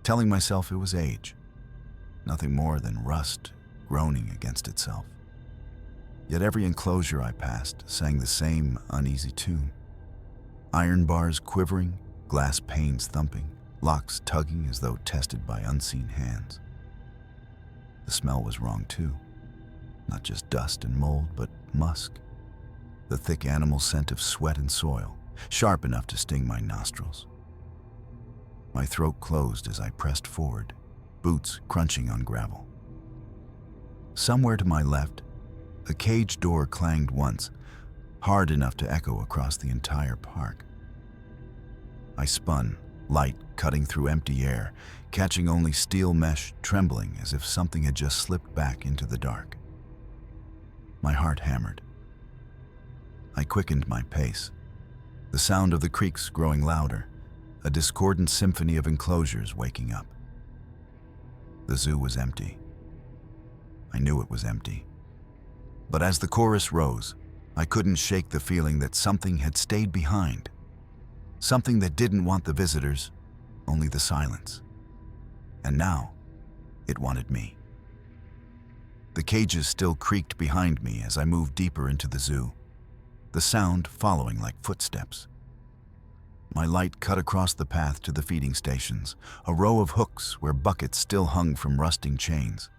S1: telling myself it was age, nothing more than rust groaning against itself. Yet every enclosure I passed sang the same uneasy tune. Iron bars quivering, glass panes thumping, locks tugging as though tested by unseen hands. The smell was wrong too. Not just dust and mold, but musk. The thick animal scent of sweat and soil, sharp enough to sting my nostrils. My throat closed as I pressed forward, boots crunching on gravel. Somewhere to my left, a cage door clanged once, hard enough to echo across the entire park. I spun, light cutting through empty air, catching only steel mesh trembling as if something had just slipped back into the dark. My heart hammered. I quickened my pace, the sound of the creaks growing louder, a discordant symphony of enclosures waking up. The zoo was empty. I knew it was empty. But as the chorus rose, I couldn't shake the feeling that something had stayed behind. Something that didn't want the visitors, only the silence. And now, it wanted me. The cages still creaked behind me as I moved deeper into the zoo, the sound following like footsteps. My light cut across the path to the feeding stations, a row of hooks where buckets still hung from rusting chains.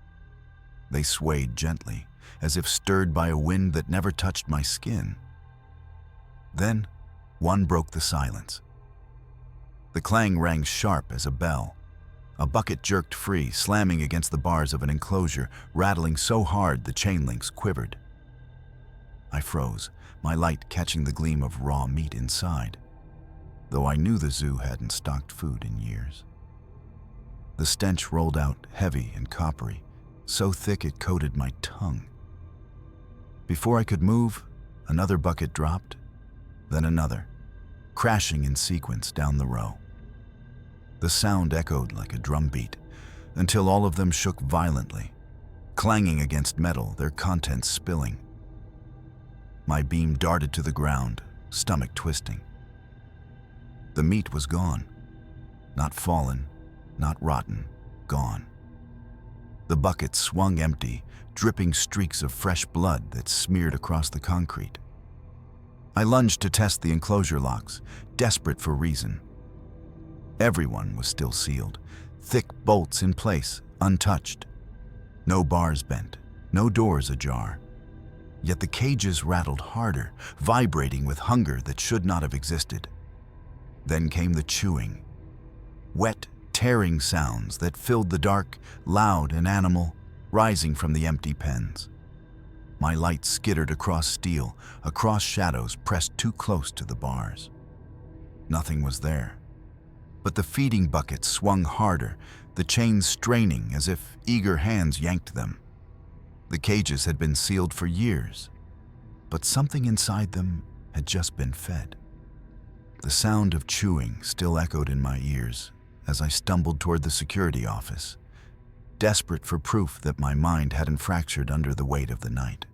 S1: They swayed gently, as if stirred by a wind that never touched my skin. Then, one broke the silence. The clang rang sharp as a bell. A bucket jerked free, slamming against the bars of an enclosure, rattling so hard the chain links quivered. I froze, my light catching the gleam of raw meat inside, though I knew the zoo hadn't stocked food in years. The stench rolled out heavy and coppery, so thick it coated my tongue. Before I could move, another bucket dropped, then another, crashing in sequence down the row. The sound echoed like a drumbeat, until all of them shook violently, clanging against metal, their contents spilling. My beam darted to the ground, stomach twisting. The meat was gone. Not fallen, not rotten, gone. The bucket swung empty, dripping streaks of fresh blood that smeared across the concrete. I lunged to test the enclosure locks, desperate for reason. Everyone was still sealed, thick bolts in place, untouched. No bars bent, no doors ajar. Yet the cages rattled harder, vibrating with hunger that should not have existed. Then came the chewing. Wet, tearing sounds that filled the dark, loud and animal, rising from the empty pens. My light skittered across steel, across shadows pressed too close to the bars. Nothing was there. But the feeding buckets swung harder, the chains straining as if eager hands yanked them. The cages had been sealed for years, but something inside them had just been fed. The sound of chewing still echoed in my ears as I stumbled toward the security office, desperate for proof that my mind hadn't fractured under the weight of the night.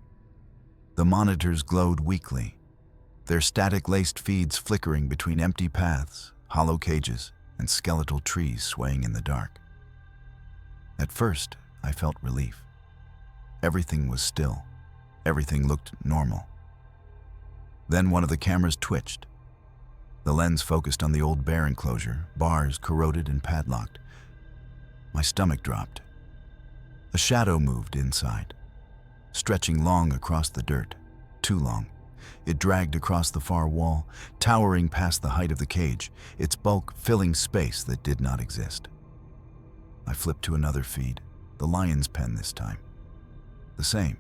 S1: The monitors glowed weakly, their static-laced feeds flickering between empty paths, hollow cages, and skeletal trees swaying in the dark. At first, I felt relief. Everything was still. Everything looked normal. Then one of the cameras twitched. The lens focused on the old bear enclosure, bars corroded and padlocked. My stomach dropped. A shadow moved inside, stretching long across the dirt, too long. It dragged across the far wall, towering past the height of the cage, its bulk filling space that did not exist. I flipped to another feed, the lion's pen this time. The same.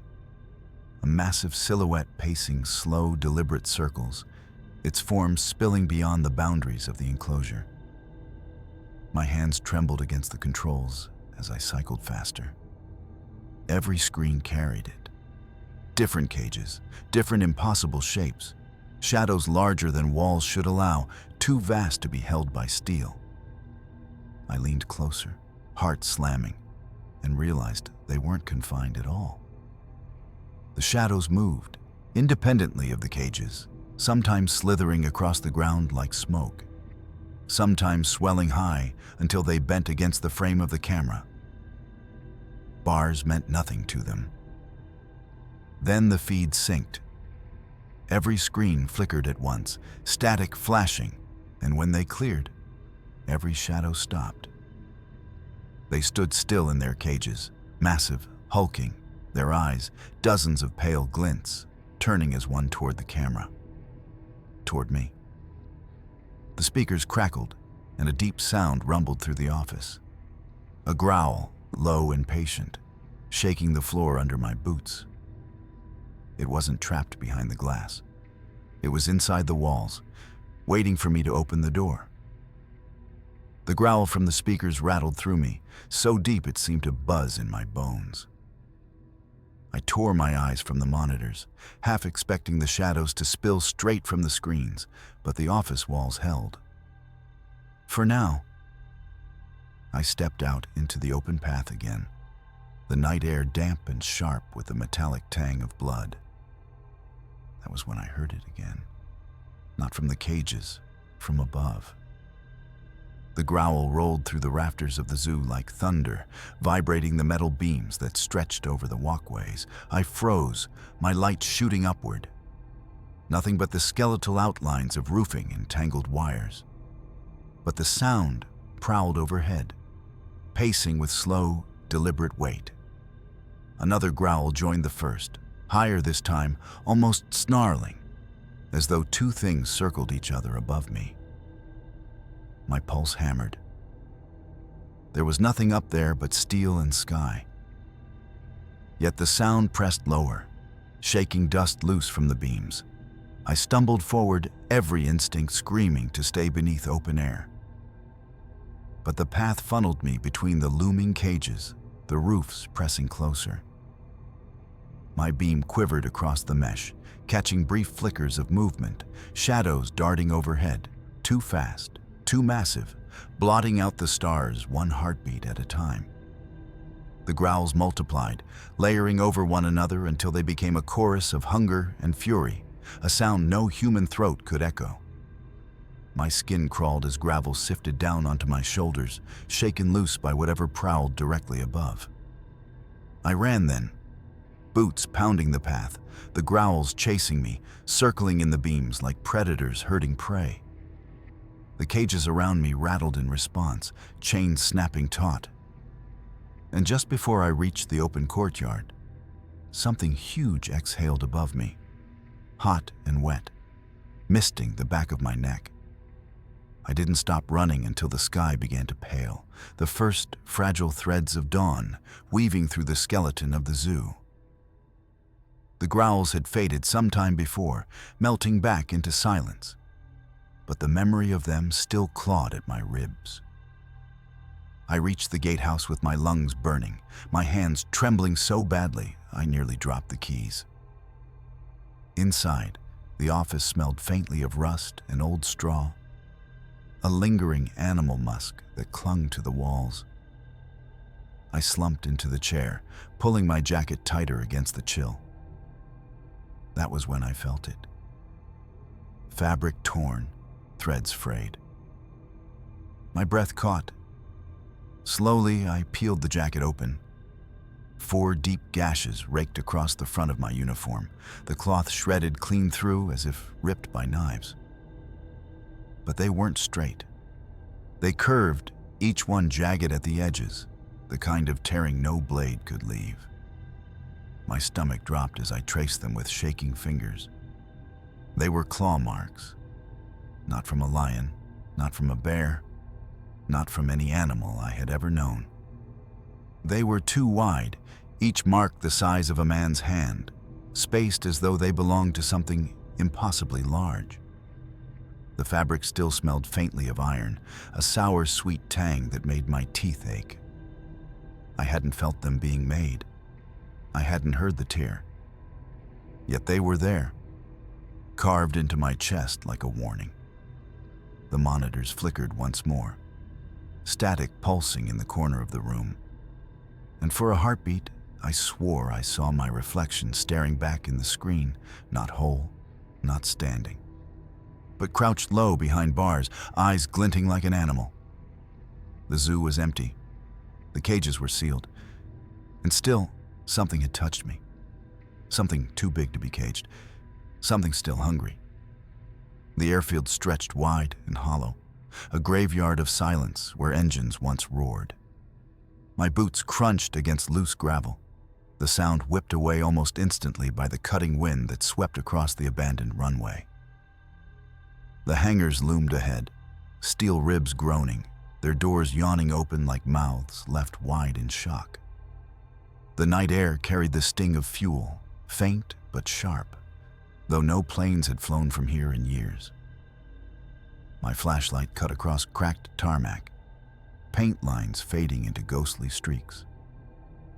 S1: A massive silhouette pacing slow, deliberate circles, its form spilling beyond the boundaries of the enclosure. My hands trembled against the controls as I cycled faster. Every screen carried it. Different cages, different impossible shapes, shadows larger than walls should allow, too vast to be held by steel. I leaned closer, heart slamming, and realized they weren't confined at all. The shadows moved, independently of the cages, sometimes slithering across the ground like smoke, sometimes swelling high until they bent against the frame of the camera. Bars meant nothing to them. Then the feed synced. Every screen flickered at once, static flashing, and when they cleared, every shadow stopped. They stood still in their cages, massive, hulking, their eyes, dozens of pale glints, turning as one toward the camera. Toward me. The speakers crackled, and a deep sound rumbled through the office. A growl, low and patient, shaking the floor under my boots. It wasn't trapped behind the glass. It was inside the walls, waiting for me to open the door. The growl from the speakers rattled through me, so deep it seemed to buzz in my bones. I tore my eyes from the monitors, half expecting the shadows to spill straight from the screens, but the office walls held. For now, I stepped out into the open path again, the night air damp and sharp with the metallic tang of blood. That was when I heard it again. Not from the cages, from above. The growl rolled through the rafters of the zoo like thunder, vibrating the metal beams that stretched over the walkways. I froze, my light shooting upward. Nothing but the skeletal outlines of roofing and tangled wires. But the sound prowled overhead, pacing with slow, deliberate weight. Another growl joined the first, higher this time, almost snarling, as though two things circled each other above me. My pulse hammered. There was nothing up there but steel and sky. Yet the sound pressed lower, shaking dust loose from the beams. I stumbled forward, every instinct screaming to stay beneath open air. But the path funneled me between the looming cages, the roofs pressing closer. My beam quivered across the mesh, catching brief flickers of movement, shadows darting overhead, too fast, too massive, blotting out the stars one heartbeat at a time. The growls multiplied, layering over one another until they became a chorus of hunger and fury, a sound no human throat could echo. My skin crawled as gravel sifted down onto my shoulders, shaken loose by whatever prowled directly above. I ran then, boots pounding the path, the growls chasing me, circling in the beams like predators herding prey. The cages around me rattled in response, chains snapping taut. And just before I reached the open courtyard, something huge exhaled above me, hot and wet, misting the back of my neck. I didn't stop running until the sky began to pale, the first fragile threads of dawn weaving through the skeleton of the zoo. The growls had faded some time before, melting back into silence, but the memory of them still clawed at my ribs. I reached the gatehouse with my lungs burning, my hands trembling so badly I nearly dropped the keys. Inside, the office smelled faintly of rust and old straw, a lingering animal musk that clung to the walls. I slumped into the chair, pulling my jacket tighter against the chill. That was when I felt it. Fabric torn, threads frayed. My breath caught. Slowly, I peeled the jacket open. 4 deep gashes raked across the front of my uniform, the cloth shredded clean through as if ripped by knives. But they weren't straight. They curved, each one jagged at the edges, the kind of tearing no blade could leave. My stomach dropped as I traced them with shaking fingers. They were claw marks. Not from a lion, not from a bear, not from any animal I had ever known. They were too wide, each mark the size of a man's hand, spaced as though they belonged to something impossibly large. The fabric still smelled faintly of iron, a sour, sweet tang that made my teeth ache. I hadn't felt them being made. I hadn't heard the tear. Yet they were there, carved into my chest like a warning. The monitors flickered once more, static pulsing in the corner of the room. And for a heartbeat, I swore I saw my reflection staring back in the screen, not whole, not standing, but crouched low behind bars, eyes glinting like an animal. The zoo was empty. The cages were sealed. And still, something had touched me. Something too big to be caged. Something still hungry. The airfield stretched wide and hollow, a graveyard of silence where engines once roared. My boots crunched against loose gravel, the sound whipped away almost instantly by the cutting wind that swept across the abandoned runway. The hangars loomed ahead, steel ribs groaning, their doors yawning open like mouths left wide in shock. The night air carried the sting of fuel, faint but sharp, though no planes had flown from here in years. My flashlight cut across cracked tarmac, paint lines fading into ghostly streaks.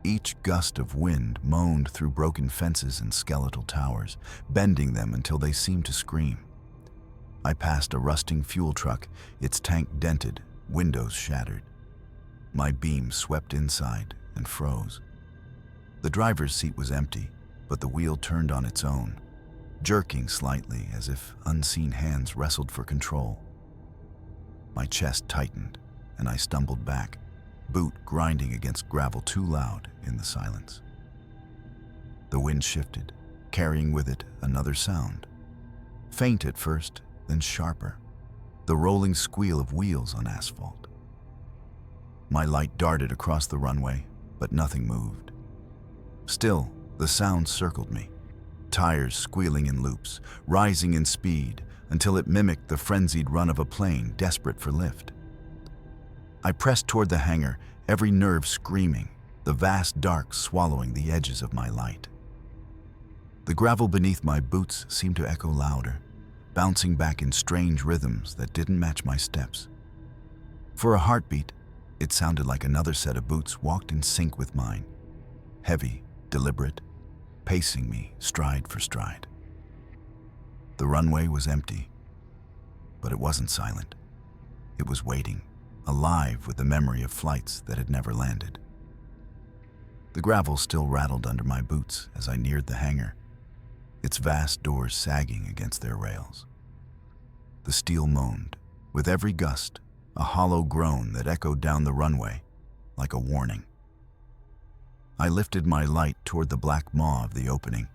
S1: Each gust of wind moaned through broken fences and skeletal towers, bending them until they seemed to scream. I passed a rusting fuel truck, its tank dented, windows shattered. My beam swept inside and froze. The driver's seat was empty, but the wheel turned on its own, jerking slightly as if unseen hands wrestled for control. My chest tightened, and I stumbled back, boot grinding against gravel too loud in the silence. The wind shifted, carrying with it another sound. Faint at first, then sharper, the rolling squeal of wheels on asphalt. My light darted across the runway, but nothing moved. Still, the sound circled me, tires squealing in loops, rising in speed until it mimicked the frenzied run of a plane desperate for lift. I pressed toward the hangar, every nerve screaming, the vast dark swallowing the edges of my light. The gravel beneath my boots seemed to echo louder, bouncing back in strange rhythms that didn't match my steps. For a heartbeat, it sounded like another set of boots walked in sync with mine, heavy, deliberate, pacing me stride for stride. The runway was empty, but it wasn't silent. It was waiting, alive with the memory of flights that had never landed. The gravel still rattled under my boots as I neared the hangar, its vast doors sagging against their rails. The steel moaned, with every gust, a hollow groan that echoed down the runway like a warning. I lifted my light toward the black maw of the opening,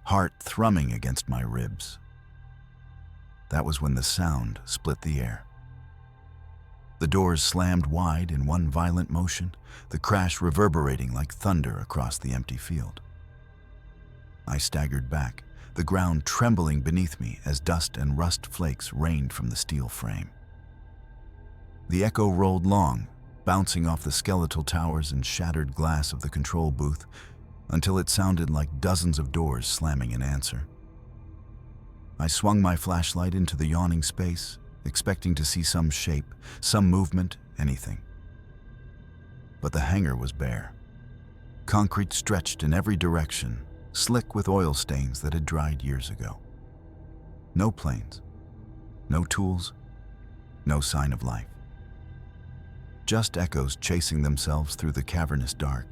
S1: heart thrumming against my ribs. That was when the sound split the air. The doors slammed wide in one violent motion, the crash reverberating like thunder across the empty field. I staggered back, the ground trembling beneath me as dust and rust flakes rained from the steel frame. The echo rolled long, bouncing off the skeletal towers and shattered glass of the control booth until it sounded like dozens of doors slamming in answer. I swung my flashlight into the yawning space, expecting to see some shape, some movement, anything. But the hangar was bare. Concrete stretched in every direction, slick with oil stains that had dried years ago. No planes, no tools, no sign of life. Just echoes chasing themselves through the cavernous dark,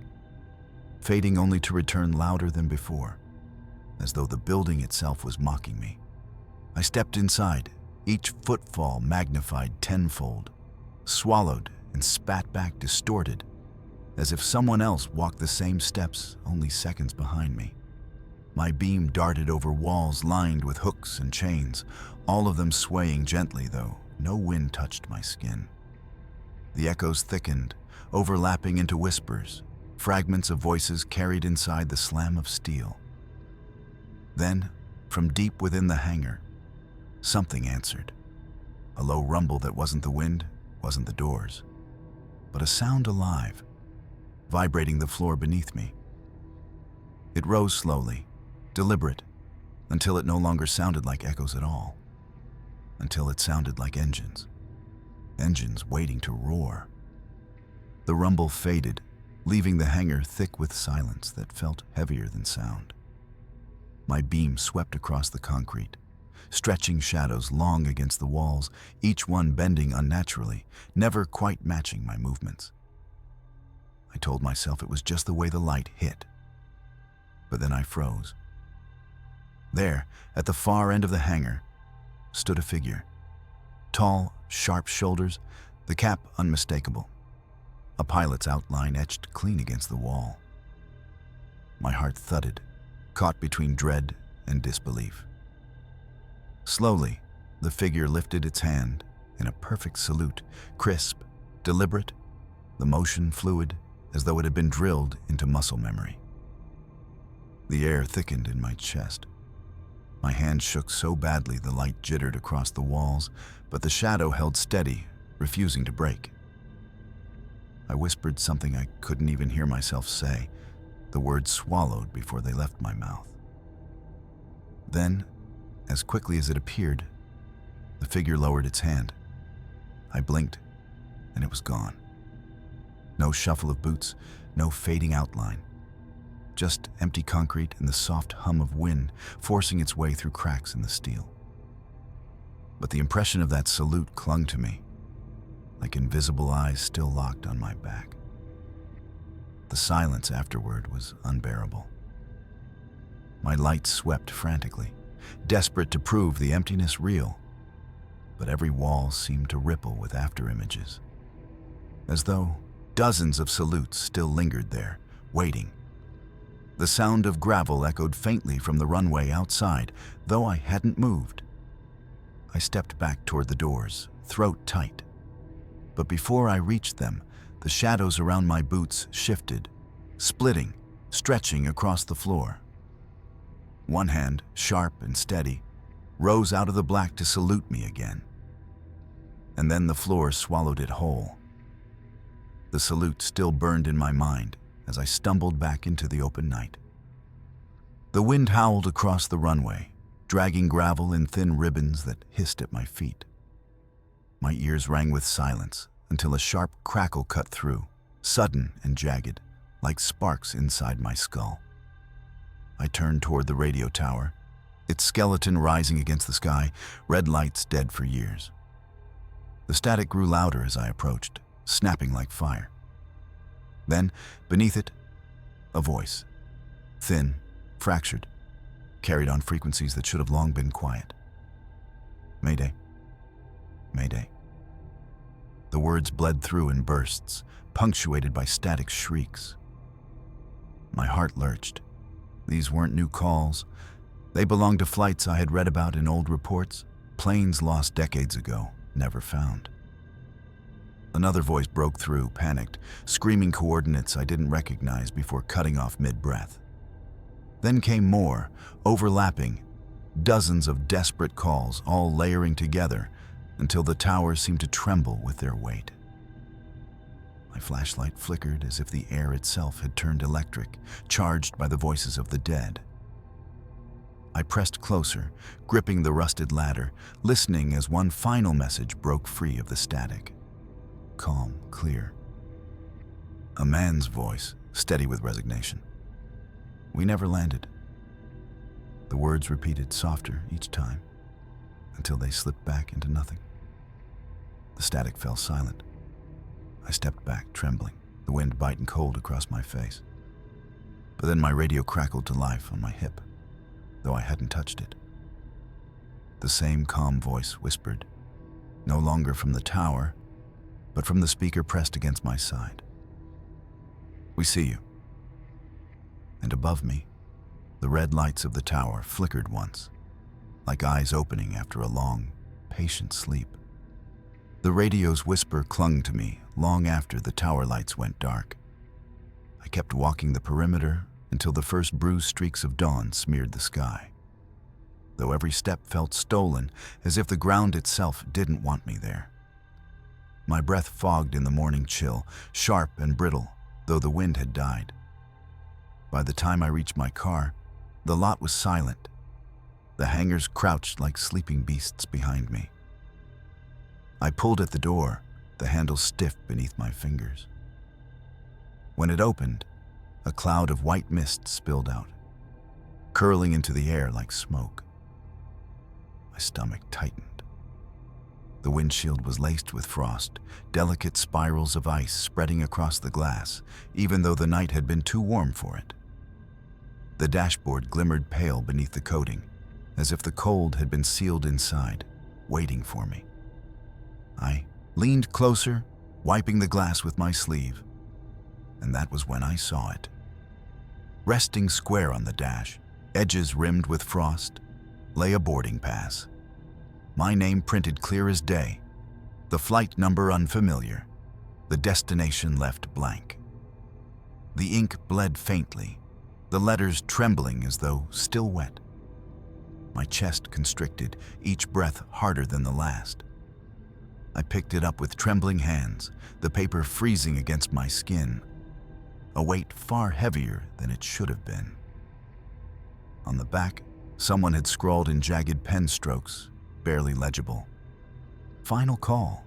S1: fading only to return louder than before, as though the building itself was mocking me. I stepped inside, each footfall magnified tenfold, swallowed and spat back distorted, as if someone else walked the same steps only seconds behind me. My beam darted over walls lined with hooks and chains, all of them swaying gently, though no wind touched my skin. The echoes thickened, overlapping into whispers, fragments of voices carried inside the slam of steel. Then, from deep within the hangar, something answered. A low rumble that wasn't the wind, wasn't the doors, but a sound alive, vibrating the floor beneath me. It rose slowly, deliberate, until it no longer sounded like echoes at all, until it sounded like engines. Engines waiting to roar. The rumble faded, leaving the hangar thick with silence that felt heavier than sound. My beam swept across the concrete, stretching shadows long against the walls, each one bending unnaturally, never quite matching my movements. I told myself it was just the way the light hit. But then I froze. There, at the far end of the hangar, stood a figure. Tall, sharp shoulders, the cap unmistakable. A pilot's outline etched clean against the wall. My heart thudded, caught between dread and disbelief. Slowly, the figure lifted its hand in a perfect salute, crisp, deliberate, the motion fluid, as though it had been drilled into muscle memory. The air thickened in my chest. My hand shook so badly the light jittered across the walls, but the shadow held steady, refusing to break. I whispered something I couldn't even hear myself say, the words swallowed before they left my mouth. Then, as quickly as it appeared, the figure lowered its hand. I blinked, and it was gone. No shuffle of boots, no fading outline. Just empty concrete and the soft hum of wind forcing its way through cracks in the steel. But the impression of that salute clung to me, like invisible eyes still locked on my back. The silence afterward was unbearable. My lights swept frantically, desperate to prove the emptiness real, but every wall seemed to ripple with afterimages, as though dozens of salutes still lingered there, waiting. The sound of gravel echoed faintly from the runway outside, though I hadn't moved. I stepped back toward the doors, throat tight. But before I reached them, the shadows around my boots shifted, splitting, stretching across the floor. One hand, sharp and steady, rose out of the black to salute me again. And then the floor swallowed it whole. The salute still burned in my mind as I stumbled back into the open night. The wind howled across the runway, dragging gravel in thin ribbons that hissed at my feet. My ears rang with silence until a sharp crackle cut through, sudden and jagged, like sparks inside my skull. I turned toward the radio tower, its skeleton rising against the sky, red lights dead for years. The static grew louder as I approached, snapping like fire. Then, beneath it, a voice, thin, fractured, carried on frequencies that should have long been quiet. Mayday. Mayday. The words bled through in bursts, punctuated by static shrieks. My heart lurched. These weren't new calls. They belonged to flights I had read about in old reports, planes lost decades ago, never found. Another voice broke through, panicked, screaming coordinates I didn't recognize before cutting off mid-breath. Then came more, overlapping, dozens of desperate calls, all layering together until the towers seemed to tremble with their weight. My flashlight flickered as if the air itself had turned electric, charged by the voices of the dead. I pressed closer, gripping the rusted ladder, listening as one final message broke free of the static. Calm, clear. A man's voice, steady with resignation. We never landed. The words repeated softer each time, until they slipped back into nothing. The static fell silent. I stepped back, trembling, the wind biting cold across my face. But then my radio crackled to life on my hip, though I hadn't touched it. The same calm voice whispered, no longer from the tower, but from the speaker pressed against my side. "We see you." And above me, the red lights of the tower flickered once, like eyes opening after a long, patient sleep. The radio's whisper clung to me long after the tower lights went dark. I kept walking the perimeter until the first bruised streaks of dawn smeared the sky, though every step felt stolen, as if the ground itself didn't want me there. My breath fogged in the morning chill, sharp and brittle, though the wind had died. By the time I reached my car, the lot was silent. The hangars crouched like sleeping beasts behind me. I pulled at the door, the handle stiff beneath my fingers. When it opened, a cloud of white mist spilled out, curling into the air like smoke. My stomach tightened. The windshield was laced with frost, delicate spirals of ice spreading across the glass, even though the night had been too warm for it. The dashboard glimmered pale beneath the coating, as if the cold had been sealed inside, waiting for me. I leaned closer, wiping the glass with my sleeve, and that was when I saw it. Resting square on the dash, edges rimmed with frost, lay a boarding pass. My name printed clear as day, the flight number unfamiliar, the destination left blank. The ink bled faintly, the letters trembling as though still wet. My chest constricted, each breath harder than the last. I picked it up with trembling hands, the paper freezing against my skin, a weight far heavier than it should have been. On the back, someone had scrawled in jagged pen strokes, barely legible, "Final call."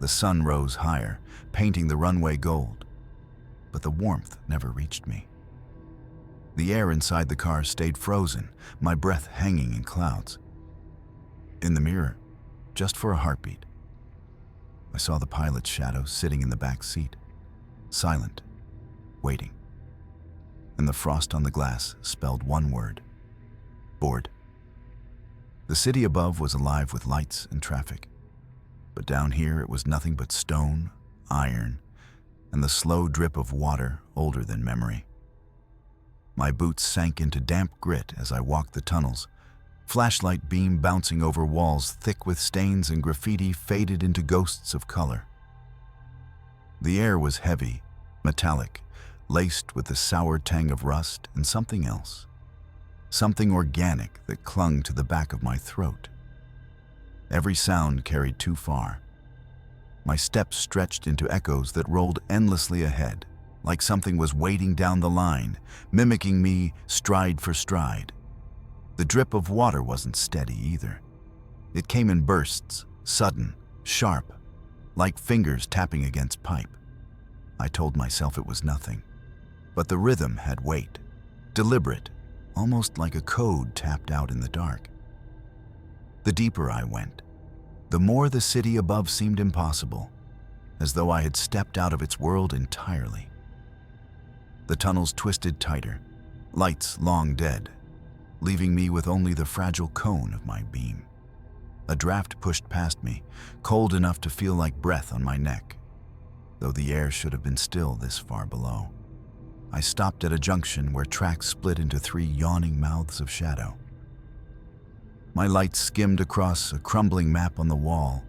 S1: The sun rose higher, painting the runway gold, but the warmth never reached me. The air inside the car stayed frozen, my breath hanging in clouds. In the mirror, just for a heartbeat, I saw the pilot's shadow sitting in the back seat, silent, waiting. And the frost on the glass spelled one word: bored. The city above was alive with lights and traffic, but down here it was nothing but stone, iron, and the slow drip of water older than memory. My boots sank into damp grit as I walked the tunnels, flashlight beam bouncing over walls thick with stains and graffiti faded into ghosts of color. The air was heavy, metallic, laced with the sour tang of rust and something else. Something organic that clung to the back of my throat. Every sound carried too far. My steps stretched into echoes that rolled endlessly ahead, like something was waiting down the line, mimicking me stride for stride. The drip of water wasn't steady either. It came in bursts, sudden, sharp, like fingers tapping against pipe. I told myself it was nothing, but the rhythm had weight, deliberate, almost like a code tapped out in the dark. The deeper I went, the more the city above seemed impossible, as though I had stepped out of its world entirely. The tunnels twisted tighter, lights long dead, leaving me with only the fragile cone of my beam. A draft pushed past me, cold enough to feel like breath on my neck, though the air should have been still this far below. I stopped at a junction where tracks split into three yawning mouths of shadow. My light skimmed across a crumbling map on the wall.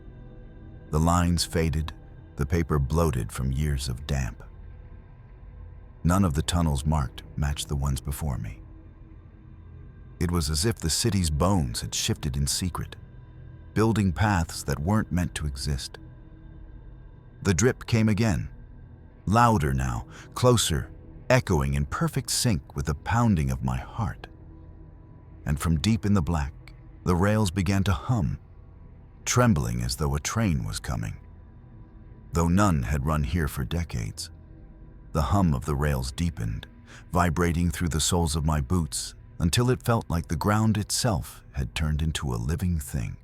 S1: The lines faded, the paper bloated from years of damp. None of the tunnels marked matched the ones before me. It was as if the city's bones had shifted in secret, building paths that weren't meant to exist. The drip came again, louder now, closer, echoing in perfect sync with the pounding of my heart. And from deep in the black, the rails began to hum, trembling as though a train was coming. Though none had run here for decades, the hum of the rails deepened, vibrating through the soles of my boots until it felt like the ground itself had turned into a living thing.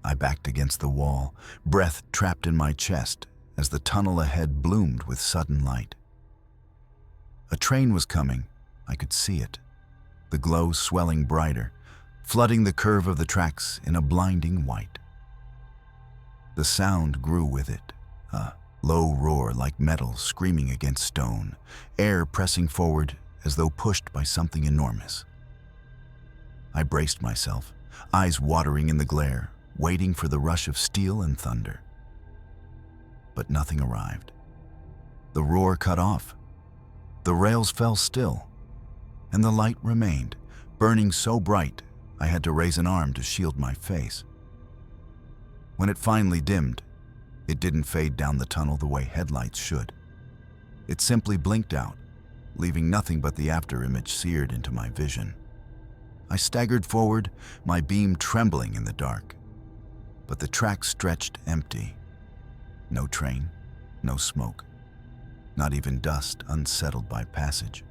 S1: I backed against the wall, breath trapped in my chest as the tunnel ahead bloomed with sudden light. A train was coming. I could see it, the glow swelling brighter, flooding the curve of the tracks in a blinding white. The sound grew with it, a low roar like metal screaming against stone, air pressing forward as though pushed by something enormous. I braced myself, eyes watering in the glare, waiting for the rush of steel and thunder. But nothing arrived. The roar cut off. The rails fell still, and the light remained, burning so bright I had to raise an arm to shield my face. When it finally dimmed, it didn't fade down the tunnel the way headlights should. It simply blinked out, leaving nothing but the afterimage seared into my vision. I staggered forward, my beam trembling in the dark. But the track stretched empty. No train, no smoke, not even dust unsettled by passage.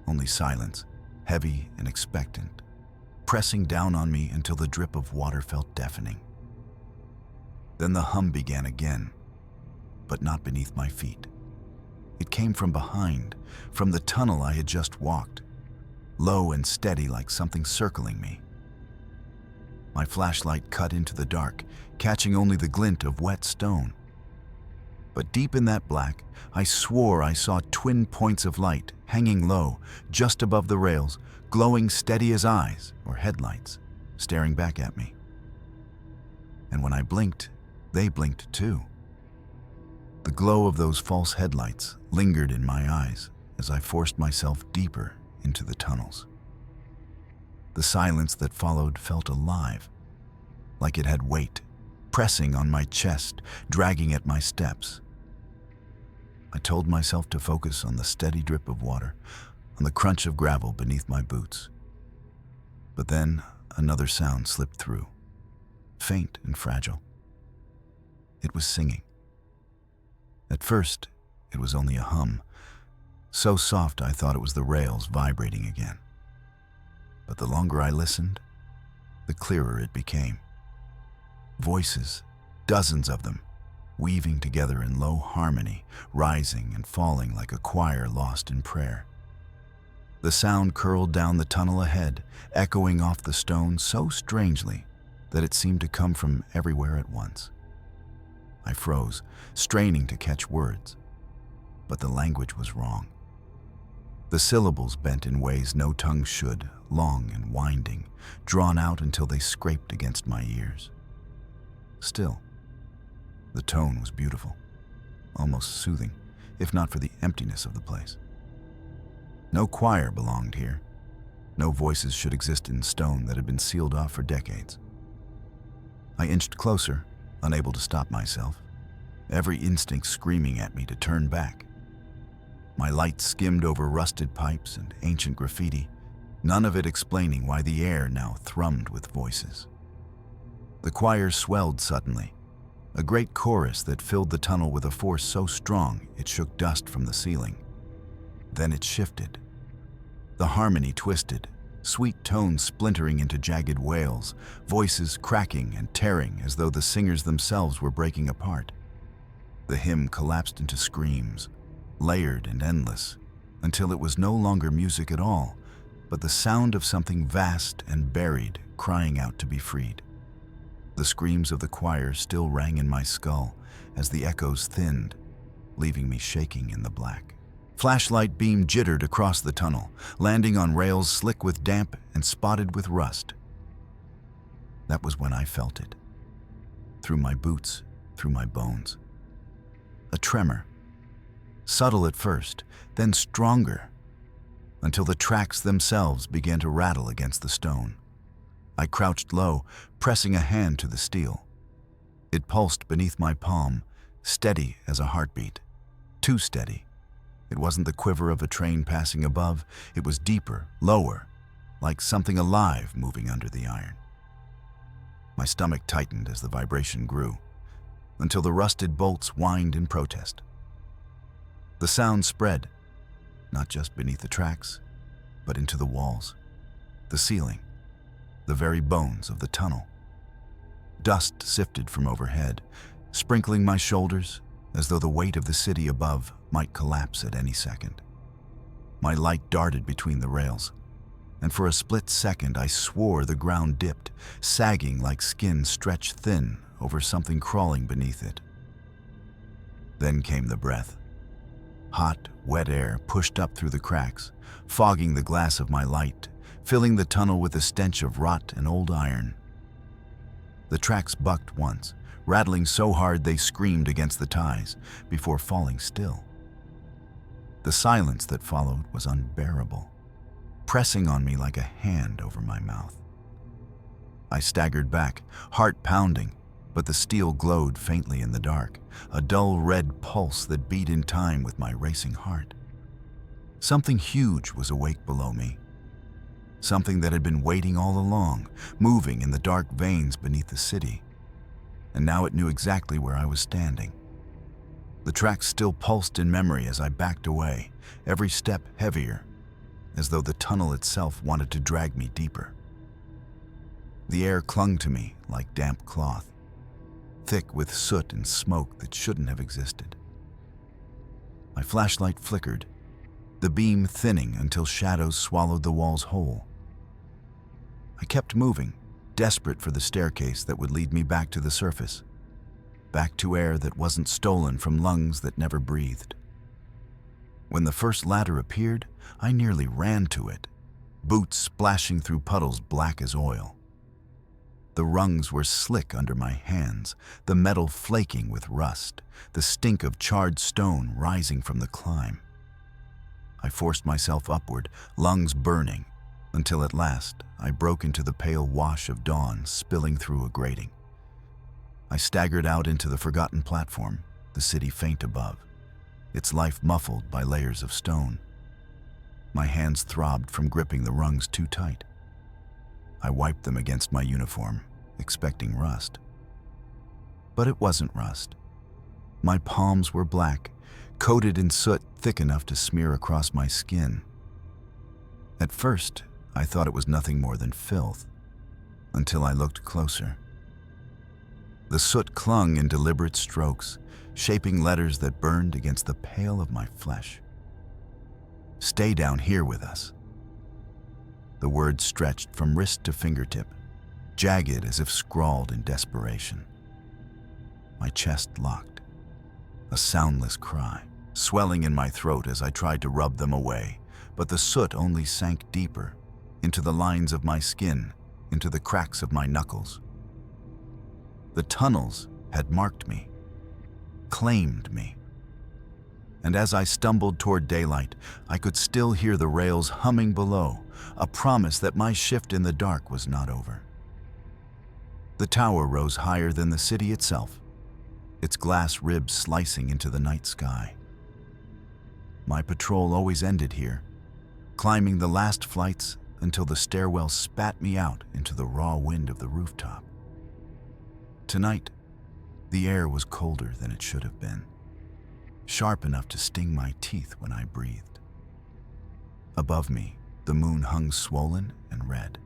S1: Only silence, heavy and expectant, pressing down on me until the drip of water felt deafening. Then the hum began again, but not beneath my feet. It came from behind, from the tunnel I had just walked, low and steady like something circling me. My flashlight cut into the dark, catching only the glint of wet stone. But deep in that black, I swore I saw twin points of light hanging low, just above the rails, glowing steady as eyes or headlights, staring back at me. And when I blinked, they blinked too. The glow of those false headlights lingered in my eyes as I forced myself deeper into the tunnels. The silence that followed felt alive, like it had weight, pressing on my chest, dragging at my steps. I told myself to focus on the steady drip of water, on the crunch of gravel beneath my boots. But then another sound slipped through, faint and fragile. It was singing. At first, it was only a hum, so soft I thought it was the rails vibrating again. But the longer I listened, the clearer it became. Voices, dozens of them, weaving together in low harmony, rising and falling like a choir lost in prayer. The sound curled down the tunnel ahead, echoing off the stone so strangely that it seemed to come from everywhere at once. I froze, straining to catch words, but the language was wrong. The syllables bent in ways no tongue should, long and winding, drawn out until they scraped against my ears. Still, the tone was beautiful, almost soothing, if not for the emptiness of the place. No choir belonged here. No voices should exist in stone that had been sealed off for decades. I inched closer, unable to stop myself, every instinct screaming at me to turn back. My light skimmed over rusted pipes and ancient graffiti, none of it explaining why the air now thrummed with voices. The choir swelled suddenly, a great chorus that filled the tunnel with a force so strong it shook dust from the ceiling. Then it shifted. The harmony twisted, sweet tones splintering into jagged wails, voices cracking and tearing as though the singers themselves were breaking apart. The hymn collapsed into screams, layered and endless, until it was no longer music at all, but the sound of something vast and buried crying out to be freed. The screams of the choir still rang in my skull as the echoes thinned, leaving me shaking in the black. Flashlight beam jittered across the tunnel, landing on rails slick with damp and spotted with rust. That was when I felt it. Through my boots, through my bones. A tremor. Subtle at first, then stronger, until the tracks themselves began to rattle against the stone. I crouched low, pressing a hand to the steel. It pulsed beneath my palm, steady as a heartbeat. Too steady. It wasn't the quiver of a train passing above, it was deeper, lower, like something alive moving under the iron. My stomach tightened as the vibration grew, until the rusted bolts whined in protest. The sound spread, not just beneath the tracks, but into the walls, the ceiling, the very bones of the tunnel. Dust sifted from overhead, sprinkling my shoulders as though the weight of the city above might collapse at any second. My light darted between the rails, and for a split second I swore the ground dipped, sagging like skin stretched thin over something crawling beneath it. Then came the breath. Hot, wet air pushed up through the cracks, fogging the glass of my light, filling the tunnel with a stench of rot and old iron. The tracks bucked once, rattling so hard they screamed against the ties before falling still. The silence that followed was unbearable, pressing on me like a hand over my mouth. I staggered back, heart pounding, but the steel glowed faintly in the dark, a dull red pulse that beat in time with my racing heart. Something huge was awake below me, something that had been waiting all along, moving in the dark veins beneath the city, and now it knew exactly where I was standing. The tracks still pulsed in memory as I backed away, every step heavier, as though the tunnel itself wanted to drag me deeper. The air clung to me like damp cloth, thick with soot and smoke that shouldn't have existed. My flashlight flickered, the beam thinning until shadows swallowed the walls whole. I kept moving, desperate for the staircase that would lead me back to the surface, back to air that wasn't stolen from lungs that never breathed. When the first ladder appeared, I nearly ran to it, boots splashing through puddles black as oil. The rungs were slick under my hands, the metal flaking with rust, the stink of charred stone rising from the climb. I forced myself upward, lungs burning, until at last I broke into the pale wash of dawn spilling through a grating. I staggered out into the forgotten platform, the city faint above, its life muffled by layers of stone. My hands throbbed from gripping the rungs too tight. I wiped them against my uniform, expecting rust. But it wasn't rust. My palms were black, coated in soot thick enough to smear across my skin. At first, I thought it was nothing more than filth, until I looked closer. The soot clung in deliberate strokes, shaping letters that burned against the pale of my flesh. "Stay down here with us." The words stretched from wrist to fingertip, jagged as if scrawled in desperation. My chest locked, a soundless cry, swelling in my throat as I tried to rub them away, but the soot only sank deeper, into the lines of my skin, into the cracks of my knuckles. The tunnels had marked me, claimed me. And as I stumbled toward daylight, I could still hear the rails humming below, a promise that my shift in the dark was not over. The tower rose higher than the city itself, its glass ribs slicing into the night sky. My patrol always ended here, climbing the last flights until the stairwell spat me out into the raw wind of the rooftop. Tonight, the air was colder than it should have been, sharp enough to sting my teeth when I breathed. Above me, the moon hung swollen and red.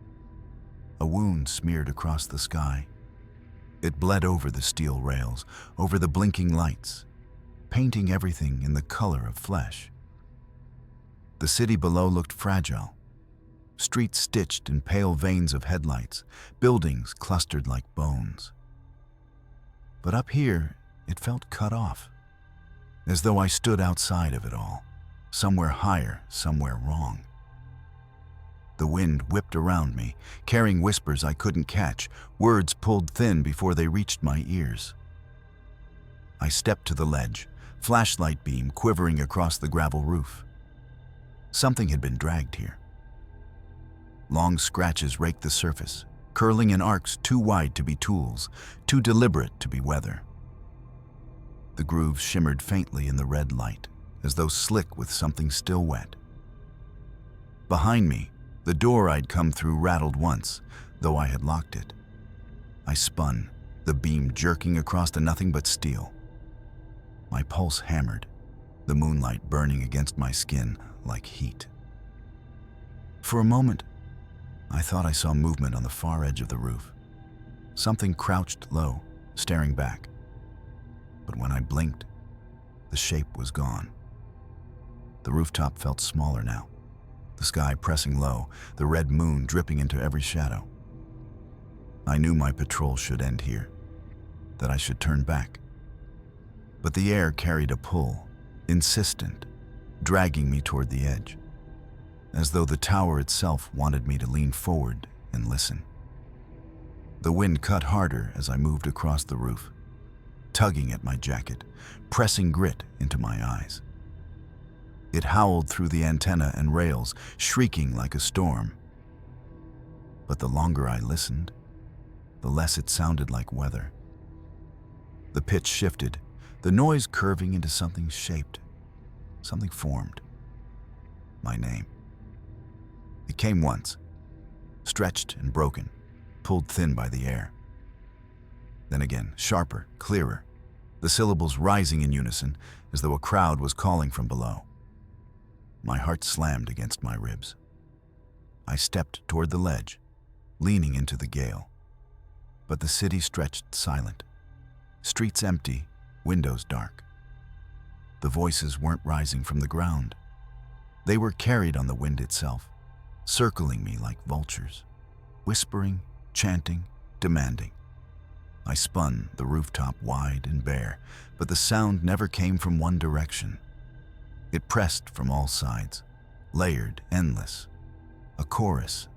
S1: A wound smeared across the sky. It bled over the steel rails, over the blinking lights, painting everything in the color of flesh. The city below looked fragile, streets stitched in pale veins of headlights, buildings clustered like bones. But up here, it felt cut off, as though I stood outside of it all, somewhere higher, somewhere wrong. The wind whipped around me, carrying whispers I couldn't catch, words pulled thin before they reached my ears. I stepped to the ledge, flashlight beam quivering across the gravel roof. Something had been dragged here. Long scratches raked the surface, curling in arcs too wide to be tools, too deliberate to be weather. The grooves shimmered faintly in the red light, as though slick with something still wet. Behind me, the door I'd come through rattled once, though I had locked it. I spun, the beam jerking across to nothing but steel. My pulse hammered, the moonlight burning against my skin like heat. For a moment, I thought I saw movement on the far edge of the roof. Something crouched low, staring back. But when I blinked, the shape was gone. The rooftop felt smaller now, the sky pressing low, the red moon dripping into every shadow. I knew my patrol should end here. that I should turn back. But the air carried a pull, insistent, dragging me toward the edge, as though the tower itself wanted me to lean forward and listen. The wind cut harder as I moved across the roof, tugging at my jacket, pressing grit into my eyes. It howled through the antenna and rails, shrieking like a storm. But the longer I listened, the less it sounded like weather. The pitch shifted, the noise curving into something shaped, something formed. My name. It came once, stretched and broken, pulled thin by the air. Then again, sharper, clearer, the syllables rising in unison as though a crowd was calling from below. My heart slammed against my ribs. I stepped toward the ledge, leaning into the gale. But the city stretched silent, streets empty, windows dark. The voices weren't rising from the ground. They were carried on the wind itself, circling me like vultures, whispering, chanting, demanding. I spun, the rooftop wide and bare, but the sound never came from one direction. It pressed from all sides, layered, endless. A chorus,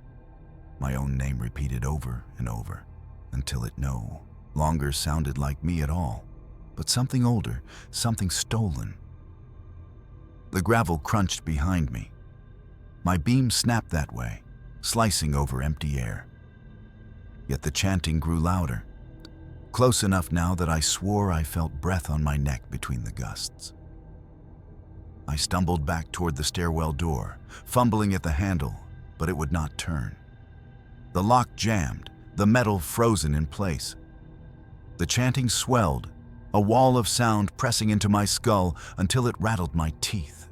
S1: my own name repeated over and over, until it no longer sounded like me at all, but something older, something stolen. The gravel crunched behind me. My beam snapped that way, slicing over empty air. Yet the chanting grew louder, close enough now that I swore I felt breath on my neck between the gusts. I stumbled back toward the stairwell door, fumbling at the handle, but it would not turn. The lock jammed, the metal frozen in place. The chanting swelled, a wall of sound pressing into my skull until it rattled my teeth.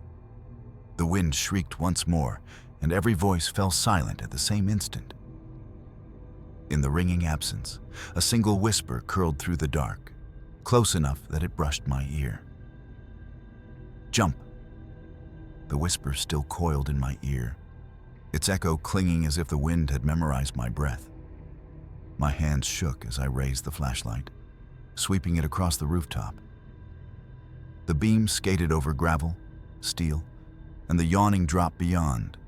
S1: The wind shrieked once more, and every voice fell silent at the same instant. In the ringing absence, a single whisper curled through the dark, close enough that it brushed my ear. "Jump." The whisper still coiled in my ear, its echo clinging as if the wind had memorized my breath. My hands shook as I raised the flashlight, sweeping it across the rooftop. The beam skated over gravel, steel, and the yawning drop beyond,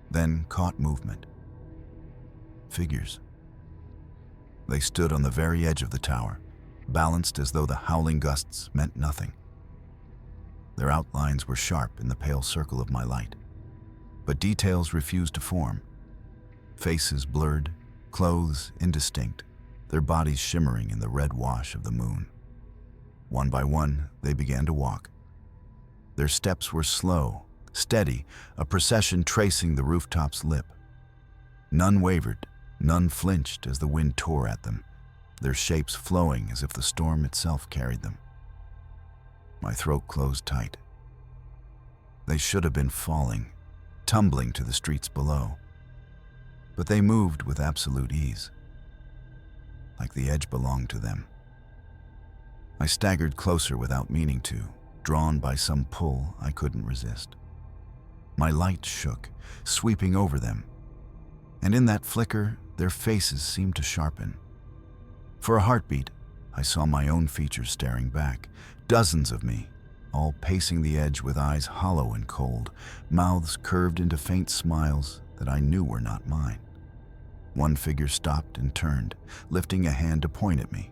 S1: then caught movement. Figures. They stood on the very edge of the tower, balanced as though the howling gusts meant nothing. Their outlines were sharp in the pale circle of my light, but details refused to form. Faces blurred, clothes indistinct, their bodies shimmering in the red wash of the moon. One by one, they began to walk. Their steps were slow, steady, a procession tracing the rooftop's lip. None wavered, none flinched as the wind tore at them, their shapes flowing as if the storm itself carried them. My throat closed tight. They should have been falling, tumbling to the streets below. But they moved with absolute ease, like the edge belonged to them. I staggered closer without meaning to, drawn by some pull I couldn't resist. My light shook, sweeping over them, and in that flicker, their faces seemed to sharpen. For a heartbeat, I saw my own features staring back, dozens of me, all pacing the edge with eyes hollow and cold, mouths curved into faint smiles that I knew were not mine. One figure stopped and turned, lifting a hand to point at me.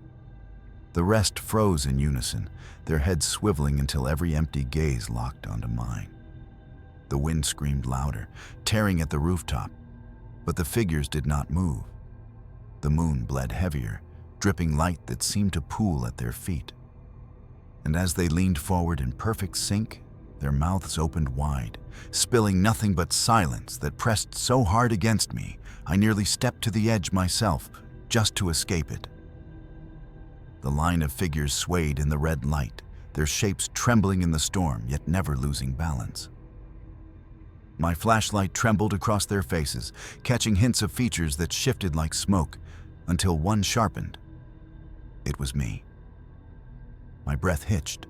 S1: The rest froze in unison, their heads swiveling until every empty gaze locked onto mine. The wind screamed louder, tearing at the rooftop, but the figures did not move. The moon bled heavier, dripping light that seemed to pool at their feet. And as they leaned forward in perfect sync, their mouths opened wide, spilling nothing but silence that pressed so hard against me, I nearly stepped to the edge myself, just to escape it. The line of figures swayed in the red light, their shapes trembling in the storm, yet never losing balance. My flashlight trembled across their faces, catching hints of features that shifted like smoke, until one sharpened. It was me. My breath hitched.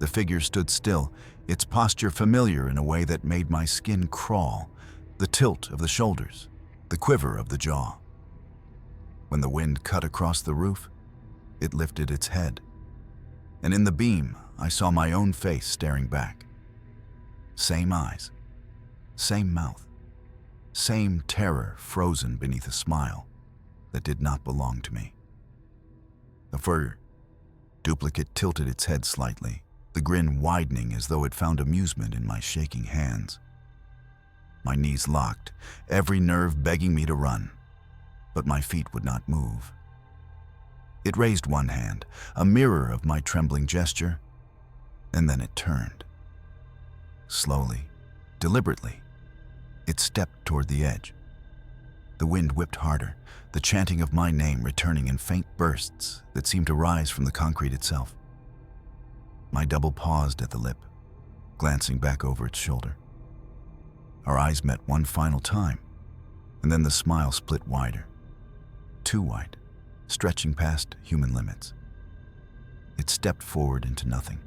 S1: The figure stood still, its posture familiar in a way that made my skin crawl, the tilt of the shoulders, the quiver of the jaw. When the wind cut across the roof, It lifted its head, and in the beam, I saw my own face staring back. Same eyes, same mouth, same terror frozen beneath a smile that did not belong to me. The further duplicate tilted its head slightly, the grin widening as though it found amusement in my shaking hands. My knees locked, every nerve begging me to run, but my feet would not move. It raised one hand, a mirror of my trembling gesture, and then it turned. Slowly, deliberately, it stepped toward the edge. The wind whipped harder, the chanting of my name returning in faint bursts that seemed to rise from the concrete itself. My double paused at the lip, glancing back over its shoulder. Our eyes met one final time, and then the smile split wider, too wide, stretching past human limits. It stepped forward into nothing.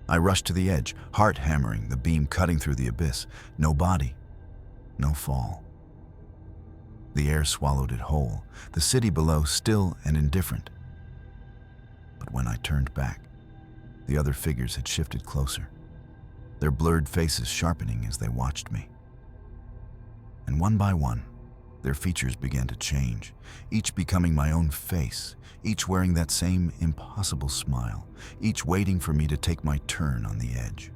S1: I rushed to the edge, heart hammering, the beam cutting through the abyss. No body, no fall. The air swallowed it whole, the city below still and indifferent. But when I turned back, the other figures had shifted closer, their blurred faces sharpening as they watched me. And one by one, their features began to change, each becoming my own face, each wearing that same impossible smile, each waiting for me to take my turn on the edge.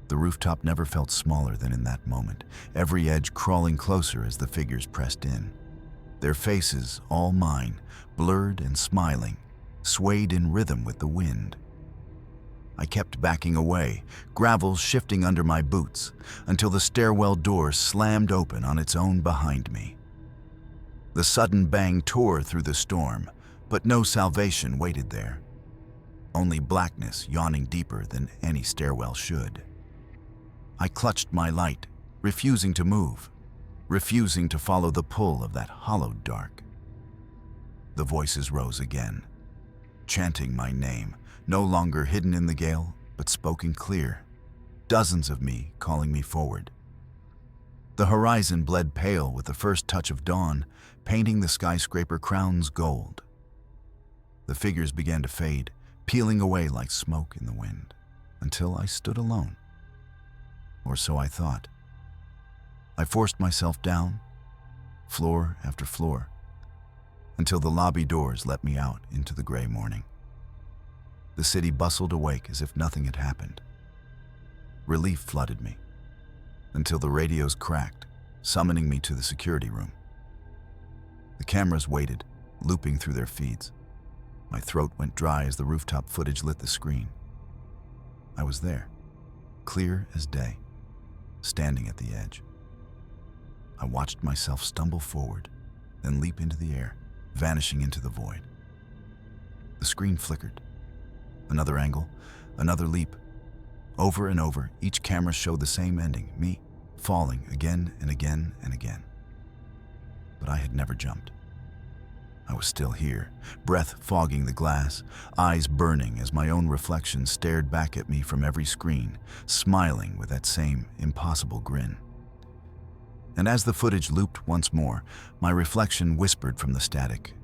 S1: The rooftop never felt smaller than in that moment, every edge crawling closer as the figures pressed in. Their faces, all mine, blurred and smiling, swayed in rhythm with the wind. I kept backing away, gravel shifting under my boots, until the stairwell door slammed open on its own behind me. The sudden bang tore through the storm, but no salvation waited there. Only blackness yawning deeper than any stairwell should. I clutched my light, refusing to move, refusing to follow the pull of that hollowed dark. The voices rose again, chanting my name, no longer hidden in the gale, but spoken clear, dozens of me calling me forward. The horizon bled pale with the first touch of dawn, painting the skyscraper crowns gold. The figures began to fade, peeling away like smoke in the wind, until I stood alone. Or so I thought. I forced myself down, floor after floor, until the lobby doors let me out into the gray morning. The city bustled awake as if nothing had happened. Relief flooded me, until the radios cracked, summoning me to the security room. The cameras waited, looping through their feeds. My throat went dry as the rooftop footage lit the screen. I was there, clear as day, standing at the edge. I watched myself stumble forward, then leap into the air, vanishing into the void. The screen flickered. Another angle, another leap. Over and over, each camera showed the same ending, me falling again and again and again. But I had never jumped. I was still here, breath fogging the glass, eyes burning as my own reflection stared back at me from every screen, smiling with that same impossible grin. And as the footage looped once more, my reflection whispered from the static,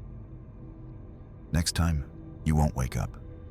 S1: "Next time, you won't wake up."